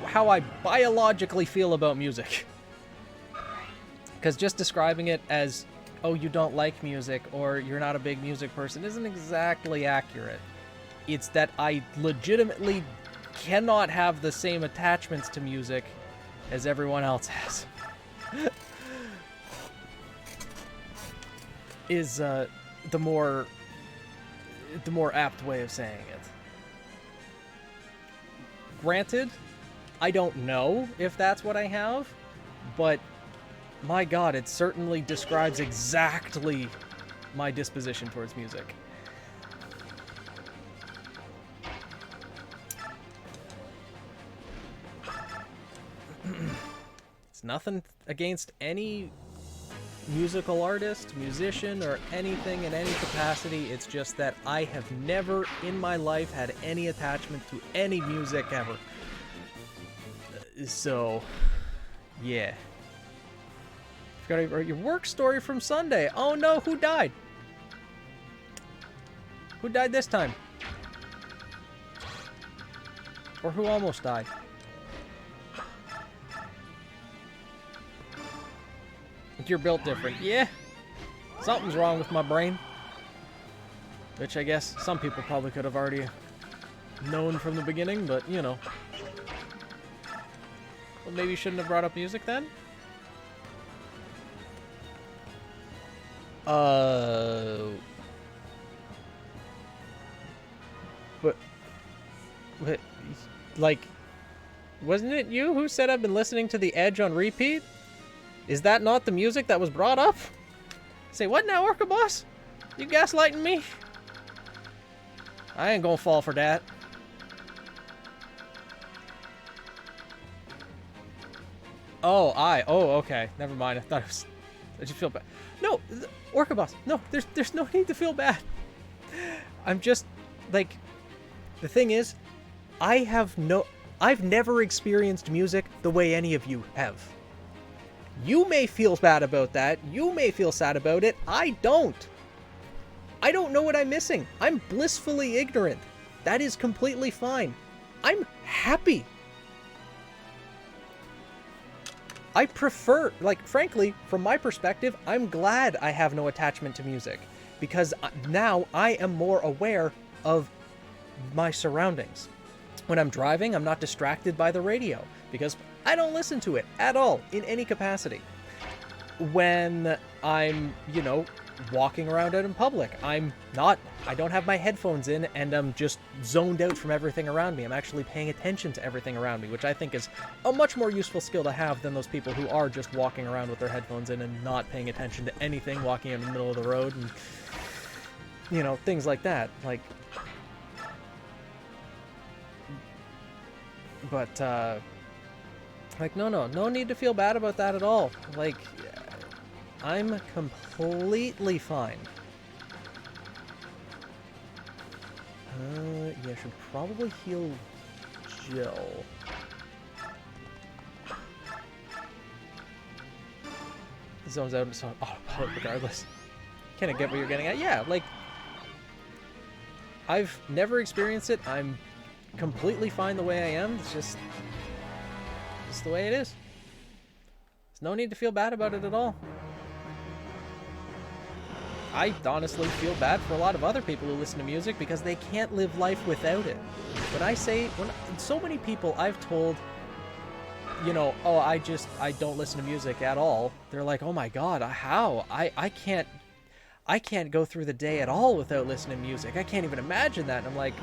how I biologically feel about music. Because just describing it as, oh, you don't like music, or you're not a big music person, isn't exactly accurate. It's that I legitimately cannot have the same attachments to music as everyone else has. Is the more apt way of saying it. Granted, I don't know if that's what I have, but my god, it certainly describes exactly my disposition towards music. It's nothing against any musical artist, musician, or anything in any capacity. It's just that I have never in my life had any attachment to any music ever. So, yeah. Got your work story from Sunday. Oh no, who died? Who died this time? Or who almost died? You're built different. Yeah. Something's wrong with my brain. Which I guess some people probably could have already known from the beginning, but you know. Well, maybe you shouldn't have brought up music then? But like, wasn't it you who said I've been listening to The Edge on repeat? Is that not the music that was brought up? Say, what now, Orca Boss? You gaslighting me? I ain't gonna fall for that. Oh, okay. Never mind. I thought it was... I just feel bad. No, Orca Boss. No, there's no need to feel bad. I'm just, like... The thing is, I've never experienced music the way any of you have. You may feel bad about that. You may feel sad about it. I don't. I don't know what I'm missing. I'm blissfully ignorant. That is completely fine. I'm happy. I prefer, like, frankly, from my perspective, I'm glad I have no attachment to music. Because now I am more aware of my surroundings. When I'm driving, I'm not distracted by the radio. Because I don't listen to it at all, in any capacity. When I'm, you know, walking around out in public, I don't have my headphones in, and I'm just zoned out from everything around me. I'm actually paying attention to everything around me, which I think is a much more useful skill to have than those people who are just walking around with their headphones in and not paying attention to anything, walking in the middle of the road, and, you know, things like that. Like, but, like, no need to feel bad about that at all. Like, I'm completely fine. Yeah, I should probably heal Jill. The zone's out, so autopilot regardless. Can I get what you're getting at? Yeah, like, I've never experienced it. I'm completely fine the way I am. It's just the way it is. There's no need to feel bad about it at all. I honestly feel bad for a lot of other people who listen to music because they can't live life without it. When so many people I've told, you know, oh, I don't listen to music at all. They're like, oh my God, how? I can't go through the day at all without listening to music. I can't even imagine that. And I'm like,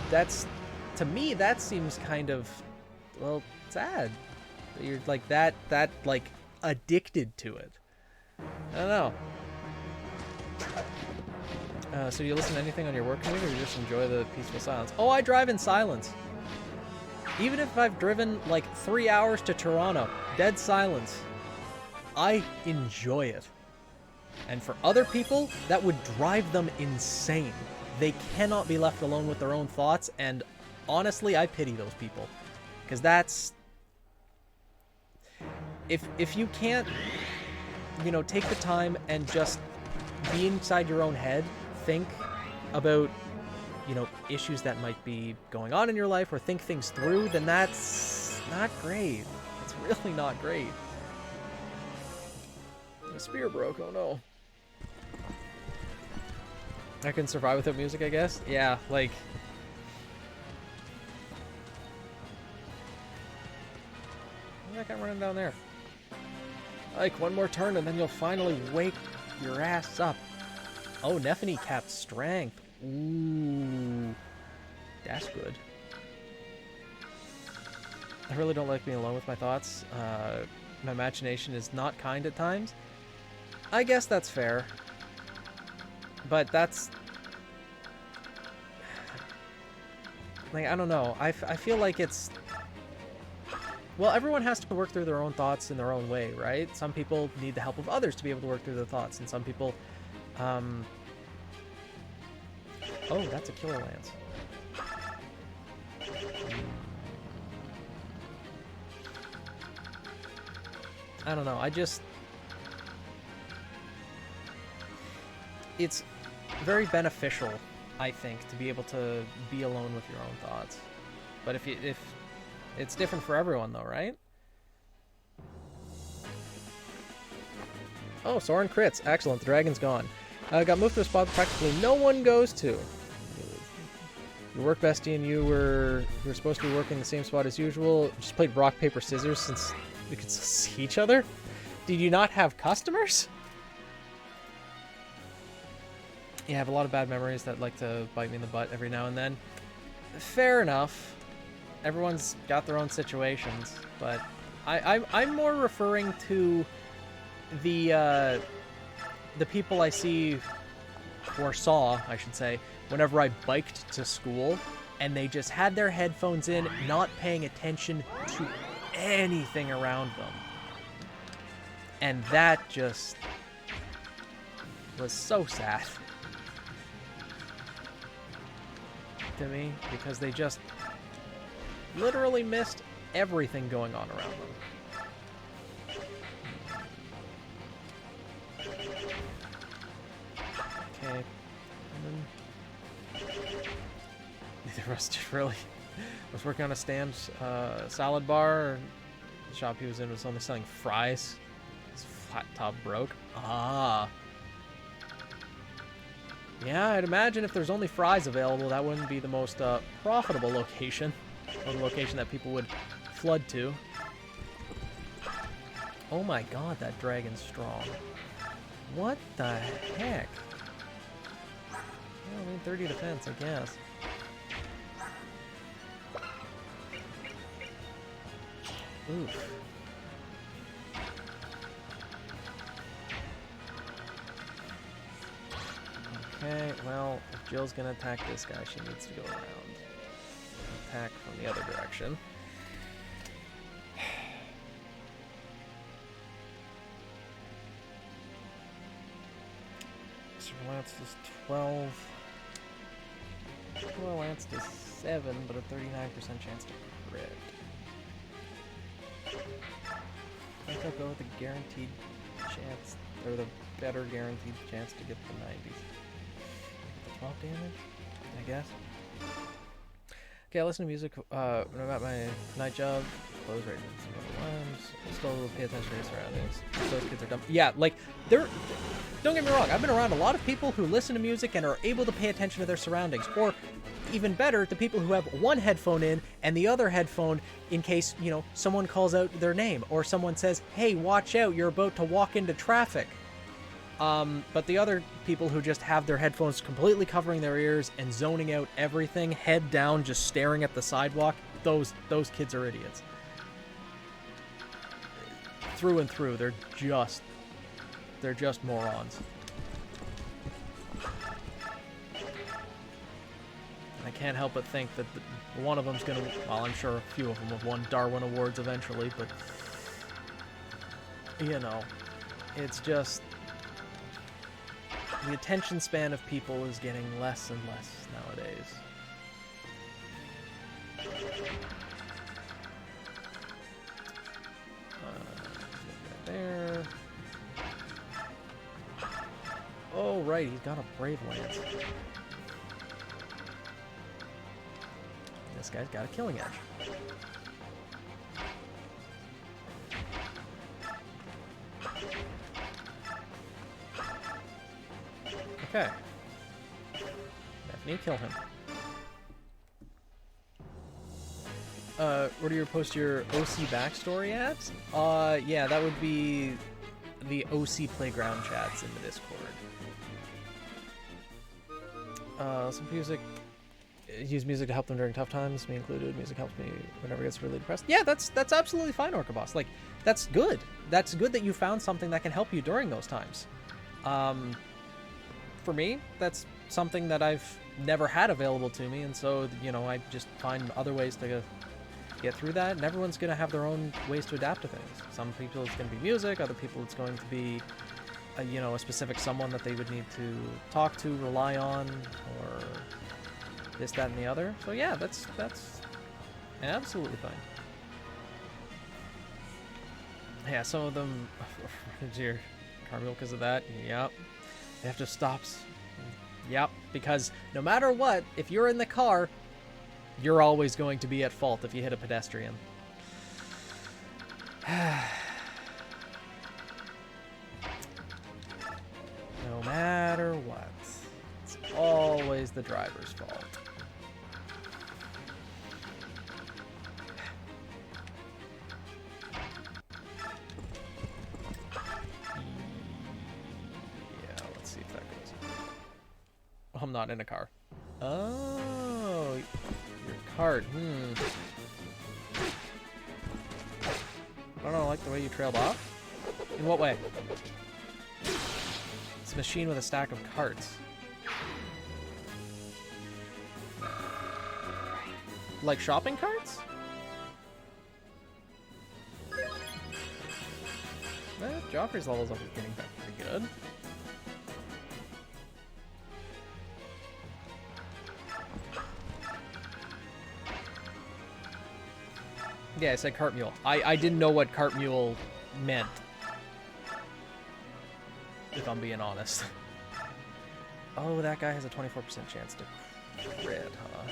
to me, that seems kind of, well, sad. You're like that like addicted to it. I don't know. So you listen to anything on your work commute, or you just enjoy the peaceful silence? Oh, I drive in silence. Even if I've driven like 3 hours to Toronto, dead silence, I enjoy it. And for other people, that would drive them insane. They cannot be left alone with their own thoughts, and honestly, I pity those people. Because that's... If you can't, you know, take the time and just be inside your own head, think about, you know, issues that might be going on in your life, or think things through, then that's not great. It's really not great. The spear broke, oh no. I can survive without music, I guess? Yeah, like... What's that guy running down there? Like, one more turn and then you'll finally wake your ass up. Oh, Nephany capped strength. Ooh. That's good. I really don't like being alone with my thoughts. My imagination is not kind at times. I guess that's fair. But that's... like, I don't know. I feel like it's... Well, everyone has to work through their own thoughts in their own way, right? Some people need the help of others to be able to work through their thoughts, and some people... Oh, that's a killer lance. I don't know, I just... It's very beneficial, I think, to be able to be alone with your own thoughts. But if it's different for everyone, though, right? Oh, Soren crits. Excellent. The dragon's gone. Got moved to a spot that practically no one goes to. Your work bestie and you were supposed to be working the same spot as usual. Just played rock, paper, scissors since we could see each other. Did you not have customers? Yeah, I have a lot of bad memories that like to bite me in the butt every now and then. Fair enough. Everyone's got their own situations, but I'm more referring to the people I see, or saw, I should say, whenever I biked to school, and they just had their headphones in, not paying attention to anything around them. And that just was so sad to me, because they just literally missed everything going on around them. Okay. Neither of us did really. I was working on a stand salad bar. The shop he was in was only selling fries. His flat top broke. Ah. Yeah, I'd imagine if there's only fries available, that wouldn't be the most profitable location. Or the location that people would flood to. Oh my god, that dragon's strong. What the heck? Well, I mean, 30 defense, I guess. Oof. Okay, well, if Jill's gonna attack this guy, she needs to go around. Attack from the other direction. Lance does 12. Well, Lance does 7, but a 39% chance to crit. I think I'll go with the guaranteed chance, or the better guaranteed chance to get the 90s. The 12 damage, I guess. Okay, I listen to music when I'm at my night job. Close Radiance. Still pay attention to your surroundings. Those kids are dumb. Yeah, like, they're... Don't get me wrong, I've been around a lot of people who listen to music and are able to pay attention to their surroundings. Or, even better, the people who have one headphone in and the other headphone in case, you know, someone calls out their name. Or someone says, hey, watch out, you're about to walk into traffic. But the other people who just have their headphones completely covering their ears and zoning out everything, head down, just staring at the sidewalk, those kids are idiots. Through and through, they're just morons. I can't help but think that one of them's gonna, well, I'm sure a few of them have won Darwin Awards eventually, but, you know, it's just, the attention span of people is getting less and less nowadays. There. Oh, right, he's got a Brave Lance. This guy's got a Killing Edge. Okay. Definitely kill him. Where do you post your OC backstory at? Yeah, that would be the OC Playground chats in the Discord. Some music. Use music to help them during tough times, me included. Music helps me whenever it gets really depressed. Yeah, that's absolutely fine, Orca Boss. Like, that's good. That's good that you found something that can help you during those times. For me, that's something that I've never had available to me, and so, you know, I just find other ways to get through that, and everyone's going to have their own ways to adapt to things. Some people it's going to be music, other people it's going to be, you know, a specific someone that they would need to talk to, rely on, or this, that, and the other. So yeah, that's absolutely fine. Yeah, some of them, dear Carmel, because of that, yep. They have to stop. Yep, because no matter what, if you're in the car, you're always going to be at fault if you hit a pedestrian. No matter what, it's always the driver's fault. Yeah, let's see if that goes. I'm not in a car. Oh, your cart. I don't like the way you trailed off. In what way? It's a machine with a stack of carts. Like shopping carts? Joffrey's levels up are getting back pretty good. Yeah, I said cart mule. I didn't know what cart mule meant, if I'm being honest. Oh, that guy has a 24% chance to crit, huh?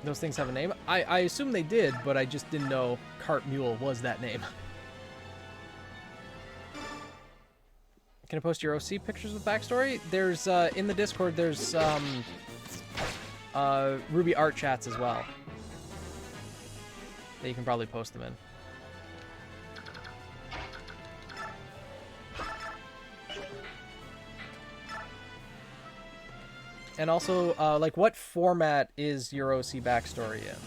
Those things have a name? I assume they did, but I just didn't know cart mule was that name. Can I post your OC pictures with backstory? There's, in the Discord, there's, Ruby art chats as well that you can probably post them in. And also, like, what format is your OC backstory in?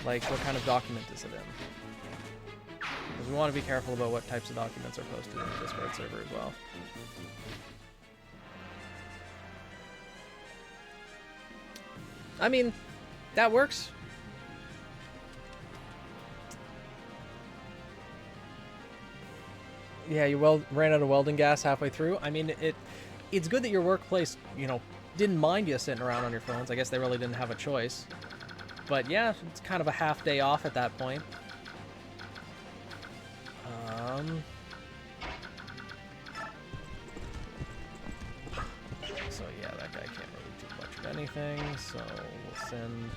Like, what kind of document is it in? Because we want to be careful about what types of documents are posted in the Discord server as well. I mean, that works. Yeah, you ran out of welding gas halfway through. I mean, it's good that your workplace, you know, didn't mind you sitting around on your phones. I guess they really didn't have a choice. But yeah, it's kind of a half day off at that point. So yeah, that guy can't really do much of anything. So we'll send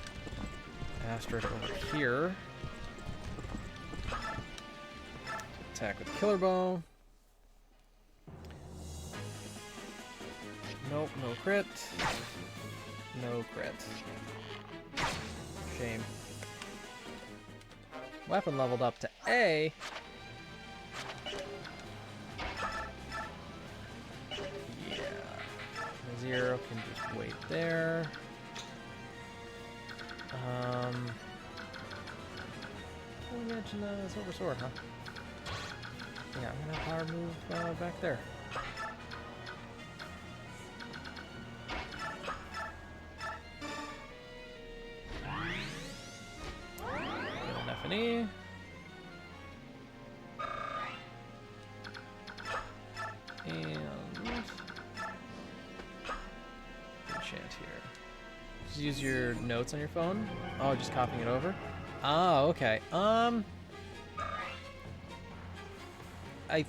Astrid over here. Attack with Killer Bow. Nope, no crit. No crit. Shame. Weapon leveled up to A. Yeah. Zero can just wait there. Oh, imagine Silver Sword, huh? Yeah, I'm gonna power move back there. Stephanie. And enchant here. Just use your notes on your phone. Oh, just copying it over. Oh, okay. I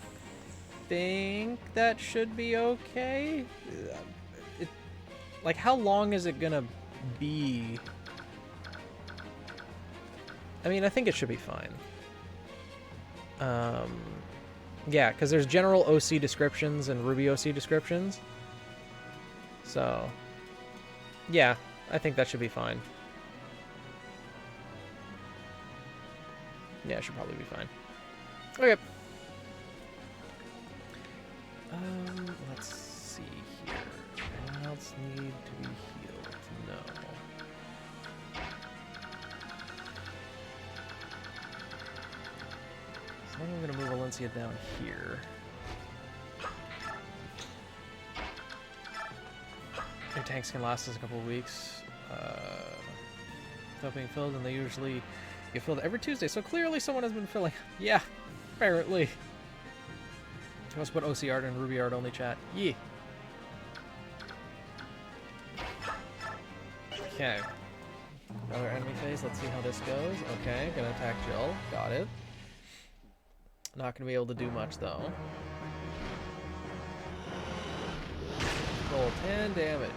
think that should be okay. Like, how long is it gonna be? I mean, I think it should be fine. Yeah, because there's general OC descriptions and Ruby OC descriptions. So, yeah, I think that should be fine. Yeah, it should probably be fine. Okay. Let's see here. Anyone else need to be healed? No. So I'm going to move Valencia down here. Your tanks can last us a couple of weeks. Without being filled, and they usually get filled every Tuesday. So clearly someone has been filling. Yeah, apparently. Let's put OC art and Ruby art only chat. Yeah. Okay. Another enemy phase. Let's see how this goes. Okay, gonna attack Jill. Got it. Not gonna be able to do much though. Roll 10 damage.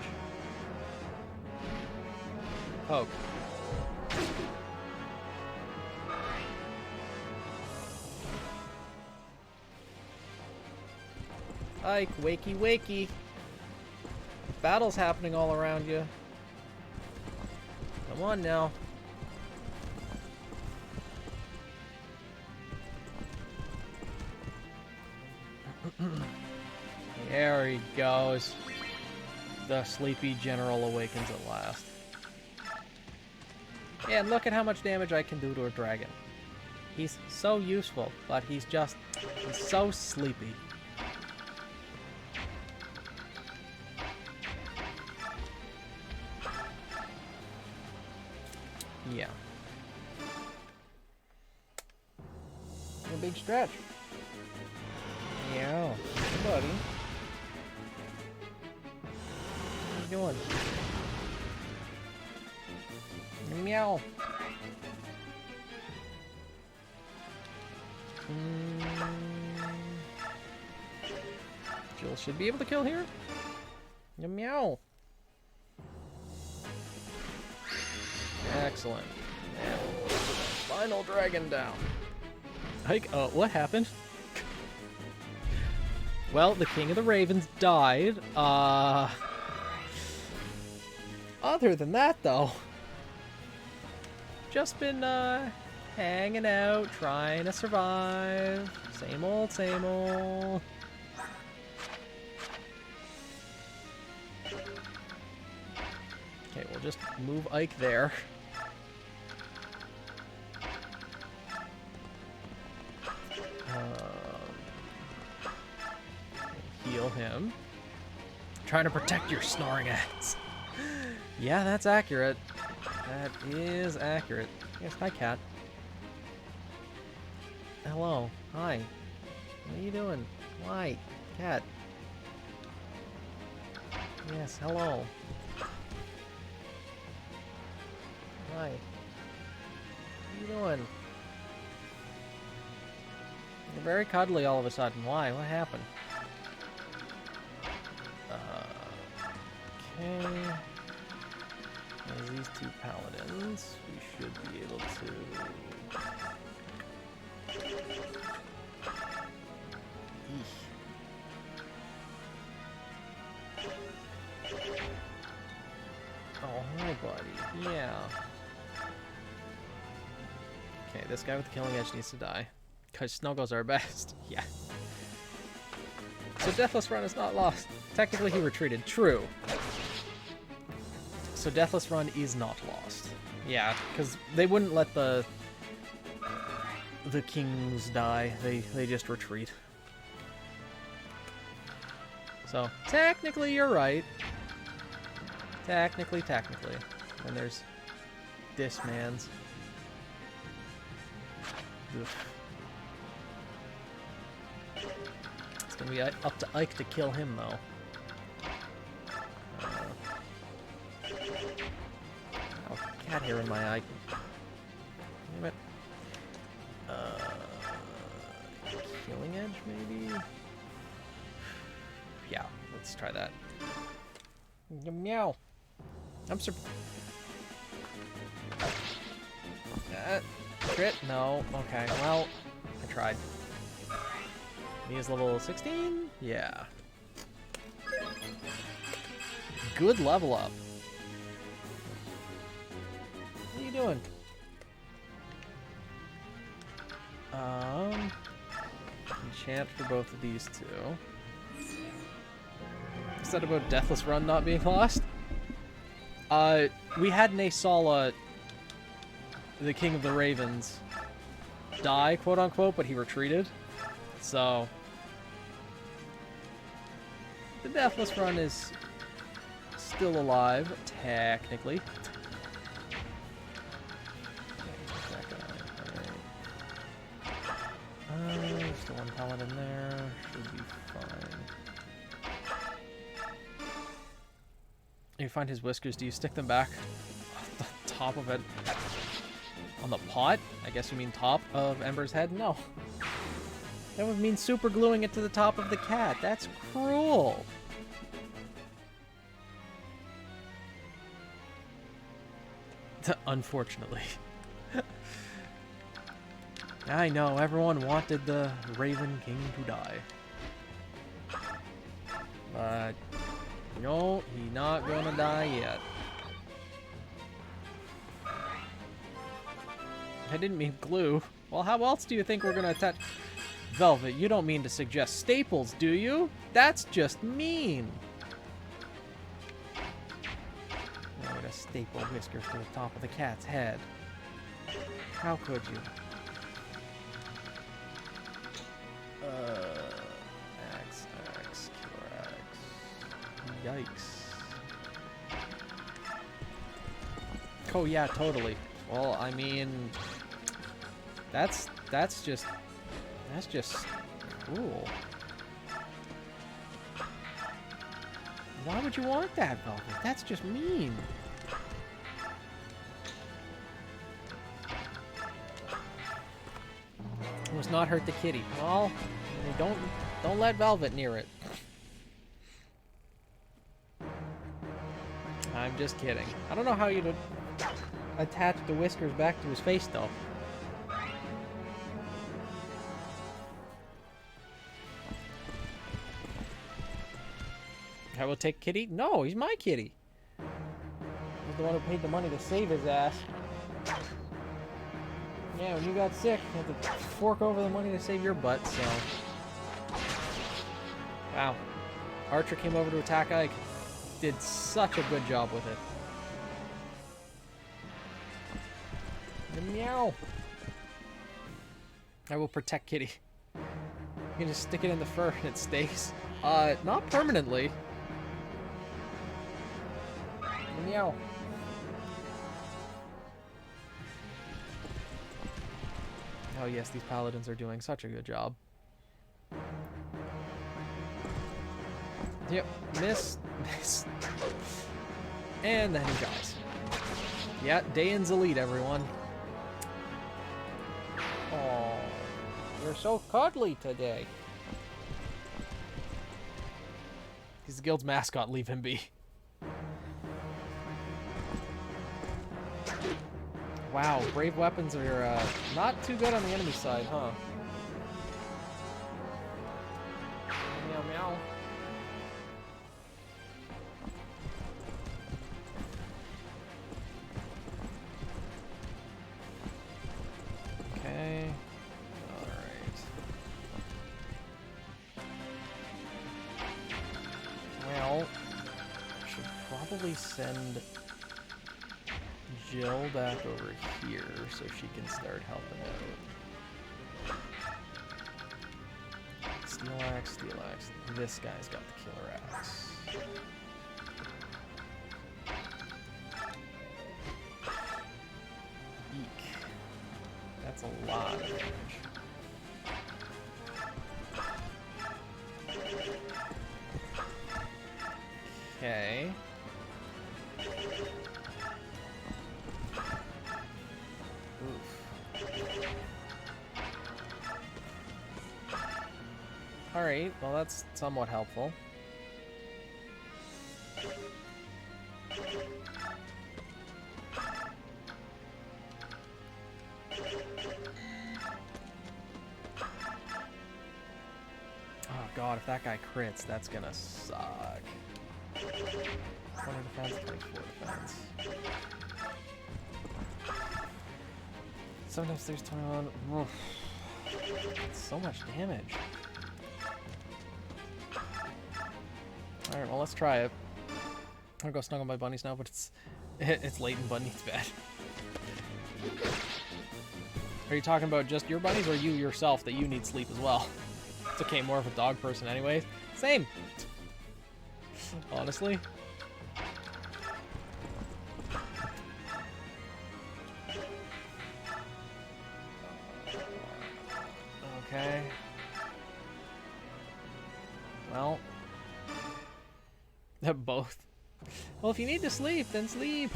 Poke. Ike, wakey, wakey. Battle's happening all around you. Come on now. There he goes. The sleepy general awakens at last. And look at how much damage I can do to a dragon. He's so useful, but he's so sleepy. Yeah. A big stretch. Yeah. Hey, buddy. What are you doing? Meow. Jill should be able to kill here. Meow. Excellent. And final dragon down. Like, what happened? Well, the King of the Ravens died. Other than that, though, just been hanging out, trying to survive. Same old, same old. Okay, we'll just move Ike there. Heal him. Trying to protect your snoring ass. Yeah, that's accurate. That is accurate. Yes, hi, cat. Hello. Hi. What are you doing? Why? Cat. Yes, hello. Why? What are you doing? You're very cuddly all of a sudden. Why? What happened? Okay. There's these two paladins. We should be able to... Eesh. Oh, hi, buddy. Yeah. Okay, this guy with the killing edge needs to die. Because snuggles are best. Yeah. So Deathless Run is not lost. Technically he retreated. True. So Deathless Run is not lost. Yeah, because they wouldn't let the kings die. They just retreat. So technically you're right. Technically. And there's this man's. Oof. It's gonna be up to Ike to kill him, though. Oh, cat hair in my eye. Damn it. Killing edge, maybe? Yeah, let's try that. Meow. I'm crit? No. Okay, well, I tried. He is level 16? Yeah. Good level up. What are you doing? Enchant for both of these two. Is that about Deathless Run not being lost? We had Naysala, the King of the Ravens, die, quote unquote, but he retreated. So the Deathless Run is still alive, technically. Still one paladin there. Should be fine. You find his whiskers, do you stick them back at the top of it? On the pot? I guess you mean top of Ember's head? No. That would mean super gluing it to the top of the cat. That's cruel. Unfortunately. I know, everyone wanted the Raven King to die. But, no, he's not gonna die yet. I didn't mean glue. Well, how else do you think we're gonna attach... Velvet, you don't mean to suggest staples, do you? That's just mean. I'm gonna staple whiskers to the top of the cat's head. How could you? Axe, killer axe. Yikes. Oh yeah, totally. Well, I mean, that's just cruel. Why would you want that, Velvet? That's just mean. It must not hurt the kitty. Well, don't let Velvet near it. I'm just kidding. I don't know how you'd attach the whiskers back to his face, though. I will take kitty? No, he's my kitty. He's the one who paid the money to save his ass. Yeah, when you got sick, you had to fork over the money to save your butt, so... Wow. Archer came over to attack Ike. Did such a good job with it. Meow. I will protect kitty. You can just stick it in the fur and it stays. Not permanently. Meow. Oh yes, these paladins are doing such a good job. Yep, miss. And then he dies. Yeah, Daeon's elite, everyone. Oh, you're so cuddly today. He's the guild's mascot, leave him be. Wow, brave weapons are not too good on the enemy side, huh? Meow meow. Okay. Alright. Well, I should probably send Jill back over here so she can start helping out. Steel axe, steel axe. This guy's got the killer axe. Eek. That's a lot of damage. Okay. Alright, well that's somewhat helpful. Oh god, if that guy crits, that's gonna suck. 20 defense, 24 defense. Sometimes there's 21. Oof. That's so much damage. Alright, well let's try it. I'm gonna go snuggle my bunnies now, but it's late and Bun needs bed. Are you talking about just your bunnies or you yourself that you need sleep as well? It's okay, more of a dog person anyways. Same! Honestly. Okay. Well. Both. Well, if you need to sleep, then sleep.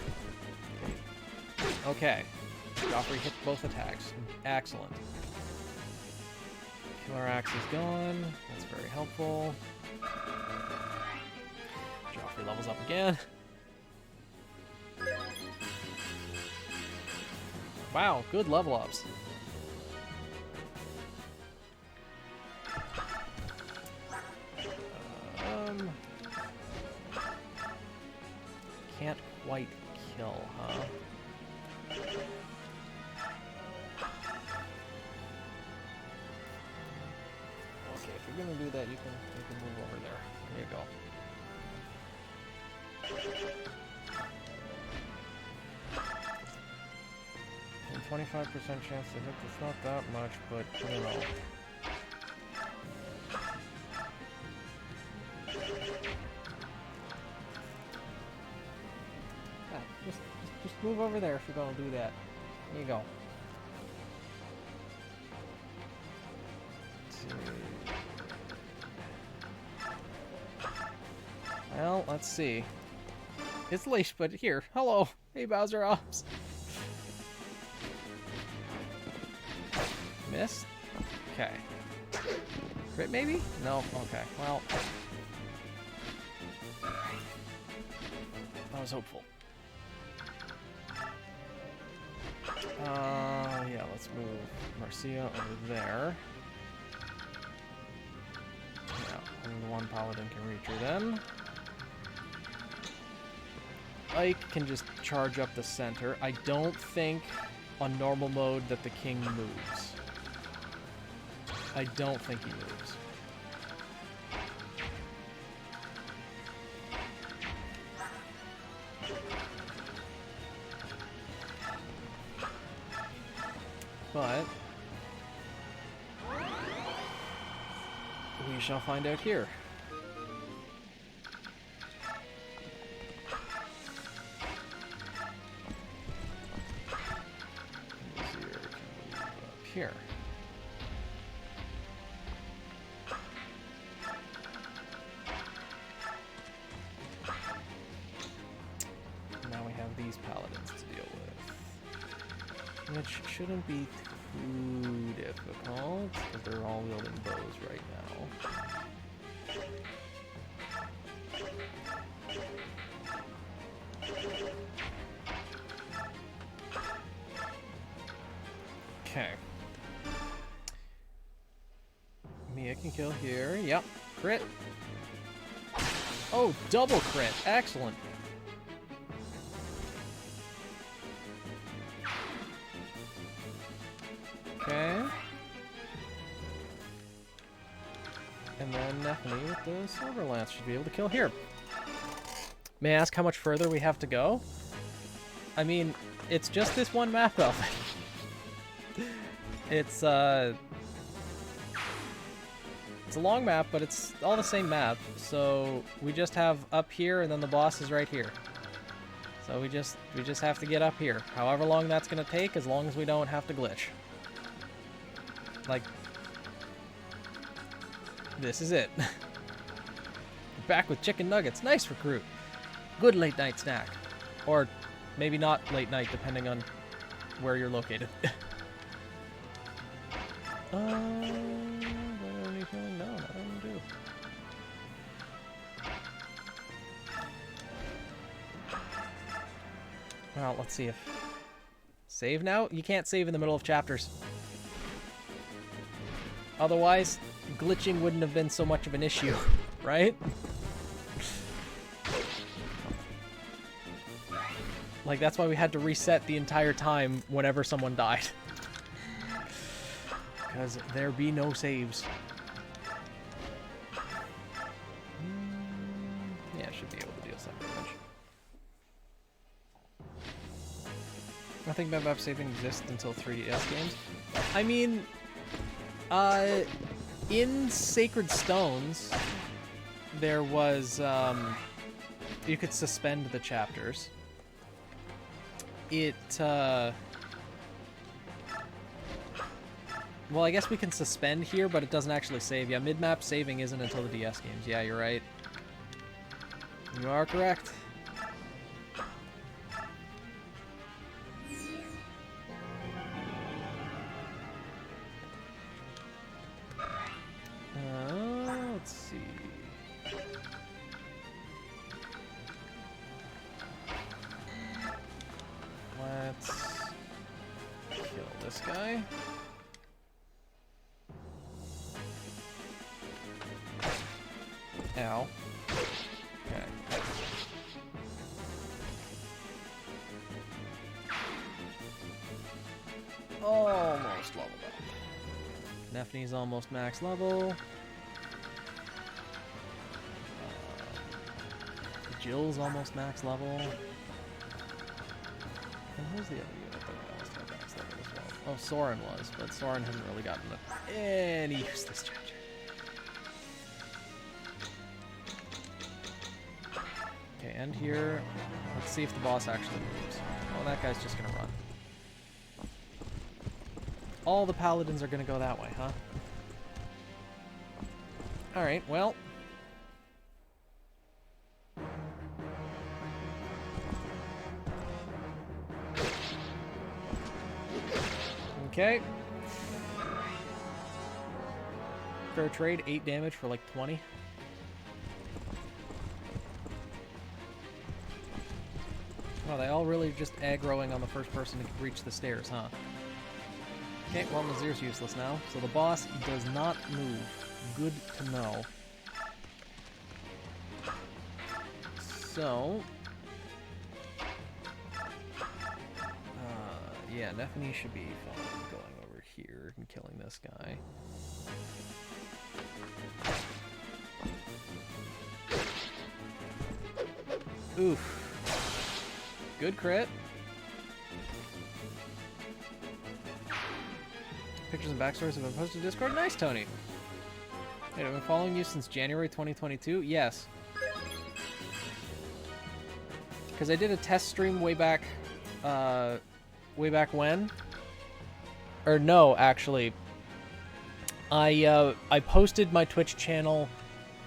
Okay. Joffrey hit both attacks. Excellent. Killer axe is gone. That's very helpful. Joffrey levels up again. Wow, good level ups. Can't quite kill, huh? Okay, if you're gonna do that, you can move over there. There you go. And 25% chance to hit. It's not that much, but you know. Just move over there if you're gonna do that. There you go. Well, let's see. It's late, but here. Hello. Hey, Bowser Ops. Miss? Okay. Crit maybe? No? Okay. Well. I was hopeful. Yeah, let's move Marcia over there. Yeah, only one paladin can reach her then. Ike can just charge up the center. I don't think on normal mode that the king moves. I don't think he moves. But we shall find out here. Here. which shouldn't be too difficult, because they're all wielding bows right now. Okay. Mia can kill here. Yep. Crit. Oh, double crit. Excellent. Okay. And then Nephany with the Silver Lance should be able to kill here. May I ask how much further we have to go? I mean, it's just this one map, though. It's a long map, but it's all the same map. So we just have up here, and then the boss is right here. So we just have to get up here. However long that's gonna take, as long as we don't have to glitch. Like, this is it. Back with chicken nuggets. Nice recruit. Good late night snack. Or maybe not late night, depending on where you're located. What are you feeling? No, I don't do. Well, let's see if... Save now? You can't save in the middle of chapters. Otherwise, glitching wouldn't have been so much of an issue, right? Like, that's why we had to reset the entire time whenever someone died. Because there be no saves. Yeah, I should be able to deal some damage. I think map saving exists until 3DS games. I mean, in Sacred Stones, there was, you could suspend the chapters. Well, I guess we can suspend here, but it doesn't actually save. Yeah, mid-map saving isn't until the DS games. Yeah, you're right. You are correct. Let's see. Let's kill this guy. Ow. Okay. Almost leveled up. Nephany's almost max level. Jill's almost max level. And who's the other unit that I almost had max level as well? Oh, Soren was, but Soren hasn't really gotten any use this chapter. Okay, end here. Let's see if the boss actually moves. Oh, that guy's just gonna run. All the paladins are gonna go that way, huh? Alright, well. Okay. Fair trade, 8 damage for like 20. Oh, they all really just aggroing on the first person to reach the stairs, huh? Okay, well, Nazir's useless now, so the boss does not move. Good to know. So... yeah, Nephany should be fine going over here and killing this guy. Oof. Good crit. Pictures and backstories have been posted to Discord. Nice, Tony. Hey, I've been following you since January 2022. Yes. Because I did a test stream way back when. Or no, actually. I posted my Twitch channel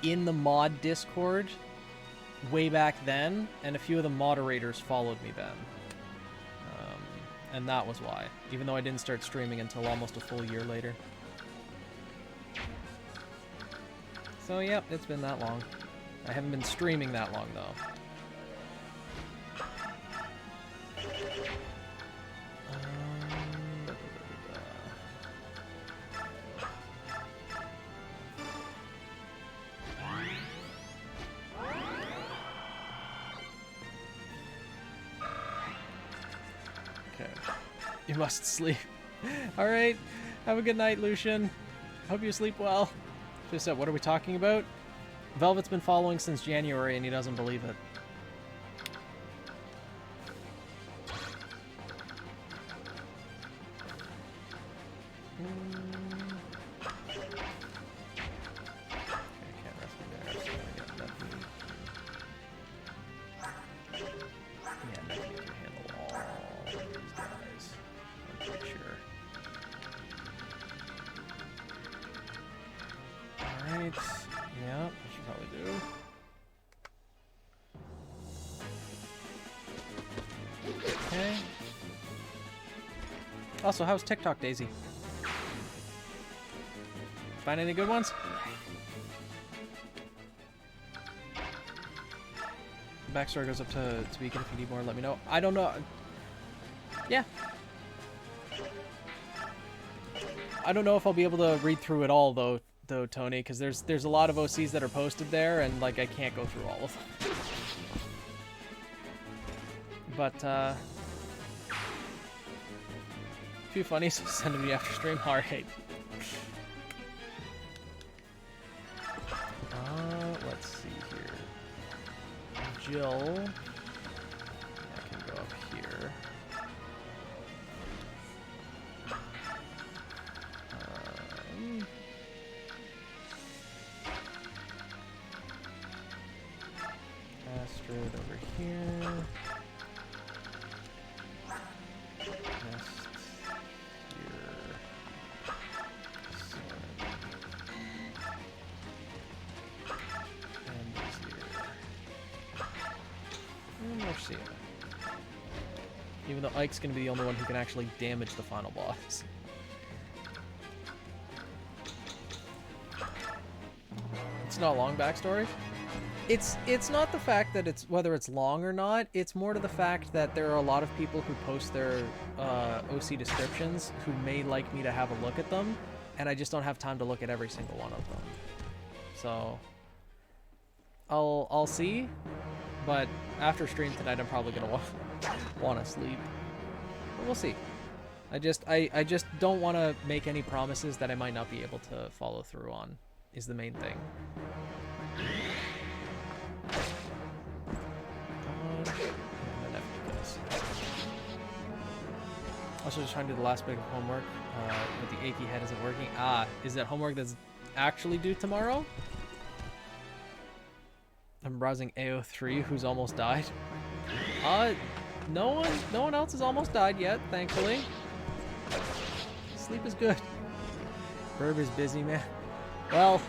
in the mod Discord way back then, and a few of the moderators followed me then. and that was why. Even though I didn't start streaming until almost a full year later. So, yep, it's been that long. I haven't been streaming that long, though. Okay. You must sleep. Alright. Have a good night, Lucian. Hope you sleep well. Just what are we talking about? Velvet's been following since January and he doesn't believe it. Also, how's TikTok, Daisy? Find any good ones? The backstory goes up to Beacon. If you need more, let me know. I don't know. Yeah. I don't know if I'll be able to read through it all, though, Tony, because there's a lot of OCs that are posted there, and, like, I can't go through all of them. But, few funnies, send them to me after stream. Alright. Let's see here. Jill. I can go up here. Astrid over here. Even though Ike's going to be the only one who can actually damage the final boss. It's not long backstory. It's not the fact that it's whether it's long or not. It's more to the fact that there are a lot of people who post their OC descriptions who may like me to have a look at them, and I just don't have time to look at every single one of them. So I'll see, but after stream tonight, I'm probably gonna want to sleep. But we'll see. I just don't want to make any promises that I might not be able to follow through on. Is the main thing. Also, just trying to do the last bit of homework, but the achy head isn't working. Ah, is that homework that's actually due tomorrow? I'm browsing AO3, who's almost died. No one else has almost died yet, thankfully. Sleep is good. Burb is busy, man. Well,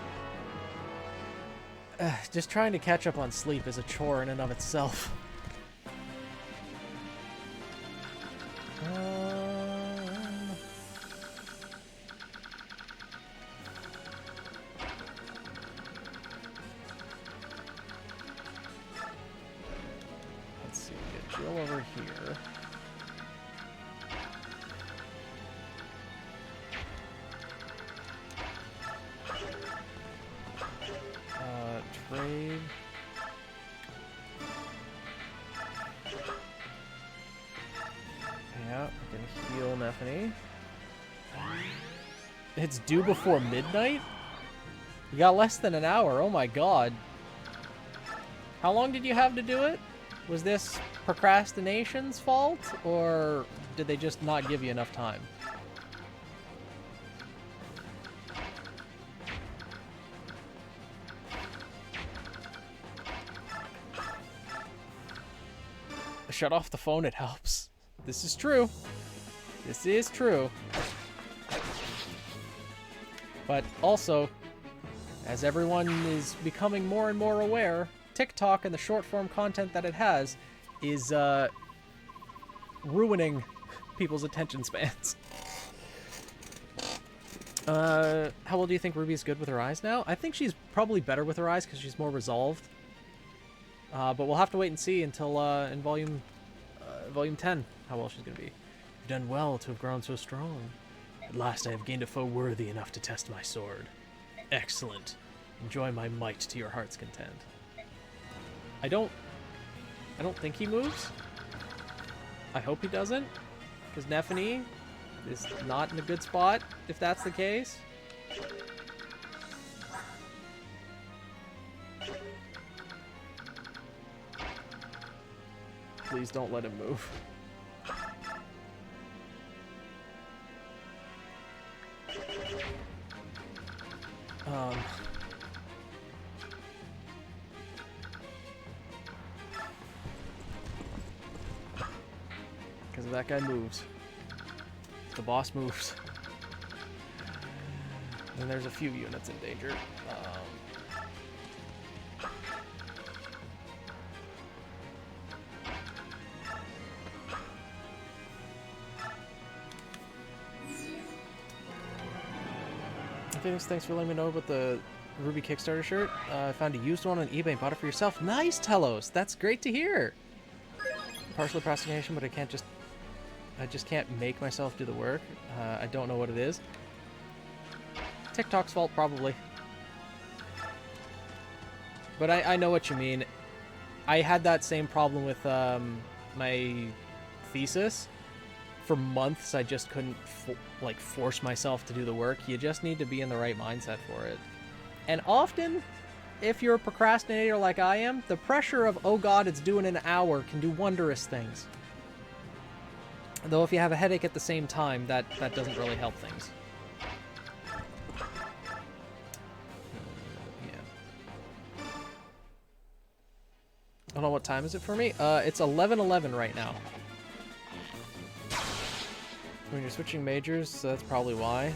just trying to catch up on sleep is a chore in and of itself. Let's see, get Jill over here. Trade. Yeah, I can heal Neffany. It's due before midnight? You got less than an hour, oh my god. How long did you have to do it? Was this procrastination's fault, or did they just not give you enough time? Shut off the phone, it helps. This is true. This is true. But also, as everyone is becoming more and more aware, TikTok and the short form content that it has is ruining people's attention spans. How well do you think Ruby's good with her eyes now? I think she's probably better with her eyes because she's more resolved. But we'll have to wait and see until in volume 10 how well she's going to be. You've done well to have grown so strong. At last I have gained a foe worthy enough to test my sword. Excellent. Enjoy my might to your heart's content. I don't think he moves. I hope he doesn't, because Nephany is not in a good spot if that's the case. Please don't let him move. Because that guy moves. The boss moves. And there's a few units in danger. Phoenix, thanks for letting me know about the Ruby Kickstarter shirt. I found a used one on eBay and bought it for yourself. Nice, Telos! That's great to hear! Partial procrastination, but I just can't make myself do the work. I don't know what it is. TikTok's fault, probably. But I know what you mean. I had that same problem with my thesis. For months, I just couldn't force myself to do the work. You just need to be in the right mindset for it. And often, if you're a procrastinator like I am, the pressure of, oh god, it's due in an hour, can do wondrous things. Though if you have a headache at the same time, that doesn't really help things. Yeah. I don't know what time is it for me. It's 11:11 right now. When you're switching majors, so that's probably why.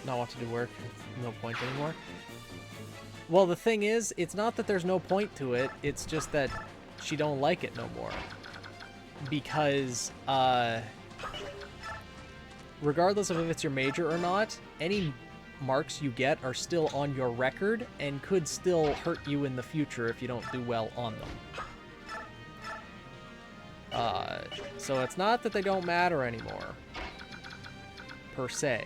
Not want to do work, no point anymore. Well, the thing is, it's not that there's no point to it, it's just that she don't like it no more. Because, regardless of if it's your major or not, any marks you get are still on your record and could still hurt you in the future if you don't do well on them. So it's not that they don't matter anymore, per se.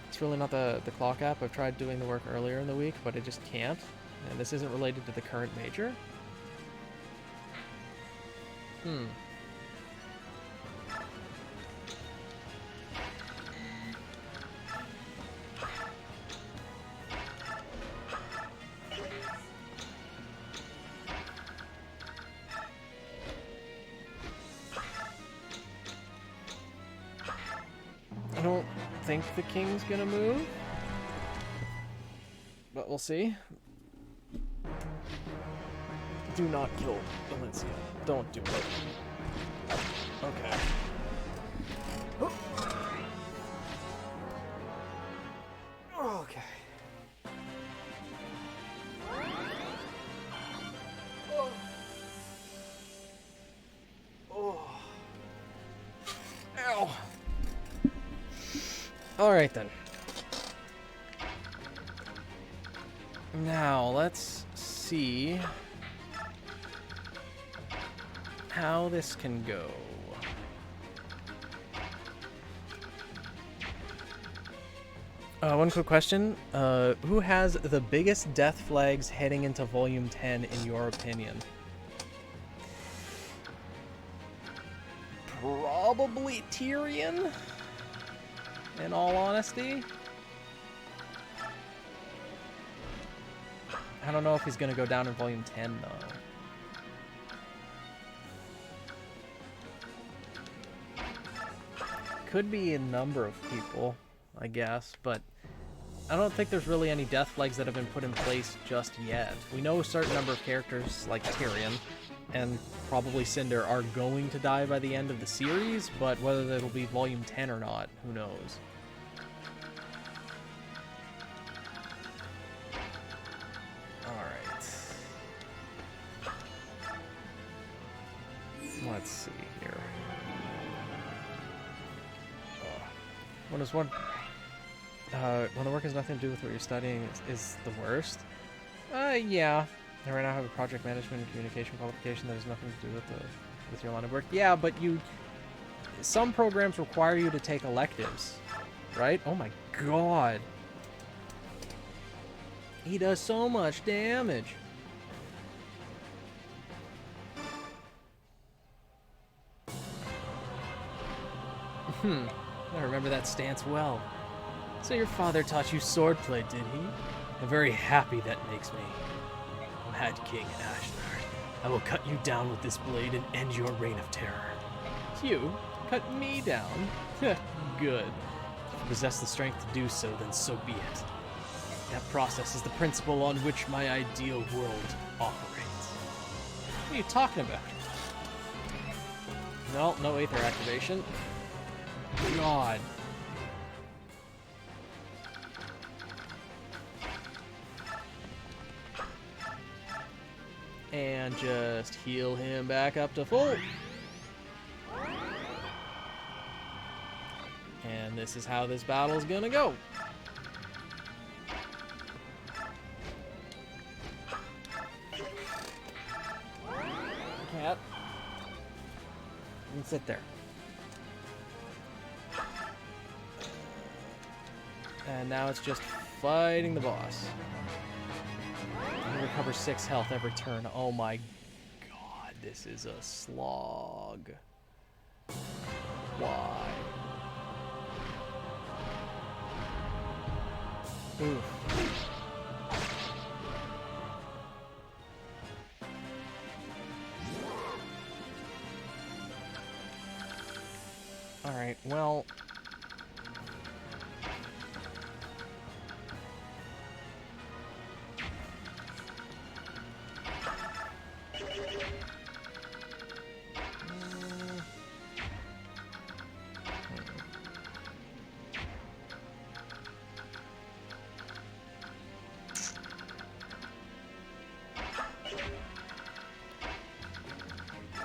It's really not the clock app. I've tried doing the work earlier in the week, but I just can't. And this isn't related to the current major. I don't think the king's gonna move, but we'll see. Do not kill Valencia. Don't do it. Okay. Okay. Ow. All right then. Now let's see how this can go. One quick question. Who has the biggest death flags heading into Volume 10 in your opinion? Probably Tyrion, in all honesty. I don't know if he's going to go down in Volume 10, though. Could be a number of people, I guess, but I don't think there's really any death flags that have been put in place just yet. We know a certain number of characters, like Tyrion, and probably Cinder, are going to die by the end of the series, but whether that'll be Volume 10 or not, who knows. Alright. Let's see here. When the work has nothing to do with what you're studying is the worst? Yeah. I right now have a project management and communication qualification that has nothing to do with your line of work. Yeah, but some programs require you to take electives, right? Oh my god. He does so much damage. I remember that stance well. So your father taught you swordplay, did he? I'm very happy that makes me. Mad King Ashnard, I will cut you down with this blade and end your reign of terror. You? Cut me down? Good. If you possess the strength to do so, then so be it. That process is the principle on which my ideal world operates. What are you talking about? No Aether activation. God. And just heal him back up to full. And this is how this battle's gonna go. Cat. You can sit there. And now it's just fighting the boss. You recover 6 health every turn. Oh my god, this is a slog. Why? Oof. Alright, well...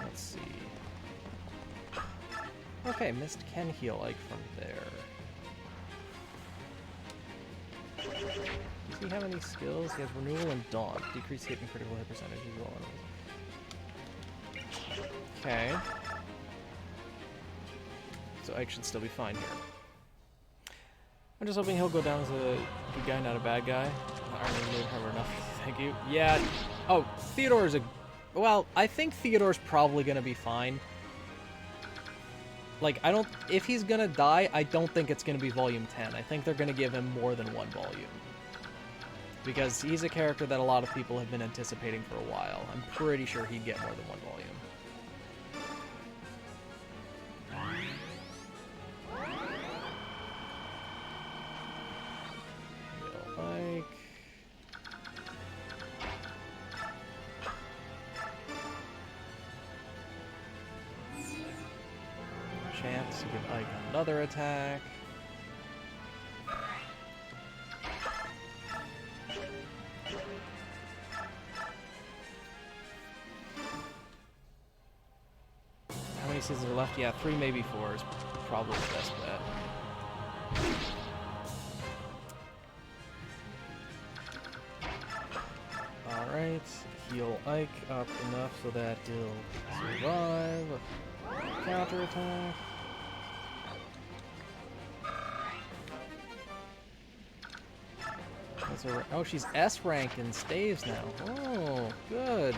Let's see. Okay, Mist can heal Ike from there. Does he have any skills? He has Renewal and Daunt. Decrease hit and critical hit percentage as well. Okay. So Ike should still be fine here. I'm just hoping he'll go down as a good guy, not a bad guy. I don't really have enough. Thank you. Yeah. Oh, Theodore's a... Well, I think Theodore's probably going to be fine. Like, I don't... If he's going to die, I don't think it's going to be Volume 10. I think they're going to give him more than one volume. Because he's a character that a lot of people have been anticipating for a while. I'm pretty sure he'd get more than one volume. Like... Chance to give Ike another attack. How many seasons are left? Yeah, 3, maybe 4 is probably the best bet. Alright, heal Ike up enough so that he'll survive. Counterattack. Oh, she's S rank and staves now. Oh, good.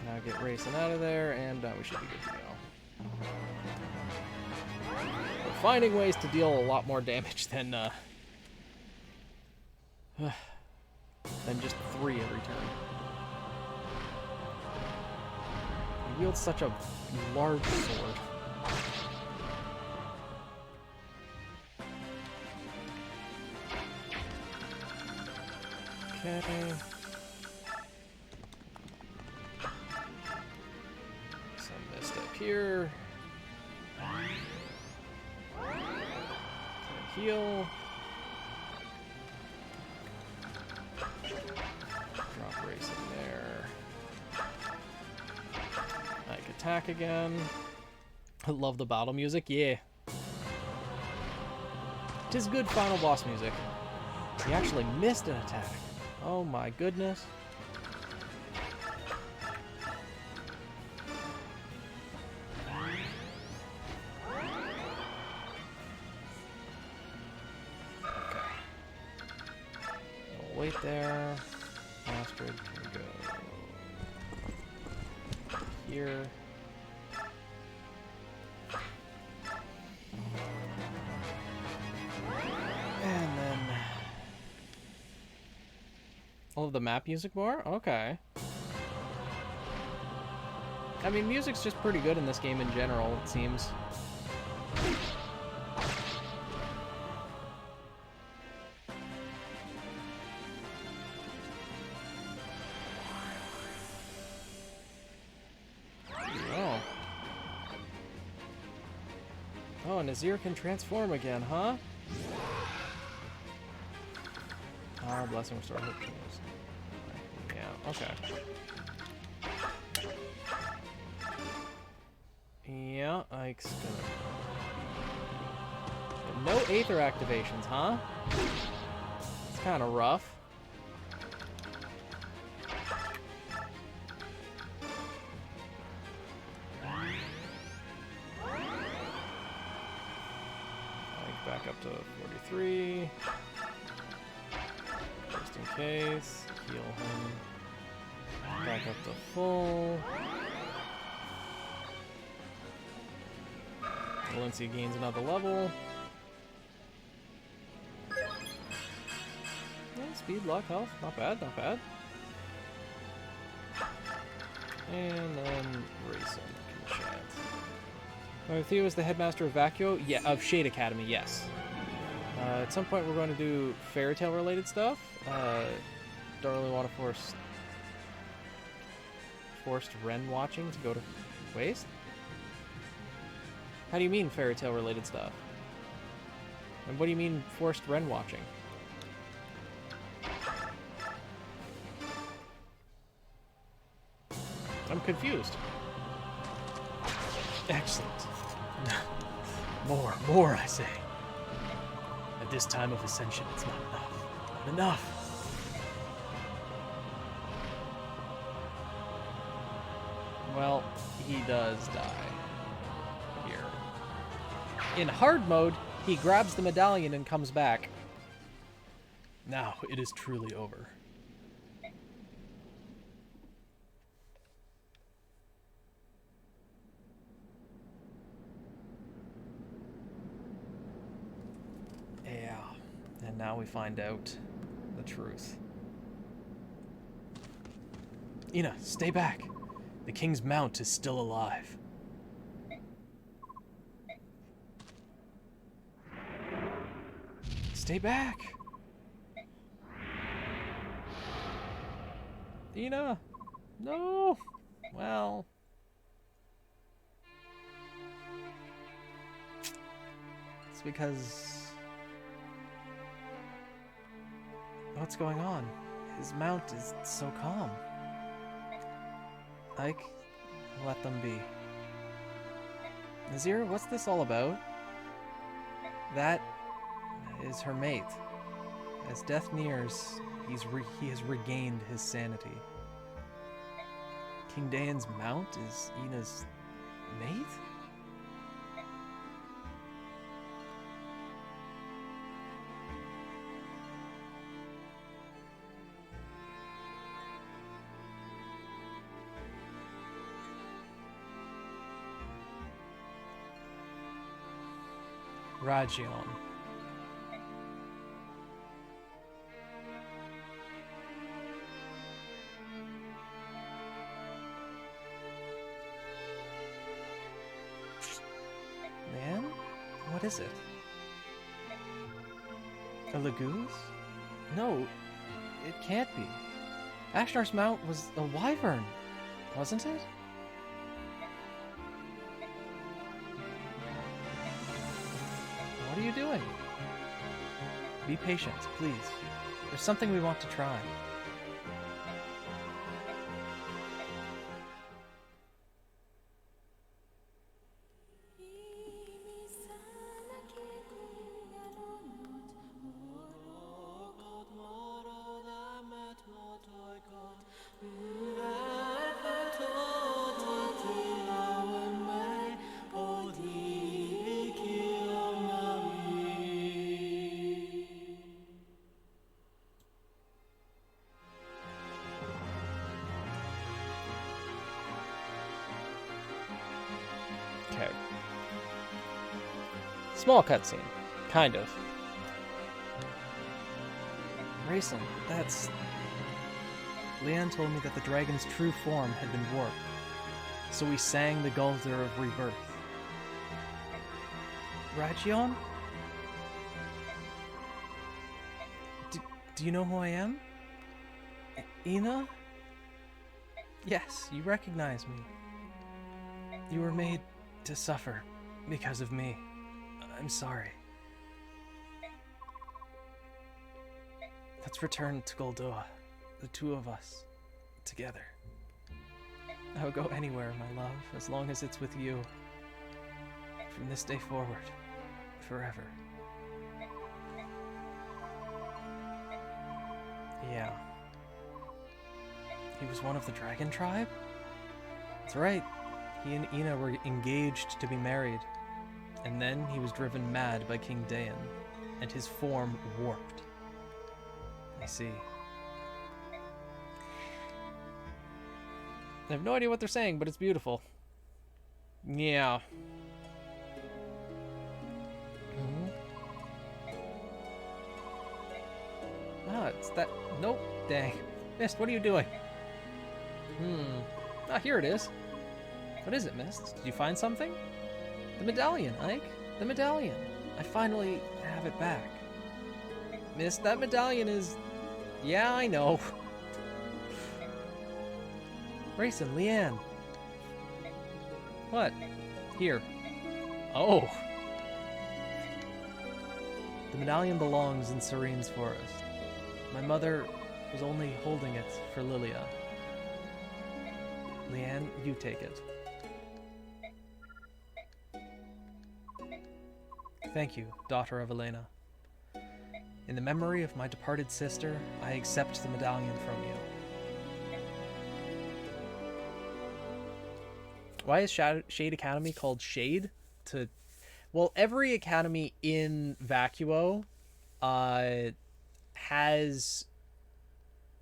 Now get racing out of there, and we should be good to go. We're finding ways to deal a lot more damage than just 3 every turn. He wields such a large sword. Okay. Some mist up here. Heal. Drop racing there. Ike attack again. I love the battle music, yeah. Tis good final boss music. He actually missed an attack. Oh my goodness. Okay. I'll wait there. Astrid can go here. And then... all of the map music more? Okay. I mean, music's just pretty good in this game in general, it seems. Oh. Oh, Nazir can transform again, huh? Ah, blessing restore hit points. Yeah, okay. Yeah, Ike's gonna... no Aether activations, huh? It's kind of rough. Ike back up to 43. Just in case. Heal him. Back up to full. Valencia gains another level. Yeah, speed, luck, health. Not bad, not bad. And then Racing can chat. Theo is the headmaster of Vacuo? Yeah, of Shade Academy, yes. At some point we're going to do Fairy Tail related stuff. Don't really want to forced Ren watching to go to waste. How do you mean Fairy Tail related stuff? And what do you mean forced Ren watching? I'm confused. Excellent. More, I say. At this time of ascension, it's not enough. Not enough. Well, he does die. Here. In hard mode, he grabs the medallion and comes back. Now, it is truly over. Yeah, and now we find out the truth. Ina, stay back. The king's mount is still alive. Stay back. Ina, no. Well. It's because... what's going on? His mount is so calm. Ike, let them be. Nazir, what's this all about? That is her mate. As death nears, he has regained his sanity. King Daeon's mount is Ina's mate? Radiance. Man? What is it? A Lagoose? No, it can't be. Ashnar's mount was a wyvern, wasn't it? What are you doing? Be patient, please. There's something we want to try. Small cutscene. Kind of. Rayson, that's... Leanne told me that the dragon's true form had been warped, so we sang the Gulder of Rebirth. Rajion? Do you know who I am? Ina? Yes, you recognize me. You were made to suffer because of me. I'm sorry. Let's return to Goldoa, the two of us, together. I would go anywhere, my love, as long as it's with you. From this day forward, forever. Yeah. He was one of the dragon tribe? That's right. He and Ina were engaged to be married. And then he was driven mad by King Dayan, and his form warped. I see. I have no idea what they're saying, but it's beautiful. Yeah. Ah, it's that... Nope. Dang. Mist, what are you doing? Ah, here it is. What is it, Mist? Did you find something? The medallion, Ike. The medallion. I finally have it back. Mist, that medallion is... Yeah, I know. Rayson, Leanne. What? Here. Oh. The medallion belongs in Serene's forest. My mother was only holding it for Lilia. Leanne, you take it. Thank you, daughter of Elena. In the memory of my departed sister, I accept the medallion from you. Why is Shade Academy called Shade? Well, every academy in Vacuo has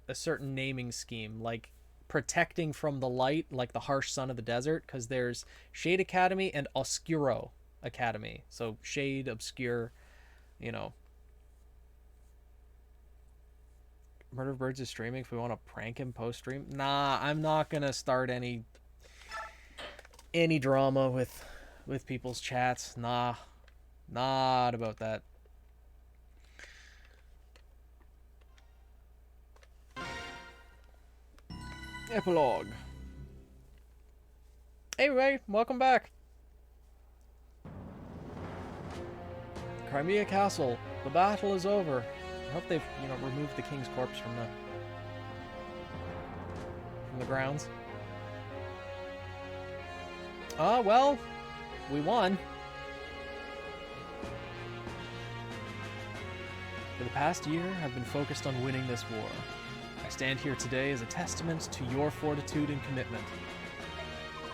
a certain naming scheme, like protecting from the light, like the harsh sun of the desert, because there's Shade Academy and Oscuro Academy. So Shade, Obscure, you know. Murder of Birds is streaming if we want to prank him post-stream. Nah, I'm not going to start any drama with people's chats. Nah, not about that. Epilogue. Hey Ray, welcome back. Crimea Castle. The battle is over. I hope they've, removed the king's corpse from the grounds. Well, we won. For the past year, I've been focused on winning this war. I stand here today as a testament to your fortitude and commitment.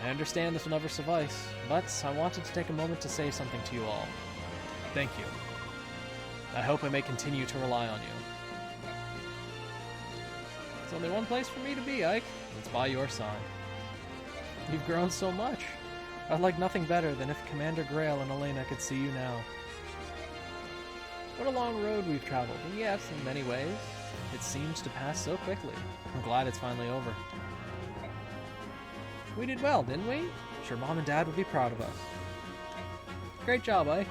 I understand this will never suffice, but I wanted to take a moment to say something to you all. Thank you. I hope I may continue to rely on you. There's only one place for me to be, Ike. It's by your side. You've grown so much. I'd like nothing better than if Commander Grail and Elena could see you now. What a long road we've traveled, and yes, in many ways, it seems to pass so quickly. I'm glad it's finally over. We did well, didn't we? Sure, Mom and Dad would be proud of us. Great job, Ike.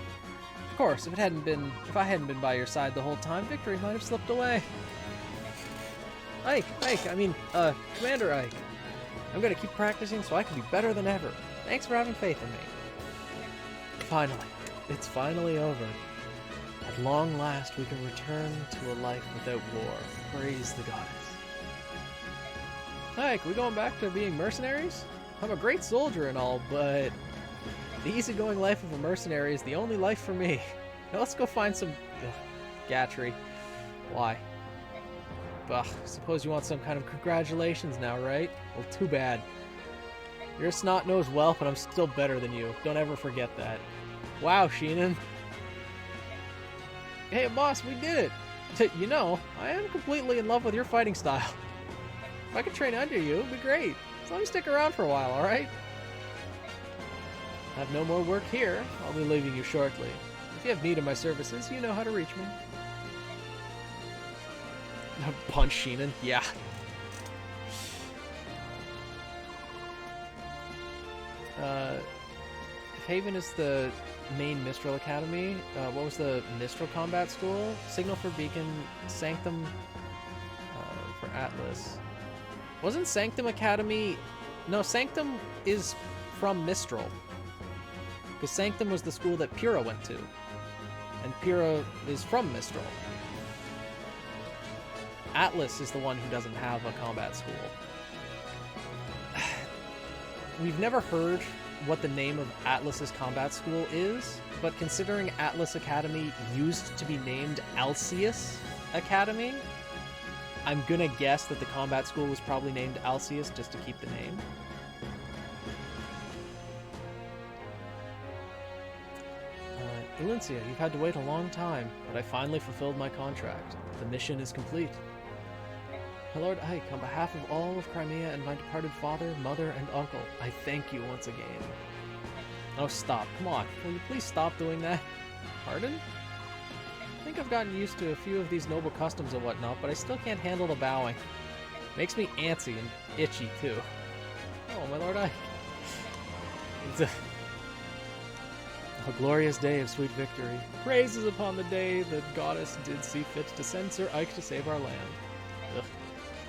Of course, if I hadn't been by your side the whole time, victory might have slipped away. Commander Ike. I'm gonna keep practicing so I can be better than ever. Thanks for having faith in me. Finally, it's finally over. At long last, we can return to a life without war. Praise the goddess. Ike, we going back to being mercenaries? I'm a great soldier and all, but the easygoing life of a mercenary is the only life for me. Now let's go find some... Gatry. Why? Ugh, suppose you want some kind of congratulations now, right? Well, too bad. You're a snot-nosed whelp, and I'm still better than you. Don't ever forget that. Wow, Sheenan. Hey, boss, we did it! You know, I am completely in love with your fighting style. If I could train under you, it'd be great. So let me stick around for a while, alright? I have no more work here. I'll be leaving you shortly. If you have need of my services, you know how to reach me. Punch Sheenan, yeah. Haven is the main Mistral Academy. What was the Mistral Combat School? Signal for Beacon, Sanctum for Atlas. Wasn't Sanctum Academy... No, Sanctum is from Mistral. Because Sanctum was the school that Pyrrha went to. And Pyrrha is from Mistral. Atlas is the one who doesn't have a combat school. We've never heard what the name of Atlas's combat school is, but considering Atlas Academy used to be named Alceus Academy, I'm gonna guess that the combat school was probably named Alceus just to keep the name. Elyncia, you've had to wait a long time, but I finally fulfilled my contract. The mission is complete. My Lord Ike, on behalf of all of Crimea and my departed father, mother, and uncle, I thank you once again. Oh, stop. Come on. Will you please stop doing that? Pardon? I think I've gotten used to a few of these noble customs and whatnot, but I still can't handle the bowing. Makes me antsy and itchy, too. Oh, my Lord Ike. It's a glorious day of sweet victory. Praises upon the day that goddess did see fit to send Sir Ike to save our land. Ugh.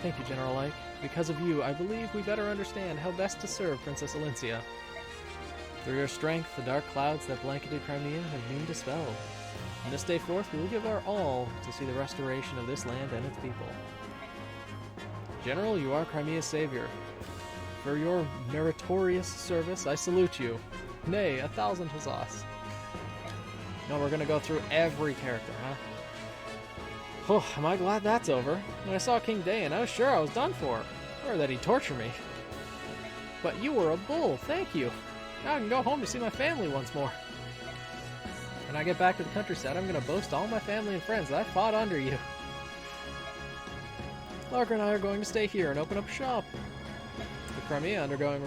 Thank you, General Ike. Because of you, I believe we better understand how best to serve Princess Elyncia. Through your strength, the dark clouds that blanketed Crimea have been dispelled. From this day forth, we will give our all to see the restoration of this land and its people. General, you are Crimea's savior. For your meritorious service, I salute you. Nay, 1,000 huzzahs. Now we're gonna go through every character, huh? Oh, am I glad that's over. When I saw King Daein, I was sure I was done for. Or that he'd torture me. But you were a bull, thank you. Now I can go home to see my family once more. When I get back to the countryside, I'm gonna boast to all my family and friends that I fought under you. Larker and I are going to stay here and open up a shop. With Crimea undergoing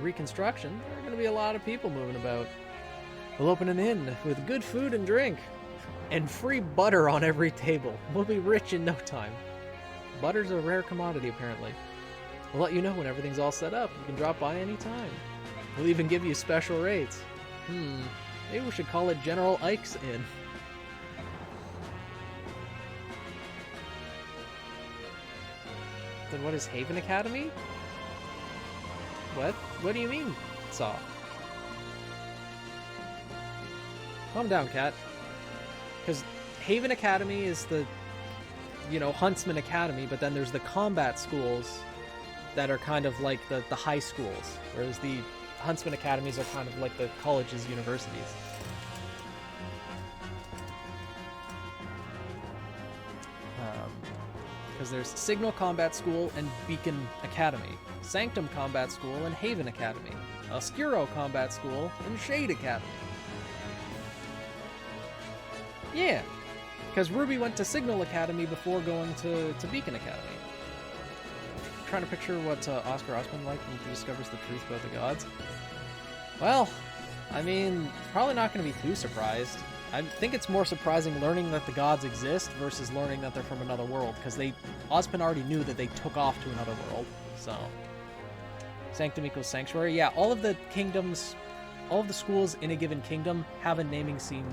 reconstruction, there are going to be a lot of people moving about. We'll open an inn with good food and drink. And free butter on every table. We'll be rich in no time. Butter's a rare commodity, apparently. We'll let you know when everything's all set up. You can drop by any time. We'll even give you special rates. Maybe we should call it General Ike's Inn. Then what is Haven Academy? What? What do you mean, Saw? Calm down, cat. Because Haven Academy is the, Huntsman Academy, but then there's the combat schools that are kind of like the high schools, whereas the Huntsman Academies are kind of like the colleges, universities. Because there's Signal Combat School and Beacon Academy, Sanctum Combat School and Haven Academy, Oscuro Combat School and Shade Academy. Yeah, because Ruby went to Signal Academy before going to Beacon Academy. I'm trying to picture what Oscar Osman like when he discovers the truth about the gods. Well, I mean, probably not going to be too surprised. I think it's more surprising learning that the gods exist versus learning that they're from another world, because Osman already knew that they took off to another world, so. Sanctum equals sanctuary. Yeah, all of the kingdoms, all of the schools in a given kingdom have a naming scheme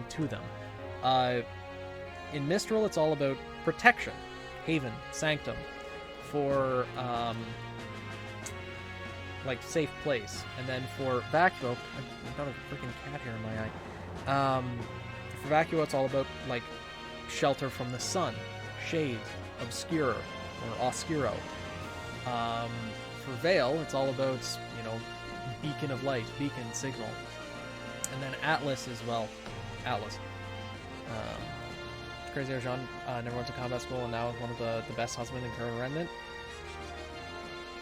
to them. In Mistral, it's all about protection. Haven, Sanctum. For, like, safe place. And then for Vacuo, I've got a freaking cat hair in my eye. For Vacuo, it's all about, like, shelter from the sun, shade, obscure, or oscuro. For Veil, it's all about, beacon of light, beacon, signal. And then Atlas as well. Atlas. Crazy Arjan never went to combat school and now is one of the best huntsmen in current remnant.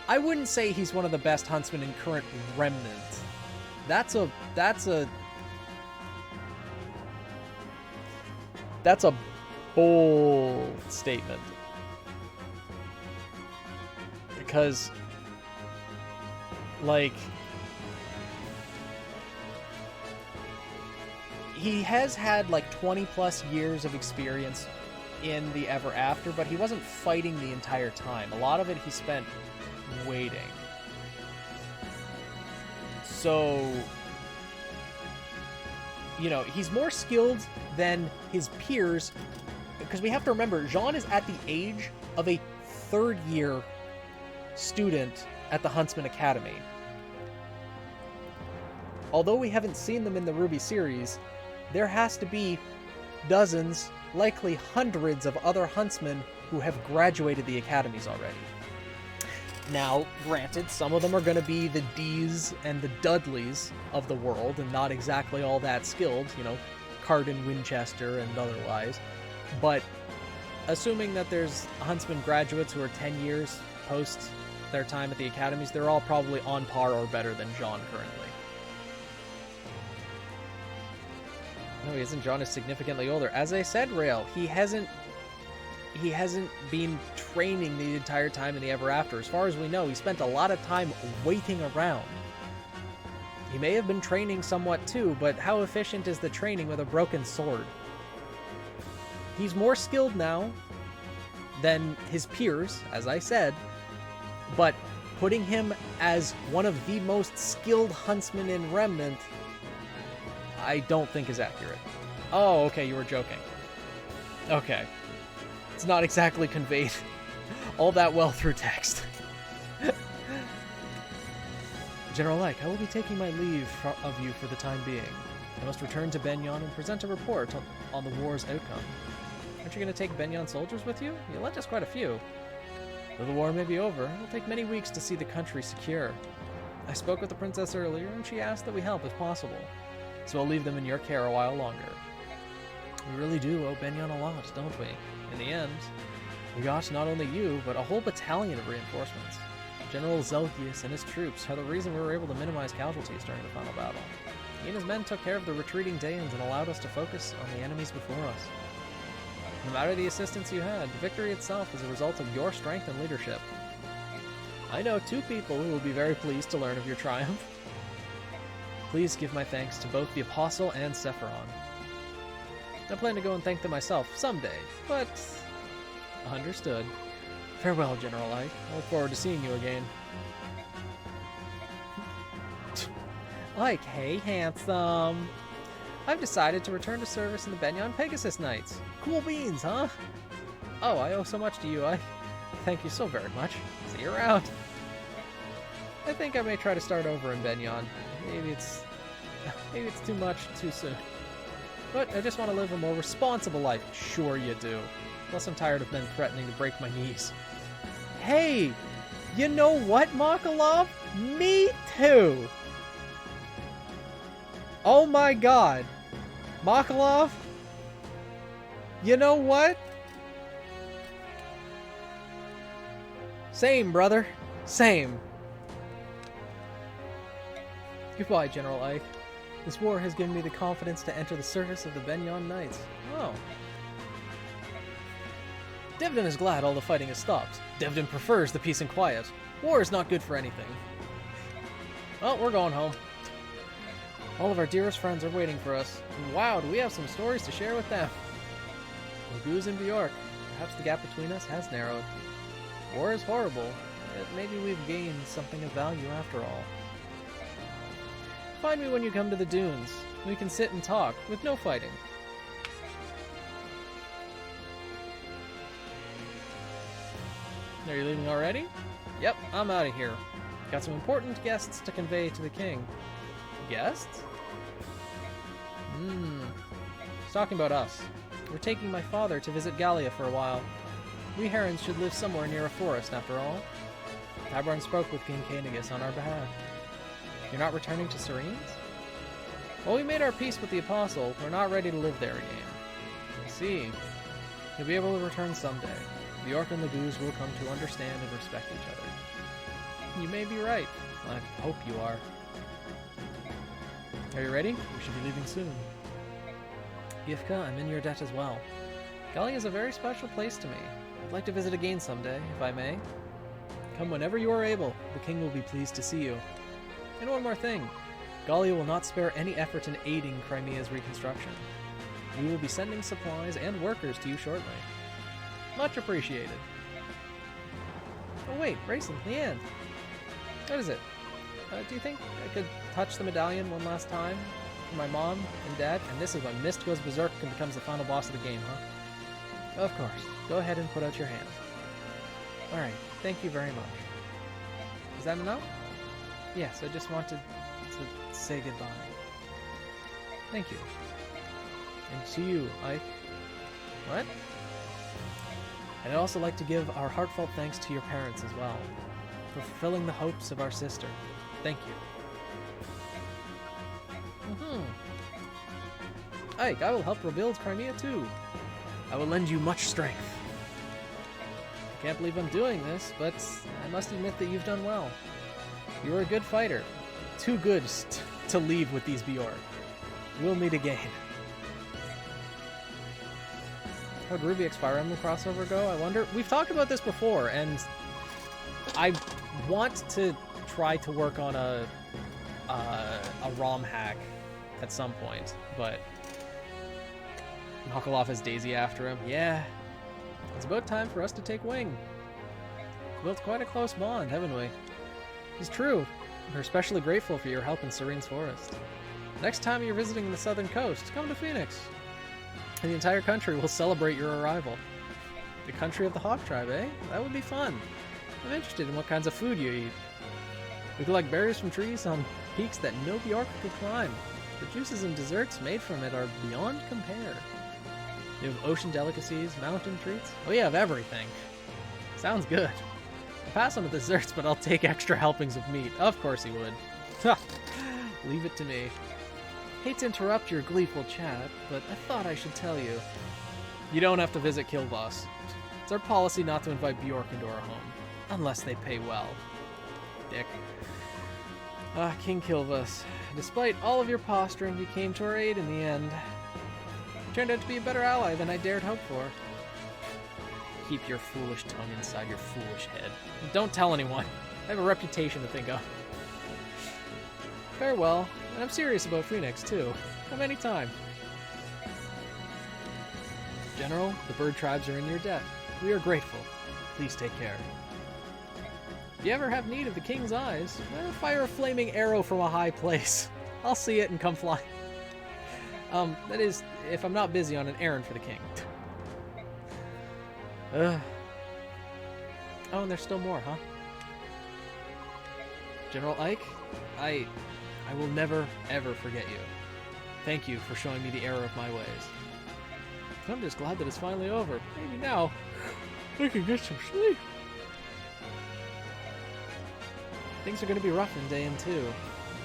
I wouldn't say he's one of the best huntsmen in current remnant. That's a bold statement. Because, like, he has had like 20 plus years of experience in the Ever After, but he wasn't fighting the entire time. A lot of it he spent waiting. So, you know, he's more skilled than his peers, because we have to remember, Jean is at the age of a third-year student at the Huntsman Academy. Although we haven't seen them in the Ruby series, there has to be dozens, likely hundreds of other huntsmen who have graduated the academies already. Now, granted, some of them are going to be the Dees and the Dudleys of the world, and not exactly all that skilled, you know, Cardin, Winchester, and otherwise. But assuming that there's huntsman graduates who are 10 years post their time at the academies, they're all probably on par or better than Jean currently. No, he isn't. Jean is significantly older. As I said, Rail, he hasn't been training the entire time in the Ever After. As far as we know, he spent a lot of time waiting around. He may have been training somewhat too, but how efficient is the training with a broken sword? He's more skilled now than his peers, as I said, but putting him as one of the most skilled huntsmen in Remnant, I don't think is accurate. Oh, okay, you were joking. Okay. It's not exactly conveyed all that well through text. General Ike, I will be taking my leave of you for the time being. I must return to Benyon and present a report on the war's outcome. Aren't you going to take Benyon soldiers with you? You lent us quite a few. Though the war may be over, it will take many weeks to see the country secure. I spoke with the princess earlier, and she asked that we help if possible. So I'll leave them in your care a while longer. We really do owe Benyon a lot, don't we? In the end, we got not only you, but a whole battalion of reinforcements. General Zelgius and his troops are the reason we were able to minimize casualties during the final battle. He and his men took care of the retreating Daeans and allowed us to focus on the enemies before us. No matter the assistance you had, the victory itself is a result of your strength and leadership. I know 2 people who will be very pleased to learn of your triumph. Please give my thanks to both the Apostle and Sephiron. I plan to go and thank them myself someday, but understood. Farewell, General Ike. I look forward to seeing you again. Ike, hey, handsome. I've decided to return to service in the Benyon Pegasus Knights. Cool beans, huh? Oh, I owe so much to you, Ike. Thank you so very much. See you around. I think I may try to start over in Benyon. Maybe it's too much too soon. But I just want to live a more responsible life. Sure you do. Plus I'm tired of men threatening to break my knees. Hey! You know what, Makalov? Me too! Oh my god! Makalov? You know what? Same, brother. Same. Goodbye, General Ike. This war has given me the confidence to enter the service of the Benyon Knights. Oh. Devdin is glad all the fighting has stopped. Devdin prefers the peace and quiet. War is not good for anything. Well, we're going home. All of our dearest friends are waiting for us. And wow, do we have some stories to share with them. Goose and Bjork. Perhaps the gap between us has narrowed. War is horrible, yet maybe we've gained something of value after all. Find me when you come to the dunes. We can sit and talk, with no fighting. Are you leaving already? Yep, I'm out of here. Got some important guests to convey to the king. Guests? He's talking about us. We're taking my father to visit Gallia for a while. We Herons should live somewhere near a forest, after all. Tabarn spoke with King Cainigus on our behalf. You're not returning to Serenes? Well, we made our peace with the Apostle. We're not ready to live there again. I see. You'll be able to return someday. The Orc and the Goose will come to understand and respect each other. You may be right. I hope you are. Are you ready? We should be leaving soon. Gifka, I'm in your debt as well. Gallia is a very special place to me. I'd like to visit again someday, if I may. Come whenever you are able. The king will be pleased to see you. And one more thing. Gallia will not spare any effort in aiding Crimea's reconstruction. We will be sending supplies and workers to you shortly. Much appreciated. Oh wait, Rayson, Leanne. What is it? Do you think I could touch the medallion one last time for my mom and dad? And this is when Mist goes berserk and becomes the final boss of the game, huh? Of course. Go ahead and put out your hand. Alright, thank you very much. Is that enough? Yes, I just wanted to say goodbye. Thank you. And to you, Ike. What? And I'd also like to give our heartfelt thanks to your parents as well, for fulfilling the hopes of our sister. Thank you. Ike, I will help rebuild Crimea too. I will lend you much strength. I can't believe I'm doing this, but I must admit that you've done well. You are a good fighter. Too good to leave with these Bjork. We'll meet again. How'd Ruby X Fire Emblem crossover go, I wonder? We've talked about this before, and I want to try to work on a ROM hack at some point, but Knockalov has Daisy after him. Yeah, it's about time for us to take wing. We've built quite a close bond, haven't we? It's true. We're especially grateful for your help in Serene's Forest. Next time you're visiting the southern coast, come to Phoenix. And the entire country will celebrate your arrival. The country of the Hawk Tribe, eh? That would be fun. I'm interested in what kinds of food you eat. We collect berries from trees on peaks that no Bjork could climb. The juices and desserts made from it are beyond compare. You have ocean delicacies, mountain treats. Oh yeah, of everything. Sounds good. I'll pass on the desserts, but I'll take extra helpings of meat. Of course he would. Leave it to me. Hate to interrupt your gleeful chat, but I thought I should tell you. You don't have to visit Kilboss. It's our policy not to invite Bjork into our home, unless they pay well. Dick. King Kilvas. Despite all of your posturing, you came to our aid in the end. You turned out to be a better ally than I dared hope for. Keep your foolish tongue inside your foolish head. Don't tell anyone. I have a reputation to think of. Farewell, and I'm serious about Phoenix, too. Come anytime. General, the bird tribes are in your debt. We are grateful. Please take care. If you ever have need of the king's eyes, fire a flaming arrow from a high place. I'll see it and come fly. That is, if I'm not busy on an errand for the king. Oh, and there's still more, huh? General Ike, I will never, ever forget you. Thank you for showing me the error of my ways. I'm just glad that it's finally over. Maybe now I can get some sleep. Things are going to be rough in Dayan too.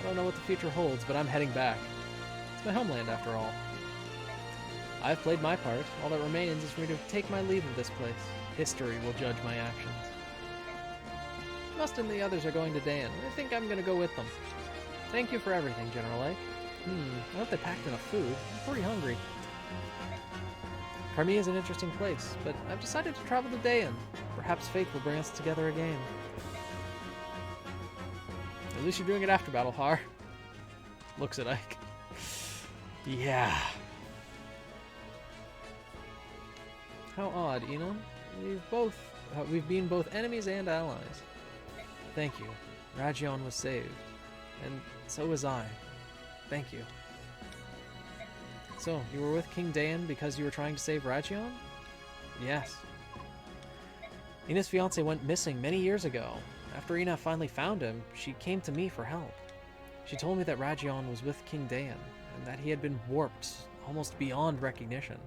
I don't know what the future holds, but I'm heading back. It's my homeland after all. I've played my part. All that remains is for me to take my leave of this place. History will judge my actions. Must and the others are going to Dayan. I think I'm going to go with them. Thank you for everything, General Ike. I hope they packed enough food. I'm pretty hungry. Crimea is an interesting place, but I've decided to travel to Dayan. Perhaps fate will bring us together again. At least you're doing it after battle, Har. Looks at Ike. Yeah. How odd, Ina. We've been both enemies and allies. Thank you. Rajion was saved. And so was I. Thank you. So, you were with King Dayan because you were trying to save Rajion? Yes. Ina's fiancé went missing many years ago. After Ina finally found him, she came to me for help. She told me that Rajion was with King Dayan, and that he had been warped almost beyond recognition.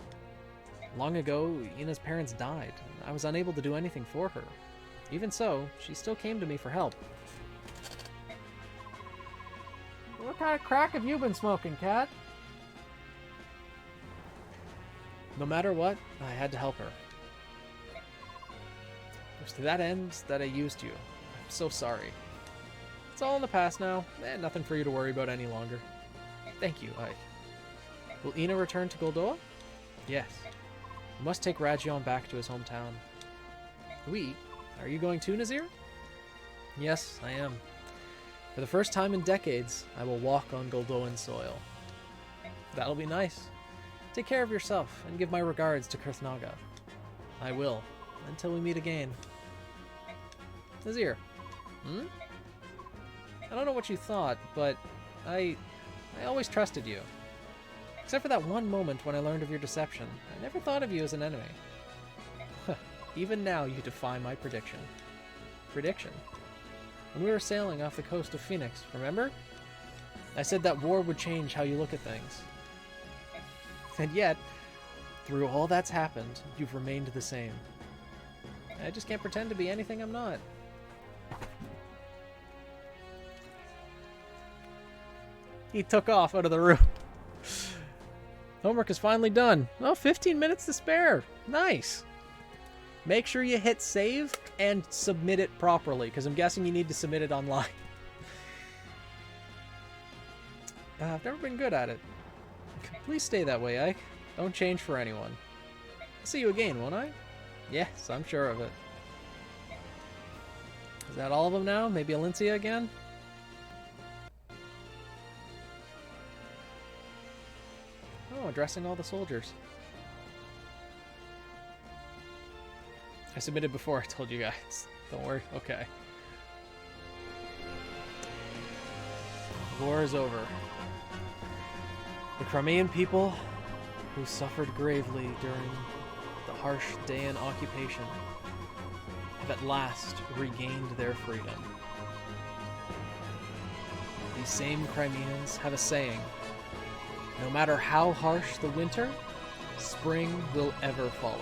Long ago, Ina's parents died, and I was unable to do anything for her. Even so, she still came to me for help. What kind of crack have you been smoking, Cat? No matter what, I had to help her. It was to that end that I used you. I'm so sorry. It's all in the past now. Nothing for you to worry about any longer. Thank you, Ike. Will Ina return to Goldoa? Yes. We must take Rajion back to his hometown. We? Are you going too, Nazir? Yes, I am. For the first time in decades, I will walk on Goldoan soil. That'll be nice. Take care of yourself, and give my regards to Kurthnaga. I will, until we meet again. Nazir. I don't know what you thought, but I always trusted you. Except for that one moment when I learned of your deception. I never thought of you as an enemy. Even now you defy my prediction. Prediction? When we were sailing off the coast of Phoenix, remember? I said that war would change how you look at things. And yet, through all that's happened, you've remained the same. I just can't pretend to be anything I'm not. He took off out of the room. Homework is finally done. Oh, 15 minutes to spare. Nice. Make sure you hit save and submit it properly, because I'm guessing you need to submit it online. I've never been good at it. Please stay that way, Ike. Don't change for anyone. I'll see you again, won't I? Yes, I'm sure of it. Is that all of them now? Maybe Alencia again? Oh, addressing all the soldiers. I submitted before I told you guys. Don't worry. Okay. War is over. The Crimean people, who suffered gravely during the harsh Daean occupation, have at last regained their freedom. These same Crimeans have a saying: no matter how harsh the winter, spring will ever follow.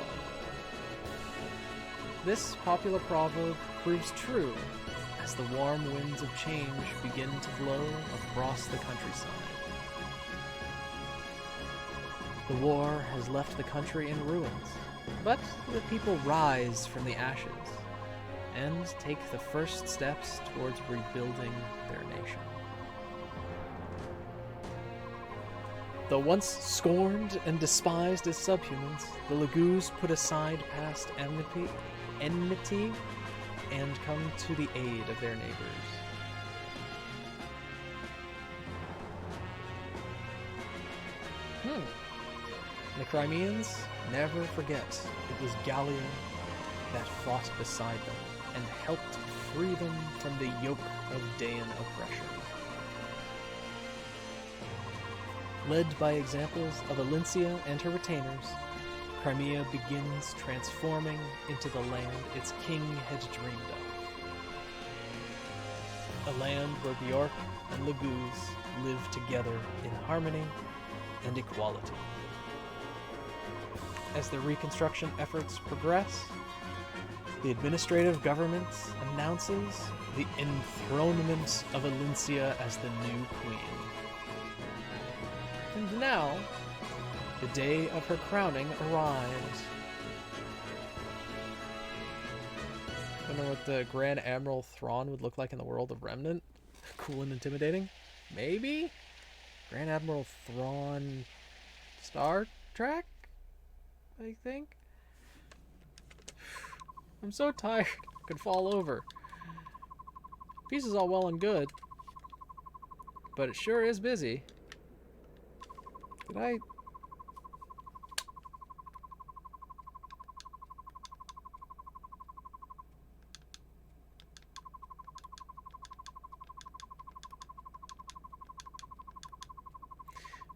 This popular proverb proves true as the warm winds of change begin to blow across the countryside. The war has left the country in ruins, but the people rise from the ashes and take the first steps towards rebuilding their nation. Though once scorned and despised as subhumans, the Lagoos put aside past enmity and come to the aid of their neighbors. The Crimeans never forget it was Gallia that fought beside them and helped free them from the yoke of Daean oppression. Led by examples of Alencia and her retainers, Crimea begins transforming into the land its king had dreamed of. A land where Bjork and Lagoos live together in harmony and equality. As the reconstruction efforts progress, the administrative government announces the enthronement of Alencia as the new queen. And now, the day of her crowning arrives. I don't know what the Grand Admiral Thrawn would look like in the world of Remnant. Cool and intimidating? Maybe? Grand Admiral Thrawn... Star Trek? I think? I'm so tired. Could fall over. Peace is all well and good, but it sure is busy. Did I...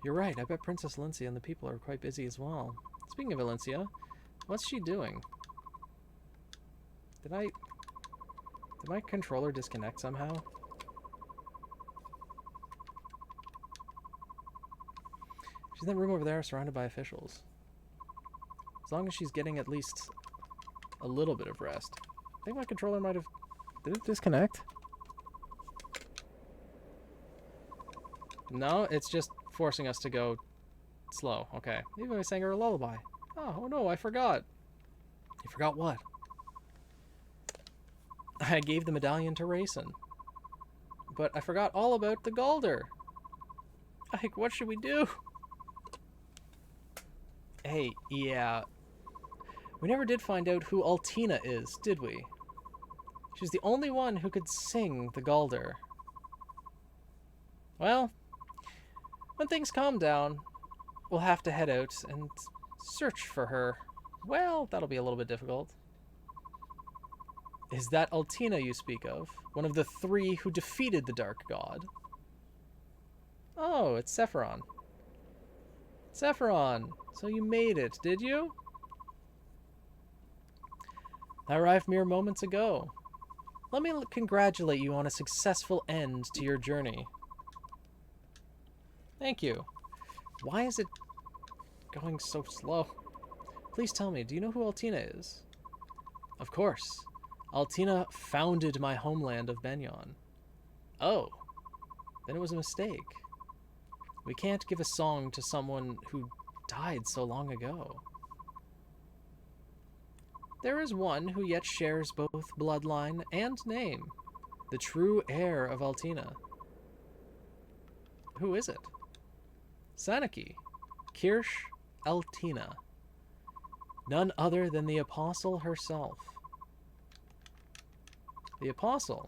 You're right, I bet Princess Alencia and the people are quite busy as well. Speaking of Alencia, what's she doing? Did my controller disconnect somehow? She's in that room over there surrounded by officials. As long as she's getting at least a little bit of rest. I think my controller might have... Did it disconnect? No, it's just forcing us to go slow. Okay. Maybe I sang her a lullaby. Oh no, I forgot. You forgot what? I gave the medallion to Rayson. But I forgot all about the Galder. Like, what should we do? Hey, yeah. We never did find out who Altina is, did we? She's the only one who could sing the Galder. Well, when things calm down, we'll have to head out and search for her. Well, that'll be a little bit difficult. Is that Altina you speak of? One of the 3 who defeated the Dark God? Oh, it's Sephiron. Sephiron, so you made it, did you? I arrived mere moments ago. Let me congratulate you on a successful end to your journey. Thank you. Why is it going so slow? Please tell me, do you know who Altina is? Of course. Altina founded my homeland of Benyon. Oh, then it was a mistake. We can't give a song to someone who died so long ago. There is one who yet shares both bloodline and name, the true heir of Altina. Who is it? Sanaki, Kirsch Altina. None other than the Apostle herself. The Apostle?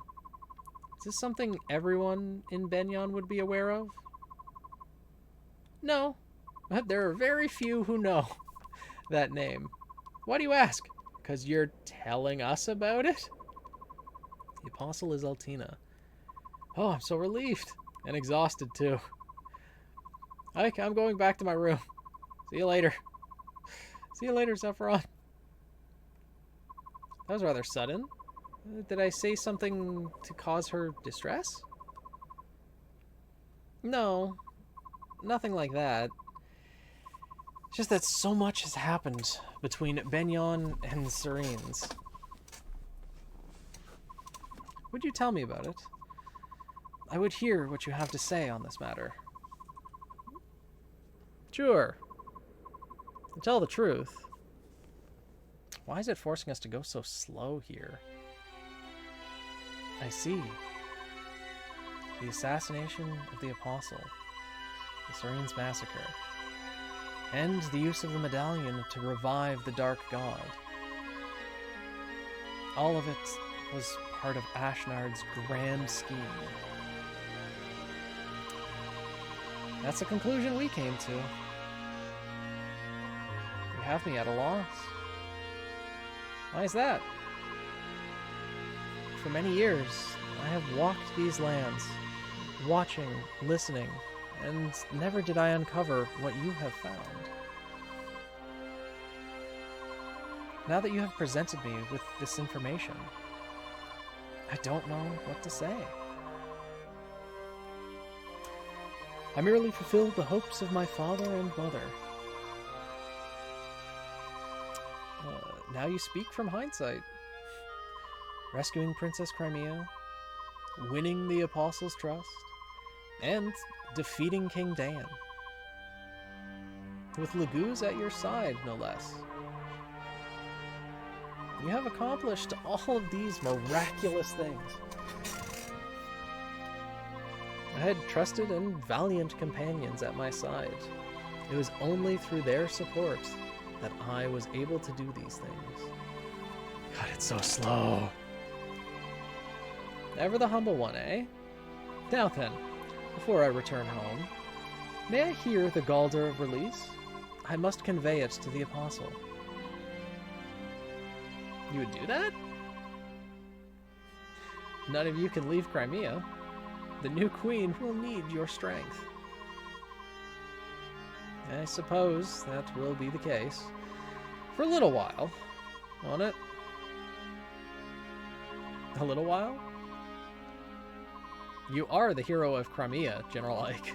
Is this something everyone in Benyon would be aware of? No, but there are very few who know that name. Why do you ask? Because you're telling us about it? The Apostle is Altina. Oh, I'm so relieved. And exhausted, too. I'm going back to my room. See you later. See you later, Sephiron. That was rather sudden. Did I say something to cause her distress? No. Nothing like that. It's just that so much has happened between Benyon and Serenes. Would you tell me about it? I would hear what you have to say on this matter. Sure. To tell the truth, why is it forcing us to go so slow here? I see. The assassination of the Apostle, the Serenes massacre, and the use of the medallion to revive the Dark God. All of it was part of Ashnard's grand scheme. That's the conclusion we came to. You have me at a loss. Why is that? For many years, I have walked these lands, watching, listening, and never did I uncover what you have found. Now that you have presented me with this information, I don't know what to say. I merely fulfilled the hopes of my father and mother. Now you speak from hindsight. Rescuing Princess Crimea, winning the Apostle's trust, and defeating King Dan. With Laguz at your side, no less. You have accomplished all of these miraculous things. I had trusted and valiant companions at my side. It was only through their support that I was able to do these things. God, it's so slow. Ever the humble one, eh? Now then, before I return home, may I hear the Galder of release? I must convey it to the Apostle. You would do that? None of you can leave Crimea. The new queen will need your strength. I suppose that will be the case. For a little while, won't it? A little while? You are the hero of Crimea, General Ike.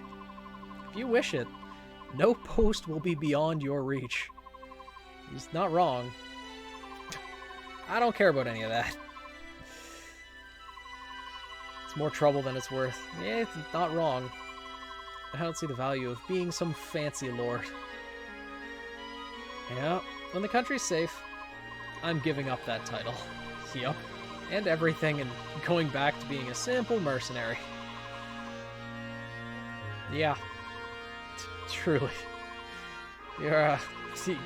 If you wish it, no post will be beyond your reach. He's not wrong. I don't care about any of that. It's more trouble than it's worth. Yeah, it's not wrong. I don't see the value of being some fancy lord. Yeah, when the country's safe, I'm giving up that title. Yep. And everything, and going back to being a simple mercenary. Yeah. Truly. You're,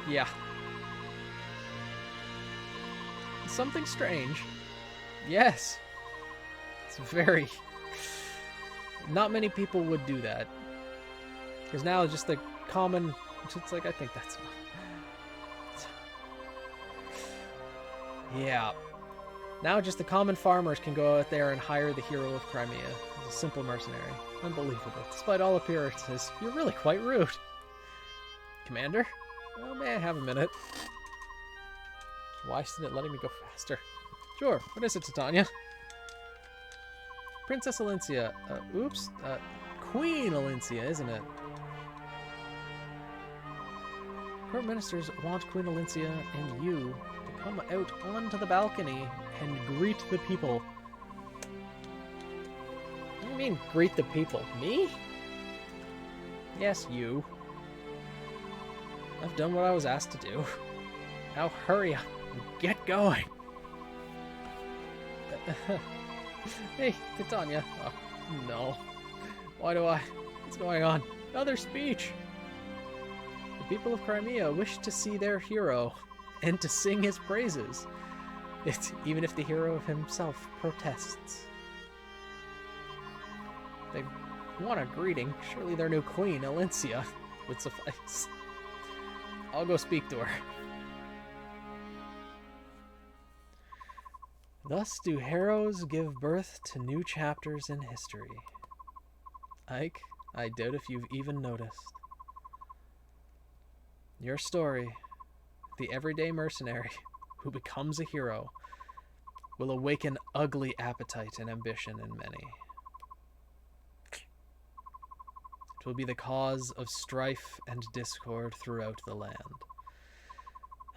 yeah. Something strange. Yes. It's very Not many people would do that. Because now just the common... It's like, I think that's... Yeah. Now just the common farmers can go out there and hire the hero of Crimea as a simple mercenary. Unbelievable. Despite all appearances, you're really quite rude. Commander? Well, may I have a minute? Why isn't it letting me go faster? Sure. What is it, Titania? Princess Alencia. Oops. Queen Alencia, isn't it? Court ministers want Queen Alencia and you to come out onto the balcony and greet the people. What do you mean, greet the people? Me? Yes, you. I've done what I was asked to do. Now hurry up and get going. Hey, Titania. Oh, no. Why do I? What's going on? Another speech. The people of Crimea wish to see their hero and to sing his praises. Even if the hero himself protests. They want a greeting. Surely their new queen, Alencia, would suffice. I'll go speak to her. Thus do heroes give birth to new chapters in history. Ike, I doubt if you've even noticed. Your story, the everyday mercenary who becomes a hero, will awaken ugly appetite and ambition in many. It will be the cause of strife and discord throughout the land.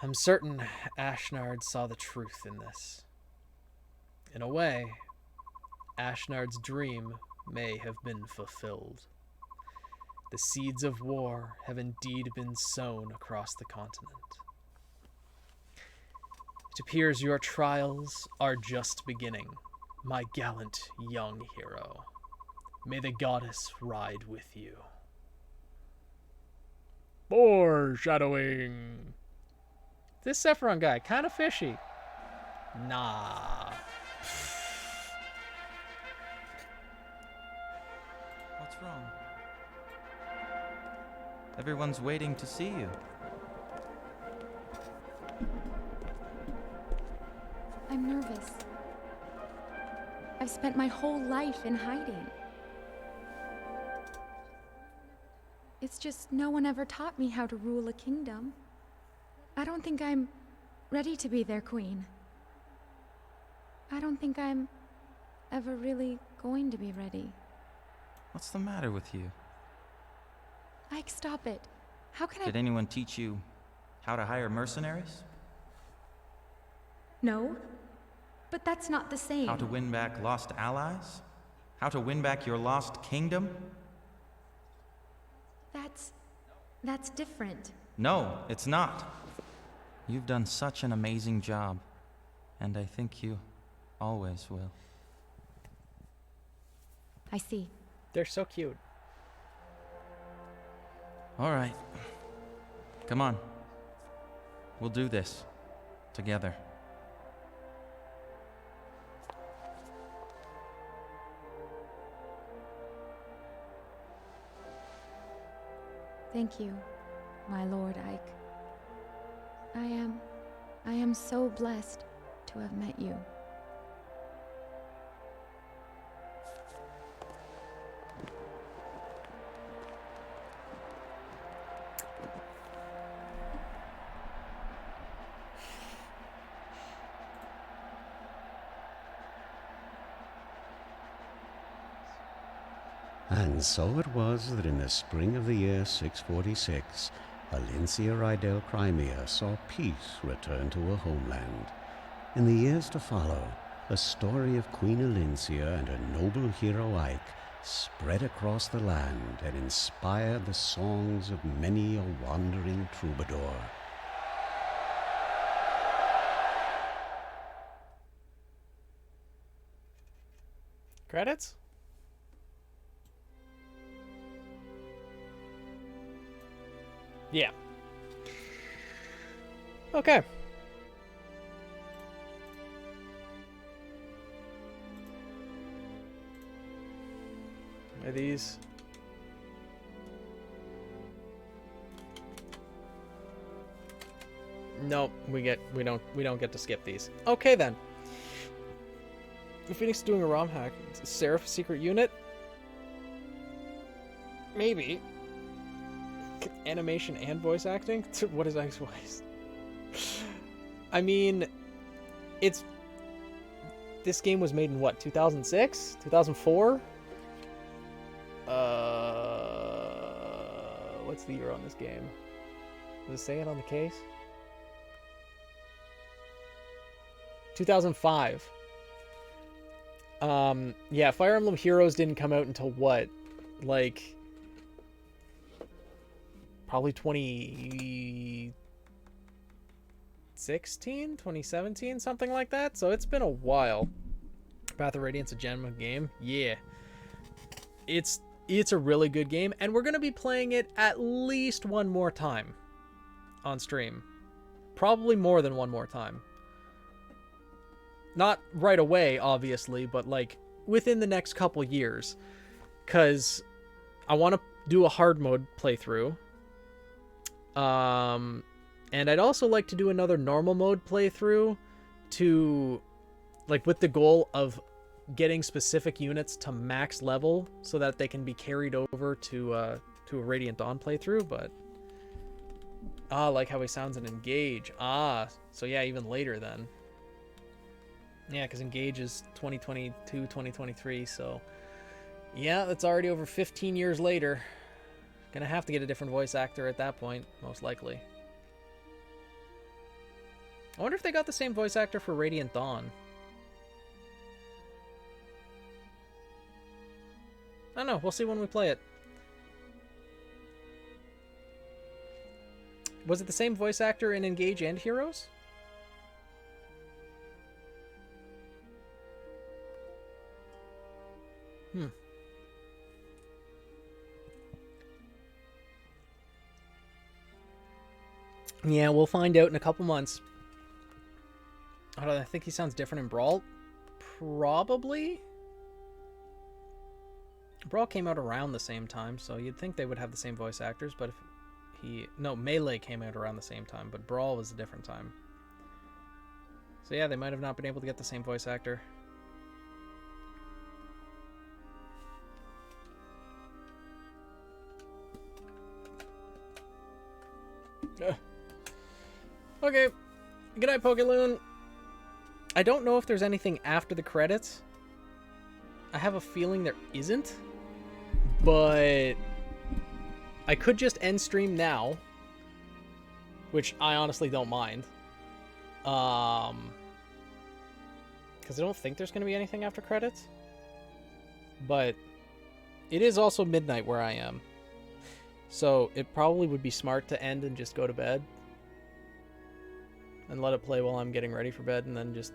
I'm certain Ashnard saw the truth in this. In a way, Ashnard's dream may have been fulfilled. The seeds of war have indeed been sown across the continent. It appears your trials are just beginning, my gallant young hero. May the goddess ride with you. Foreshadowing. This Sephiron guy, kind of fishy. Nah. What's wrong? Everyone's waiting to see you. I'm nervous. I've spent my whole life in hiding. It's just no one ever taught me how to rule a kingdom. I don't think I'm ready to be their queen. I don't think I'm ever really going to be ready. What's the matter with you? Ike, stop it. How can Did anyone teach you how to hire mercenaries? No, but that's not the same. How to win back lost allies? How to win back your lost kingdom? That's different. No, it's not. You've done such an amazing job, and I think you always will. I see. They're so cute. All right. Come on. We'll do this. Together. Thank you, my Lord Ike. I am so blessed to have met you. And so it was that in the spring of the year 646, Alencia Rydell Crimea saw peace return to her homeland. In the years to follow, the story of Queen Alencia and her noble hero Ike spread across the land and inspired the songs of many a wandering troubadour. Credits? Yeah. Okay. Are these? Nope, we don't get to skip these. Okay then. Phoenix is doing a ROM hack. Seraph secret unit? Maybe. Animation and voice acting? What is Ike's voice? I mean, this game was made in what, 2006? 2004? What's the year on this game? Does it say it on the case? 2005. Yeah, Fire Emblem Heroes didn't come out until what? Like, probably 2016, 2017, something like that. So it's been a while. Path of Radiance, a gem game. Yeah. It's a really good game, and we're going to be playing it at least one more time on stream. Probably more than one more time. Not right away, obviously, but like within the next couple years. Because I want to do a hard mode playthrough. And I'd also like to do another normal mode playthrough to, like, with the goal of getting specific units to max level so that they can be carried over to a Radiant Dawn playthrough, but... I like how he sounds in Engage. So yeah, even later then. Yeah, because Engage is 2022, 2023, so... Yeah, that's already over 15 years later. Gonna have to get a different voice actor at that point, most likely. I wonder if they got the same voice actor for Radiant Dawn. I don't know, we'll see when we play it. Was it the same voice actor in Engage and Heroes? Yeah, we'll find out in a couple months. I think he sounds different in Brawl. Probably. Brawl came out around the same time, so you'd think they would have the same voice actors, but if no, Melee came out around the same time, but Brawl was a different time. So yeah, they might have not been able to get the same voice actor. Okay. Good night, Pokeloon. I don't know if there's anything after the credits. I have a feeling there isn't. But I could just end stream now, which I honestly don't mind. Because I don't think there's going to be anything after credits. But it is also midnight where I am. So it probably would be smart to end and just go to bed. And let it play while I'm getting ready for bed and then just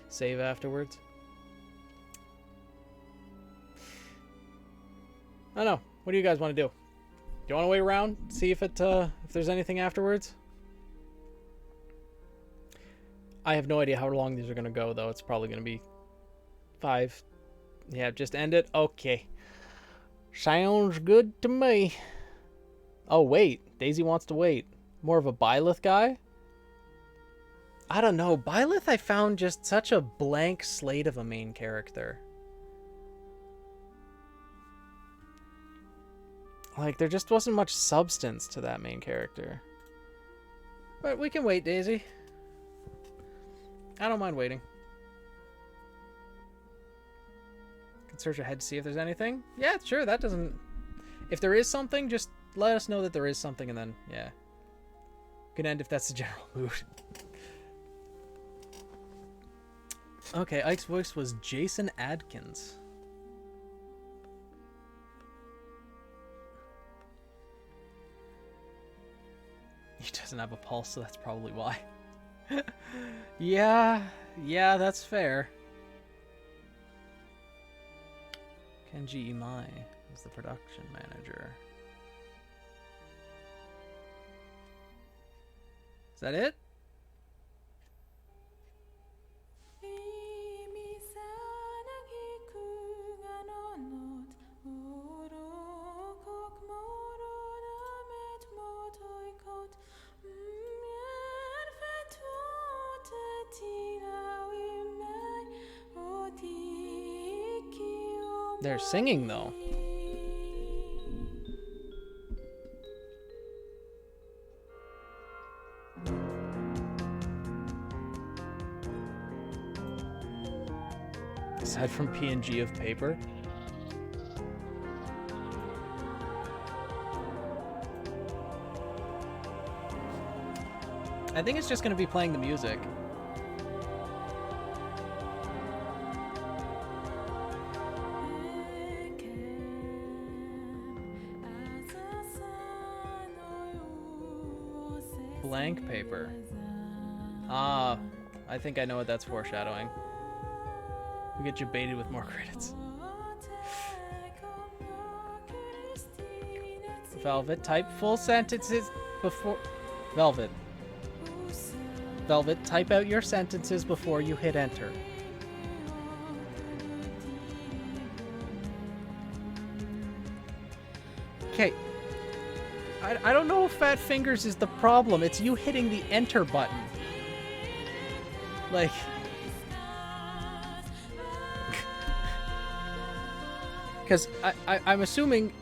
save afterwards. I don't know. What do you guys want to do? Do you want to wait around? See if there's anything afterwards? I have no idea how long these are going to go, though. It's probably going to be 5. Yeah, just end it? Okay. Sounds good to me. Oh, wait. Daisy wants to wait. More of a Byleth guy? I don't know. Byleth I found just such a blank slate of a main character. Like, there just wasn't much substance to that main character. But we can wait, Daisy. I don't mind waiting. Can search ahead to see if there's anything. Yeah, sure, that doesn't... If there is something, just let us know that there is something, and then, yeah. Can end if that's the general mood. Okay, Ike's voice was Jason Adkins. He doesn't have a pulse, so that's probably why. Yeah, that's fair. Kenji Imai is the production manager. Is that it? They're singing, though. Aside from PNG of paper. I think it's just going to be playing the music. Blank paper. Ah, I think I know what that's foreshadowing. We get you baited with more credits. Velvet, type full sentences before... Velvet. Velvet, type out your sentences before you hit enter. Okay. I don't know if fat fingers is the problem. It's you hitting the enter button. Like... Because I'm assuming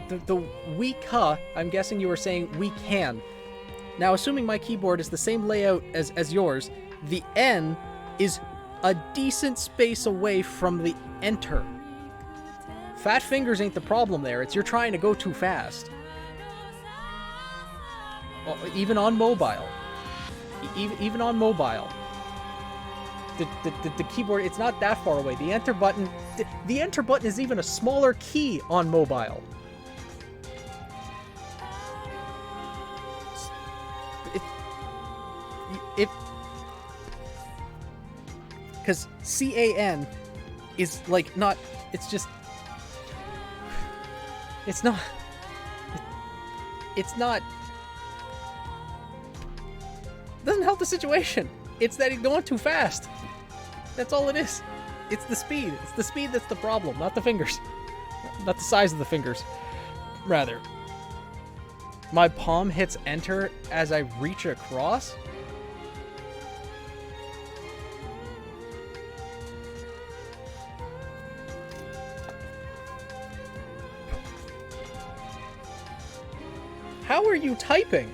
the we ca, I'm guessing you were saying we can. Now, assuming my keyboard is the same layout as yours, the N is a decent space away from the enter. Fat fingers ain't the problem there. It's you're trying to go too fast. Well, even on mobile. Even on mobile. The keyboard, it's not that far away. The enter button, the enter button is even a smaller key on mobile. Because CAN is like not, it's just, it's not, doesn't help the situation. It's that he's going too fast. That's all it is. It's the speed. It's the speed that's the problem, not the fingers. Not the size of the fingers. Rather. My palm hits enter as I reach across. How are you typing?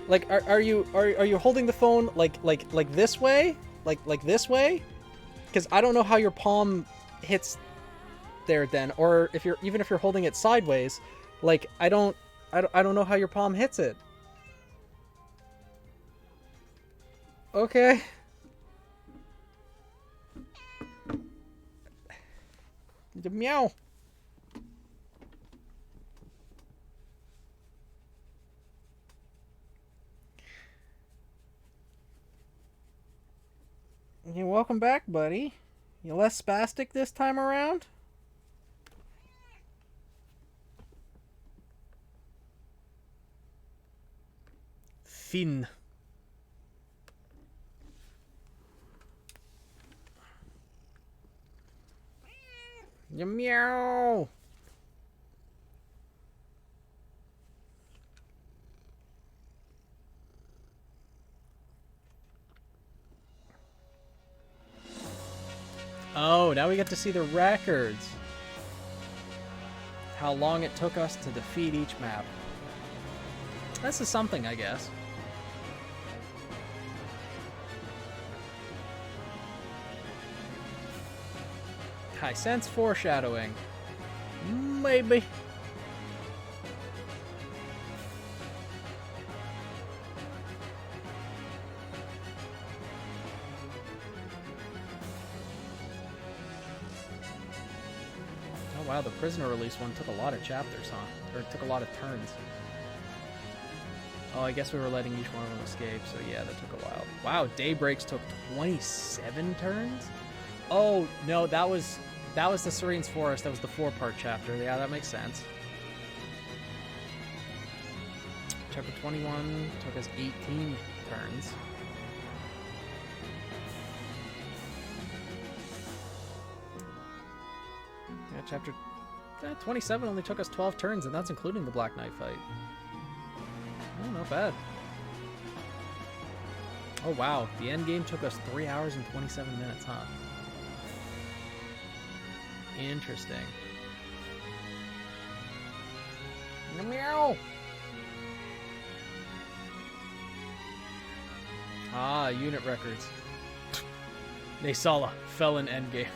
Like, are you holding the phone like this way? Like this way? Because I don't know how your palm hits there then, or if you're holding it sideways, like I don't know how your palm hits it. Okay. Meow. You're welcome back, buddy. You less spastic this time around? Fin. Meow. Oh, now we get to see the records. How long it took us to defeat each map. This is something, I guess. I sense foreshadowing. Maybe. Wow, the prisoner release one took a lot of chapters, huh? Or it took a lot of turns. Oh, I guess we were letting each one of them escape, so yeah, that took a while. Wow, Daybreaks took 27 turns? Oh, no, that was the Serene's Forest. That was the 4-part chapter. Yeah, that makes sense. Chapter 21 took us 18 turns. Yeah, chapter 27 only took us 12 turns, and that's including the Black Knight fight. Oh, not bad. Oh, wow. The end game took us 3 hours and 27 minutes, huh? Interesting. Meow. Ah, unit records. Naysala fell in endgame.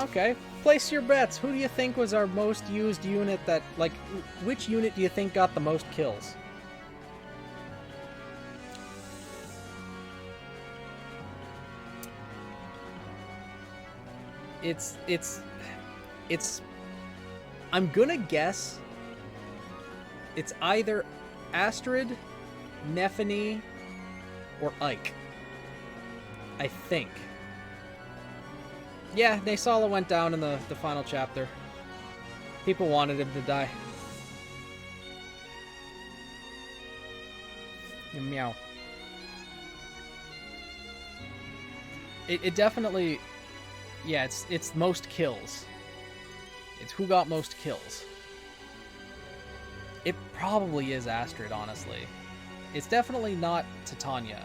Okay, place your bets. Who do you think was our most used unit that, like, which unit do you think got the most kills? It's I'm gonna guess it's either Astrid, Nephany, or Ike. I think. Yeah, Naysala went down in the final chapter. People wanted him to die. Meow. It definitely... Yeah, it's most kills. It's who got most kills. It probably is Astrid, honestly. It's definitely not Titania.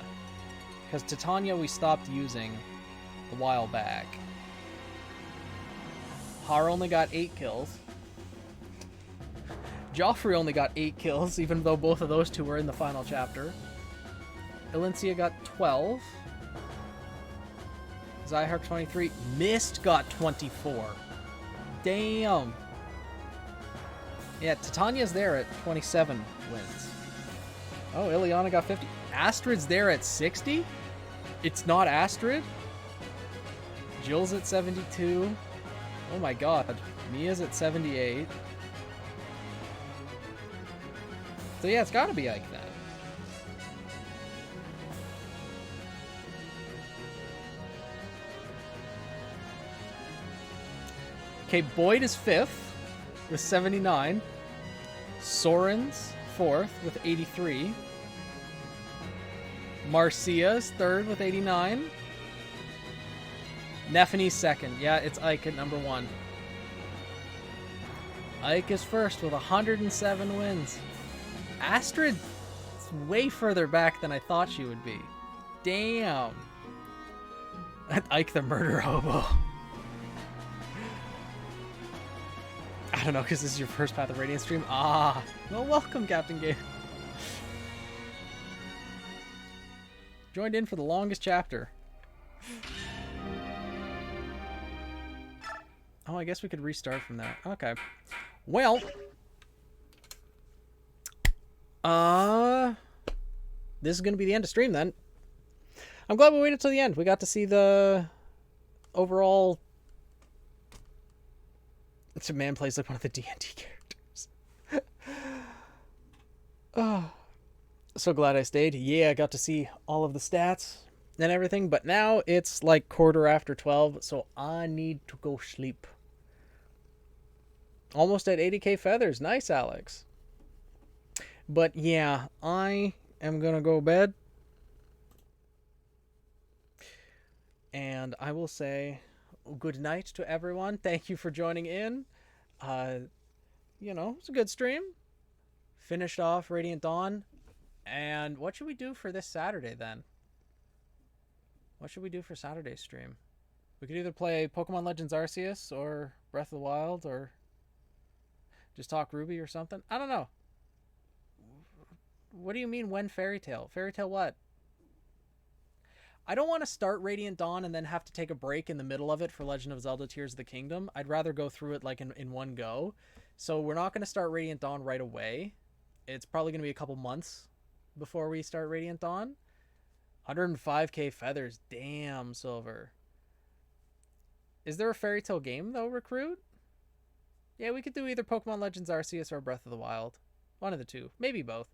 Because Titania we stopped using a while back. Har only got 8 kills. Joffrey only got 8 kills, even though both of those two were in the final chapter. Elincia got 12. Zyhark 23. Mist got 24. Damn. Yeah, Titania's there at 27 wins. Oh, Ileana got 50. Astrid's there at 60? It's not Astrid? Jill's at 72. Oh my god. Mia's at 78. So yeah, it's gotta be Ike then. Okay, Boyd is 5th with 79. Soren's 4th with 83. Marcia's 3rd with 89. Nephany's 2nd. Yeah, it's Ike at number 1. Ike is 1st with 107 wins. Astrid is way further back than I thought she would be. Damn. Ike the murder hobo. I don't know, because this is your first Path of Radiance stream. Ah, well, welcome, Captain Game. Joined in for the longest chapter. Oh, I guess we could restart from that. Okay. Well. This is going to be the end of stream then. I'm glad we waited till the end. We got to see the overall... It's a man plays like one of the D&D characters. Oh, so glad I stayed. Yeah, I got to see all of the stats and everything, but now it's like 12:15, so I need to go sleep. Almost at 80k feathers. Nice, Alex. But yeah, I am gonna go to bed. And I will say good night to everyone. Thank you for joining in. You know, it's a good stream. Finished off Radiant Dawn. And what should we do for this Saturday then? What should we do for Saturday's stream? We could either play Pokemon Legends Arceus or Breath of the Wild or just talk Ruby or something. I don't know. What do you mean when Fairy Tail? Fairy Tail what? I don't want to start Radiant Dawn and then have to take a break in the middle of it for Legend of Zelda Tears of the Kingdom. I'd rather go through it like in one go. So we're not going to start Radiant Dawn right away. It's probably going to be a couple months before we start Radiant Dawn. 105k feathers. Damn, Silver. Is there a Fairy Tail game, though, Recruit? Yeah, we could do either Pokemon Legends Arceus or Breath of the Wild. One of the two. Maybe both.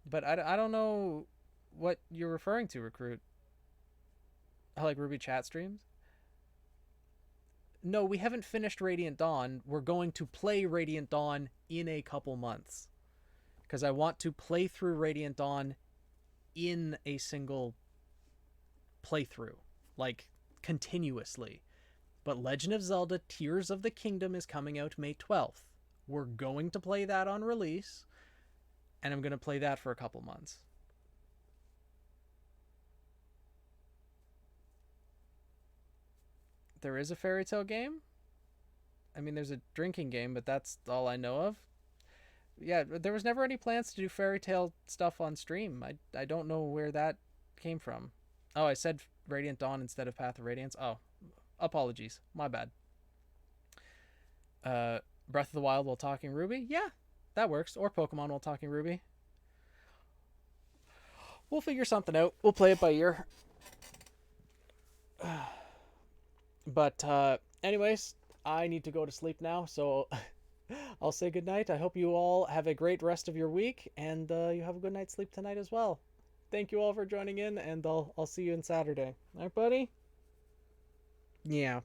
But I don't know what you're referring to, Recruit. I like Ruby chat streams. No, we haven't finished Radiant Dawn. We're going to play Radiant Dawn in a couple months. Because I want to play through Radiant Dawn in a single playthrough. Like, continuously. But Legend of Zelda Tears of the Kingdom is coming out May 12th. We're going to play that on release. And I'm going to play that for a couple months. There is a fairy tale game? I mean, there's a drinking game, but that's all I know of. Yeah, there was never any plans to do fairy tale stuff on stream. I don't know where that came from. Oh, I said Radiant Dawn instead of Path of Radiance. Oh, apologies. My bad. Breath of the Wild while talking Ruby? Yeah, that works. Or Pokemon while talking Ruby. We'll figure something out. We'll play it by ear. But, anyways, I need to go to sleep now, so I'll say goodnight. I hope you all have a great rest of your week, and you have a good night's sleep tonight as well. Thank you all for joining in, and I'll see you on Saturday. All right, buddy? Yeah.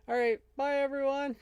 All right, bye, everyone.